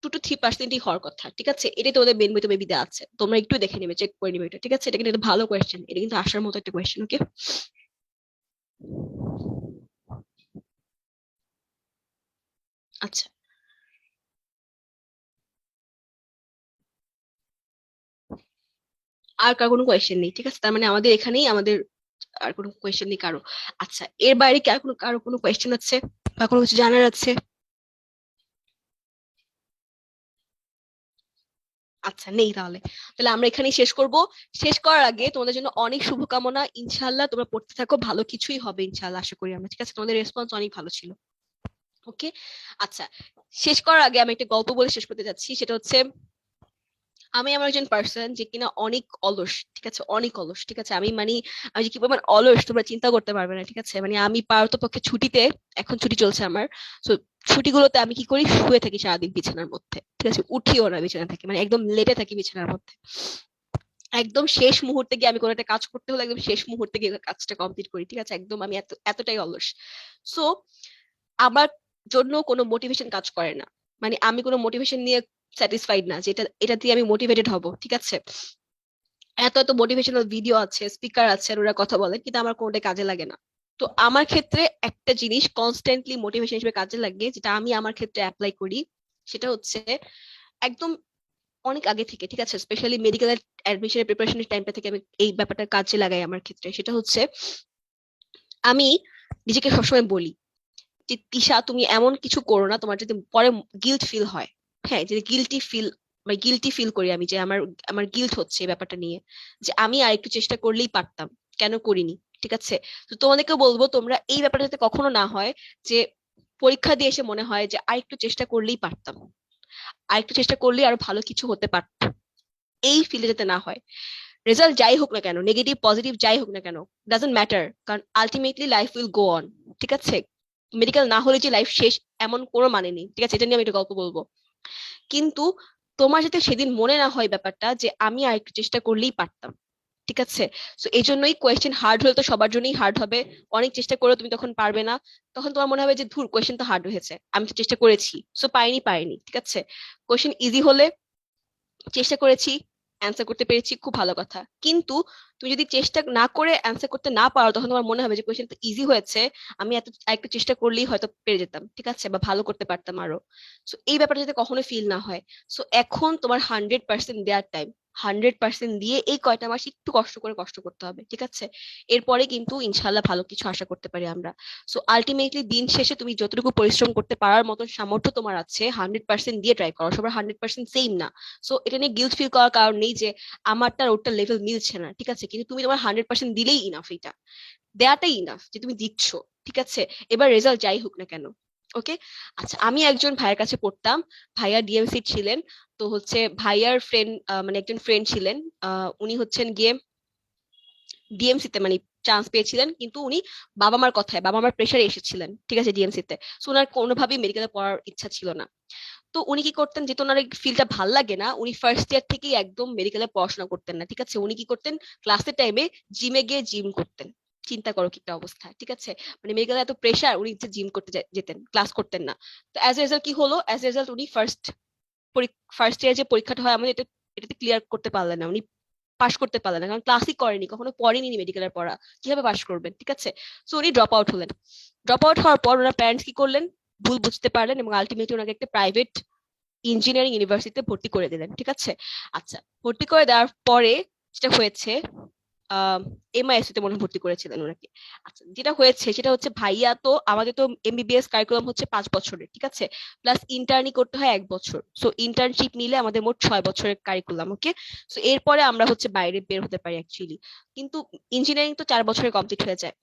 2 to 3%ই হওয়ার কথা। ঠিক আছে, এটাই তোমাদের মেন বইতে মেবি দেওয়া আছে, তোমরা একটু দেখে নেবে, চেক করে নিবে এটা। ঠিক আছে, এটা কিন্তু একটা ভালো কোয়েশ্চেন, এটা কিন্তু আসার মতো একটা কোয়েশ্চেন। ওকে। আচ্ছা, আর কার কোনো কোয়েশ্চেন নেই? ঠিক আছে, তার মানে আমাদের এখানেই আমাদের আর কোনো কোয়েশ্চেন নেই কারো। আচ্ছা, এর বাইরে কি আর কোনো কারো কোনো কোয়েশ্চেন আছে বা কোনো কিছু জানার আছে? আচ্ছা, নেই তাহলে, তাহলে আমরা এখানেই শেষ করব। শেষ করার আগে তোমাদের জন্য অনেক শুভকামনা, ইনশাল্লাহ তোমরা পড়তে থাকো, ভালো কিছুই হবে ইনশাল্লাহ, আশা করি আমরা। ঠিক আছে, তোমাদের রেসপন্স অনেক ভালো ছিল। ওকে। আচ্ছা, শেষ করার আগে আমি একটা গল্প বলে শেষ করতে যাচ্ছি, সেটা হচ্ছে, আমি আমার একজন পার্সন যে কিনা অনেক অলস। ঠিক আছে, অনেক অলস। ঠিক আছে, আমি যে কি পরিমাণ অলস তোমরা চিন্তা করতে পারবে না। ঠিক আছে, মানে আমি পারতপক্ষে ছুটিতে, এখন ছুটি চলছে আমার, তো ছুটিগুলোতে আমি কি করি, শুয়ে থাকি সারাদিন বিছানার মধ্যে। ঠিক আছে, উঠিও না বিছানা থাকি, মানে একদম লেটে থাকি বিছানার মধ্যে। একদম শেষ মুহূর্তে গিয়ে আমি কোনো একটা কাজ করতে হলে একদম শেষ মুহূর্তে গিয়ে কাজটা কমপ্লিট করি। ঠিক আছে, একদম আমি এতটাই অলস। সো আমার জন্য কোনো মোটিভেশন কাজ করে না, মানে আমি কোনো মোটিভেশন নিয়ে স্যাটিসফাইড না, যেটা এটা দিয়ে আমি মোটিভেটেড হব। ঠিক আছে, এত এত মোটিভেশনাল ভিডিও আছে, স্পিকার আছে, আর ওরা কথা বলে, কিন্তু আমার কোনোটাই কাজে লাগে না। তো আমার ক্ষেত্রে একটা জিনিস কনস্ট্যান্টলি মোটিভেশন হিসেবে কাজে লাগে, যেটা আমি আমার ক্ষেত্রে অ্যাপ্লাই করি, সেটা হচ্ছে একদম অনেক আগে থেকে। ঠিক আছে, স্পেশালি মেডিকেল অ্যাডমিশনের প্রিপারেশনের টাইমটা থেকে আমি এই ব্যাপারটা কাজে লাগাই আমার ক্ষেত্রে। সেটা হচ্ছে, আমি নিজেকে সবসময় বলি যে তিশা তুমি এমন কিছু করো না তোমার যদি পরে গিল্ট ফিল হয়। হ্যাঁ, যদি গিল্টি ফিল, মানে গিল্টি ফিল করি আমি, যে আমার আমার গিল্ট হচ্ছে এই ব্যাপারটা নিয়ে, যে আমি আর একটু চেষ্টা করলেই পারতাম, কেন করিনি। ঠিক আছে, তো তোমাদেরকে বলবো তোমরা এই ব্যাপারটা যাতে কখনো না হয়, যে পরীক্ষা দিয়ে এসে মনে হয় যে আর একটু চেষ্টা করলেই পারতাম, আর একটু চেষ্টা করলেই আরো ভালো কিছু হতে পারতো। এই ফিল্ডে যাতে না হয়। রেজাল্ট যাই হোক না কেন, নেগেটিভ পজিটিভ যাই হোক না কেন, ডাজন্ট ম্যাটার, কারণ ultimately life will go on. ঠিক আছে, মেডিকেল না হলে যে লাইফ শেষ এমন কোনো মানে নেই। ঠিক আছে, এটা নিয়ে আমি একটা গল্প বলবো। কিন্তু তোমার যাতে সেদিন মনে না হয় ব্যাপারটা যে আমি আর একটু চেষ্টা করলেই পারতাম। ঠিক আছে, তো এই জন্যই কোয়েশ্চেন হার্ড হলে তো সবার জন্যই হার্ড হবে। অনেক চেষ্টা করেও তুমি তখন পারবে না, তখন তোমার মনে হবে যে ধুর কোয়েশ্চেন তো হার্ড হয়েছে, আমি তো চেষ্টা করেছি, সো পাইনি পাইনি। ঠিক আছে, কোয়েশ্চেন ইজি হলে চেষ্টা করেছি, অ্যান্সার করতে পেরেছি, খুব ভালো কথা। কিন্তু তুমি যদি চেষ্টা না করে অ্যান্সার করতে না পারো, তখন তোমার মনে হবে যে কোয়েশ্চেন তো ইজি হয়েছে, আমি এত একটু চেষ্টা করলেই হয়তো পেরে যেতাম। ঠিক আছে, বা ভালো করতে পারতাম আরো। সো এই ব্যাপারটা যাতে কখনো ফিল না হয়। সো এখন তোমার 100% দেওয়ার টাইম। 100% দিয়ে এই কয়টা মাস একটু কষ্ট করতে হবে। ঠিক আছে, এরপরে কিন্তু ইনশাল্লাহ ভালো কিছু আশা করতে পারি আমরা। সো আলটিমেটলি দিন শেষে তুমি যতটুকু পরিশ্রম করতে পারার মতো সামর্থ্য তোমার আছে, 100% দিয়ে ট্রাই করো। সবার 100% সেম না। সো এটা নিয়ে গিল্ট ফিল করার কারণ নেই যে আমারটা ওরটা লেভেল মিলছে না। ঠিক আছে, কিন্তু তুমি তোমার 100% দিলেই ইনাফ, এটা দেয়াটাই ইনাফ যে তুমি দিচ্ছ। ঠিক আছে, এবার রেজাল্ট যাই হোক না কেন। ওকে, আচ্ছা, আমি একজন ভাইয়ের কাছে পড়তাম। ভাইয়া ডিএমসি ছিলেন। তো হচ্ছে ভাইয়ার ফ্রেন্ড, মানে একজন ফ্রেন্ড ছিলেন। উনি হচ্ছেন গিয়ে ডিএমসি তে মানে চান্স পেয়েছিলেন, কিন্তু উনি বাবা মার কথায়, বাবা মার প্রেশারে এসেছিলেন। ঠিক আছে, ডিএমসি তে। সো ওনার কোনোভাবেই মেডিকেলে পড়ার ইচ্ছা ছিল না। তো উনি কি করতেন, যেহেতু ওনার ফিল্ডটা ভাল লাগে না, উনি ফার্স্ট ইয়ার থেকেই একদম মেডিকেলে পড়াশোনা করতেন না। ঠিক আছে, উনি কি করতেন, ক্লাসের টাইমে জিমে গিয়ে জিম করতেন। চিন্তা করো কি একটা অবস্থা। ঠিক আছে, মানে মেডিকেলে এত প্রেশার, উনি জিম করতে যেতেন, ক্লাস করতেন না। তো অ্যাজ এ রেজাল্ট কি হলো, অ্যাজ এ রেজাল্ট উনি ফার্স্ট ইয়ার যে পরীক্ষাটা হয় আমাদের, এটাতে ক্লিয়ার করতে পারলেন না উনি, পাশ করতে পারলেন না, কারণ ক্লাসই করেনি, কখনো পড়েনি মেডিকেলের পড়া, কিভাবে পাশ করবেন। ঠিক আছে, সো উনি ড্রপ আউট হলেন। ড্রপ আউট হওয়ার পর ওনার প্যারেন্টস কি করলেন, ভুল বুঝতে পারলেন এবং আলটিমেটলি ওনাকে একটা প্রাইভেট ইঞ্জিনিয়ারিং ইউনিভার্সিটিতে ভর্তি করে দিলেন। ঠিক আছে, আচ্ছা, ভর্তি করে দেওয়ার পরে যেটা হয়েছে, এমআইএসসি তে মনে হয় ভর্তি করেছিলেন ওনাকে। আচ্ছা, যেটা হয়েছে সেটা হচ্ছে, ভাইয়া তো আমাদের তো এমবিবিএস কারিকুলাম হচ্ছে 5 বছরের। ঠিক আছে, প্লাস ইন্টার্নি করতে হয় 1 বছর। সো ইন্টার্নশিপ নিলে আমাদের মোট 6 বছরের কারিকুলাম। ওকে, সো এরপরে আমরা হচ্ছে বাইরে বের হতে পারি অ্যাকচুয়ালি। কিন্তু ইঞ্জিনিয়ারিং তো 4 বছরে কমপ্লিট হয়ে যায়।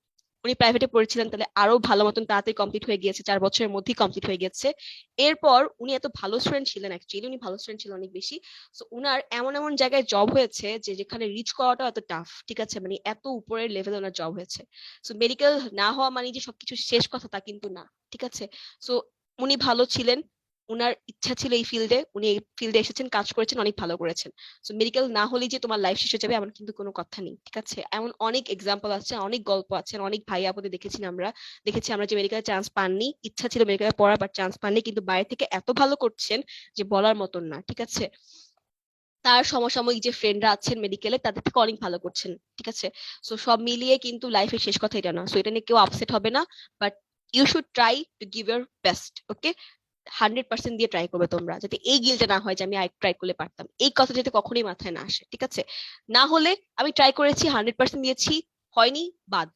উনি প্রাইভেটে পড়েছিলেন, তাহলে আরো ভালো মতন তাড়াতাড়ি কমপ্লিট হয়ে গিয়েছে, 4 বছরের মধ্যেই কমপ্লিট হয়ে গেছে। এরপর উনি এত ভালো স্টুডেন্ট ছিলেন, অ্যাকচুয়ালি উনি ভালো স্টুডেন্ট ছিলেন অনেক বেশি। তো উনার এমন এমন জায়গায় জব হয়েছে যে যেখানে রিচ করাটা এত টাফ। ঠিক আছে, মানে এত উপরের লেভেলে ওনার জব হয়েছে। সো মেডিকেল না হওয়া মানে যে সবকিছু শেষ কথা তা কিন্তু না। ঠিক আছে, সো উনি ভালো ছিলেন, উনার ইচ্ছা ছিল এই ফিল্ডে, উনি এই ফিল্ডে এসেছেন, কাজ করেছেন, অনেক ভালো করেছেন। সো মেডিকেল না হলেই যে তোমার লাইফ শেষ হয়ে যাবে এমন কিন্তু কোনো কথা নেই। ঠিক আছে, এমন অনেক এক্সাম্পল আছে, অনেক গল্প আছে, অনেক ভাই আপদে দেখেছি আমরা যে মেডিকেল চান্স পাননি, ইচ্ছা ছিল মেডিকেলে পড়ার বাট চান্স পাননি, কিন্তু বাইরে থেকে এত ভালো করছেন যে বলার মতন না। ঠিক আছে, তার সমসাময়িক যে ফ্রেন্ডরা আছেন মেডিকেলে তাদের থেকে অনেক ভালো করছেন। ঠিক আছে, সো সব মিলিয়ে কিন্তু লাইফের শেষ কথা এটা না। সো এটা নিয়ে কেউ আপসেট হবে না, but you should try to give your best. Okay, 100% দিয়ে ট্রাই করবে তোমরা, যাতে এই গিলটা না হয় যে আমি আর ট্রাই করলে পারতাম, এই কথা যাতে কখনোই মাথায় না আসে। ঠিক আছে, না হলে আমি ট্রাই করেছি, 100% দিয়েছি, হয়নি, বাদ।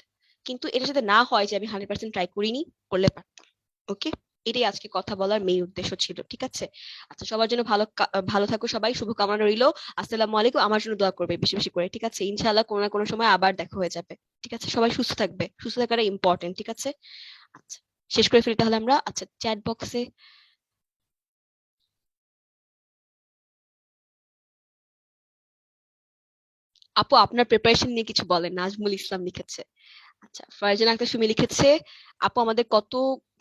কিন্তু এটা যাতে না হয় যে আমি 100% ট্রাই করিনি, করলে পারতাম। ওকে, এটাই আজকে কথা বলার মেইন উদ্দেশ্য ছিল। ঠিক আছে, আচ্ছা, সবার জন্য ভালো থাকো সবাই, শুভকামনা রইলো। আসসালামু আলাইকুম, আমার জন্য দোয়া করবে বেশি বেশি করে। ঠিক আছে, ইনশাআল্লাহ কোনো না কোনো সময় আবার দেখা হয়ে যাবে। ঠিক আছে, সবাই সুস্থ থাকবে, সুস্থ থাকাটা ইম্পর্টেন্ট। ঠিক আছে, আচ্ছা, শেষ করে ফেলি তাহলে আমরা। আচ্ছা, চ্যাট বক্সে আপু আপনার প্রিপারেশন নিয়ে কিছু বলেন। নাজমুল ইসলাম লিখেছে। আচ্ছা, ফারজানা আক্তার সুমি লিখেছে, আপু আমাদের কত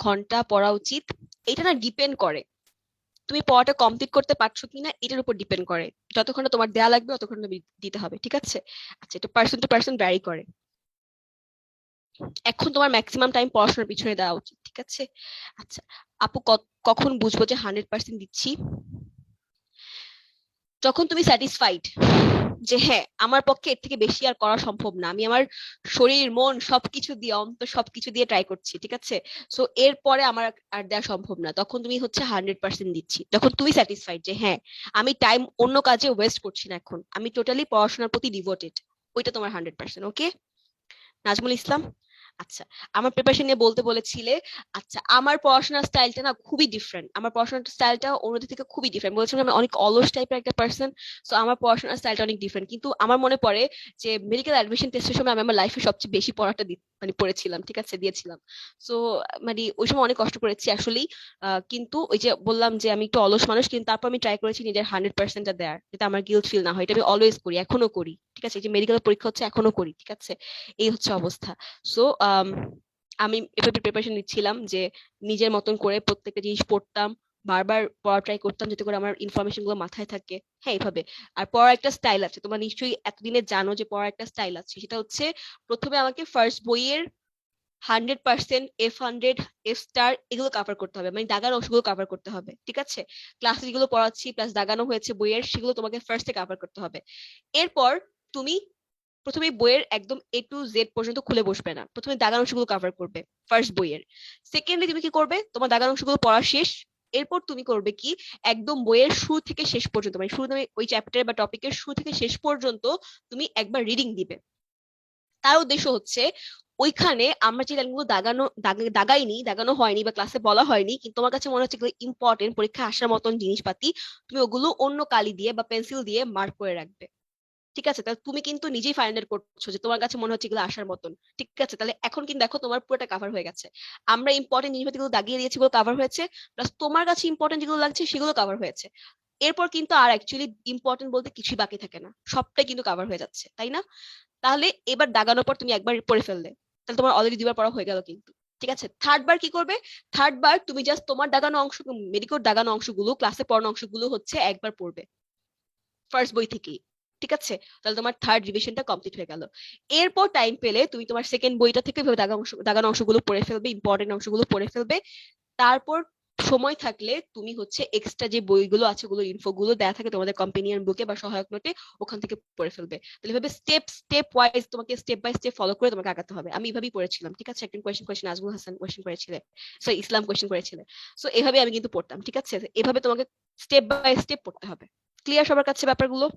ঘন্টা পড়া উচিত? এটা না ডিপেন্ড করে তুমি পড়াটা কমপ্লিট করতে পারছো কিনা, এটার উপর ডিপেন্ড করে। যতক্ষণ না তোমার দেয়া লাগবে ততক্ষণ তুমি দিতে হবে। ঠিক আছে, আচ্ছা, এটা পার্সন টু পার্সন ভ্যারি করে। এখন তোমার ম্যাক্সিমাম টাইম পড়াশোনার পিছনে দেওয়া উচিত। ঠিক আছে, আচ্ছা, আপু কখন বুঝবো যে 100% দিচ্ছি? যখন তুমি স্যাটিসফাইড যে হ্যাঁ আমার পক্ষে এর থেকে বেশি আর করা সম্ভব না, আমি আমার শরীর মন সবকিছু দিয়ে, অন্তর সবকিছু দিয়ে ট্রাই করছি। ঠিক আছে, সো এরপরে আমার আর দেওয়া সম্ভব না, তখন তুমি হচ্ছে 100% দিচ্ছি। যখন তুমি স্যাটিসফাইড যে হ্যাঁ আমি টাইম অন্য কাজে ওয়েস্ট করছি না, এখন আমি টোটালি পড়াশোনার প্রতি ডিভোটেড, ওইটা তোমার 100%। ওকে, নাজমুল ইসলাম। আচ্ছা, আমার প্রিপারেশন নিয়ে বলতে বলেছিলে। আচ্ছা, আমার পড়াশোনার স্টাইলটা না খুবই ডিফারেন্ট, আমার পড়াশোনার স্টাইলটা অন্যদের থেকে খুবই ডিফারেন্ট। বলেছিলাম আমি অনেক অলস টাইপের একটা পার্সন, সো আমার পড়াশোনার স্টাইলটা অনেক ডিফারেন্ট। কিন্তু আমার মনে পড়ে যে মেডিকেল অ্যাডমিশন টেস্টের সময় আমি আমার লাইফে সবচেয়ে বেশি পড়াটা মানে পড়েছিলাম, ঠিক আছে, দিয়েছিলাম। সো মানে ওই সময় অনেক কষ্ট করেছি আসলেই। কিন্তু ওই যে বললাম যে আমি একটু অলস মানুষ, কিন্তু তারপর আমি ট্রাই করেছি নিজের 100%টা দেওয়ার, যাতে আমার গিল্ট ফিল না হয়। এটা আমি অলওয়েজ করি, এখনো করি, ঠিক আছে। এই যে মেডিকেল পরীক্ষা হচ্ছে এখনো করি, ঠিক আছে। এই হচ্ছে অবস্থা। সো আমি এভাবে প্রিপারেশন নিচ্ছিলাম যে নিজের মতন করে প্রত্যেকটা জিনিস পড়তাম, বারবার পড়া ট্রাই করতাম যাতে করে আমার ইনফরমেশন গুলো মাথায় থাকে। হ্যাঁ, এইভাবে। আর পড়ার একটা স্টাইল আছে, তোমরা নিশ্চয়ই এতদিনে জানো যে পড়ার একটা স্টাইল আছে। সেটা হচ্ছে প্রথমে আমাকে ফার্স্ট বইয়ের 100%, F100, F স্টার এগুলো কভার করতে হবে, মানে দাগানো অংশগুলো কভার করতে হবে, ঠিক আছে। ক্লাসে যেগুলো পড়াচ্ছি প্লাস দাগানো হয়েছে বইয়ের, সেগুলো তোমাকে ফার্স্টে কভার করতে হবে। এরপর তুমি প্রথমে বইয়ের একদম A to Z পর্যন্ত খুলে বসবে না, প্রথমে দাগার অংশগুলো কভার করবে ফার্স্ট বইয়ের। সেকেন্ডলি তুমি কি করবে, তোমার দাগার অংশগুলো পড়া শেষ, এরপর তুমি করবে কি, একদম বইয়ের শুরু থেকে শেষ পর্যন্ত, মানে শুরু তুমি ওই চ্যাপ্টার বা টপিকের শুরু থেকে শেষ পর্যন্ত তুমি একবার রিডিং দিবে। তার উদ্দেশ্য হচ্ছে ওইখানে আমরা যে লাইনগুলো দাগাইনি, দাগানো হয়নি বা ক্লাসে বলা হয়নি, কিন্তু তোমার কাছে মনে হচ্ছে এগুলো ইম্পর্টেন্ট, পরীক্ষা আসার মতন জিনিসপাতি, তুমি ওগুলো অন্য কালি দিয়ে বা পেন্সিল দিয়ে মার্ক করে রাখবে। ঠিক আছে, তাহলে তুমি কিন্তু নিজেই ফাইন্ড আউট করছো যে তোমার কাছে মনে হচ্ছে এগুলো আসার মতন। ঠিক আছে, তাহলে এখন কিন্তু দেখো তোমার পুরোটা কভার হয়ে গেছে। আমরা ইম্পর্টেন্ট জিনিসগুলো দাগিয়ে দিয়েছি, গুলো কভার হয়েছে, প্লাস তোমার কাছে ইম্পর্টেন্ট যেগুলো লাগছে সেগুলো কভার হয়েছে। এরপর কিন্তু আর অ্যাকচুয়ালি ইম্পর্টেন্ট বলতে কিছুই বাকি থাকে না, সবটাই কিন্তু কভার হয়ে যাচ্ছে, তাই না? তাহলে এবার দাগানোর পর তুমি একবার পড়ে ফেললে, তাহলে তোমার অলরেডি দুবার পড়া হয়ে গেল কিন্তু। ঠিক আছে, থার্ড বার কি করবে? থার্ড বার তুমি জাস্ট তোমার দাগানো অংশ, মেডিকোর দাগানো অংশগুলো, ক্লাসে পড়ানো অংশগুলো হচ্ছে একবার পড়বে ফার্স্ট বই থেকেই। ঠিক আছে, তাহলে তোমার থার্ড রিভিশনটা কমপ্লিট হয়ে গেল। এরপর টাইম পেলে তুমি তোমার সেকেন্ড বইটা থেকে দাগানো অংশগুলো পড়ে ফেলবে, ইম্পর্টেন্ট অংশগুলো পড়ে ফেলবে। তারপর সময় থাকলে তুমি হচ্ছে এক্সট্রা যে বইগুলো আছে, ওগুলো ইনফো গুলো দেওয়া থাকে তোমাদের কম্পেনিয়ন বুকে বা সহায়ক নোটে, ওখান থেকে পড়ে ফেলবে। তাহলে এভাবে স্টেপ স্টেপ ওয়াইজ তোমাকে স্টেপ বাই স্টেপ ফলো করে তোমাকে আগাতে হবে। আমি এভাবেই পড়েছিলাম, ঠিক আছে। একদিন কোয়েশ্চেন নাজমুল হাসান কোয়েশ্চেন করেছিলে, সরি ইসলাম কোয়েশ্চেন করেছিলে। সো এভাবে আমি কিন্তু পড়তাম, ঠিক আছে। এভাবে তোমাকে স্টেপ বাই স্টেপ পড়তে হবে। ক্লিয়ার সবার কাছে ব্যাপারগুলো?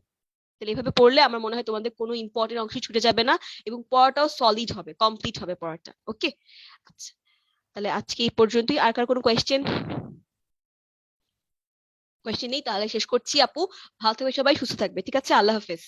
তাহলে এভাবে পড়লে আমার মনে হয় তোমাদের কোনো ইম্পর্টেন্ট অংশ ছুটে যাবে না, এবং পড়াটাও সলিড হবে, কমপ্লিট হবে পড়াটা। ওকে, আচ্ছা, তাহলে আজকে এই পর্যন্তই। আর কার কোনো কোয়েশ্চেন? কোয়েশ্চেন নেই, তাহলে শেষ করছি আপু। ভালো থাকবে সবাই, সুস্থ থাকবে, ঠিক আছে। আল্লাহ হাফেজ।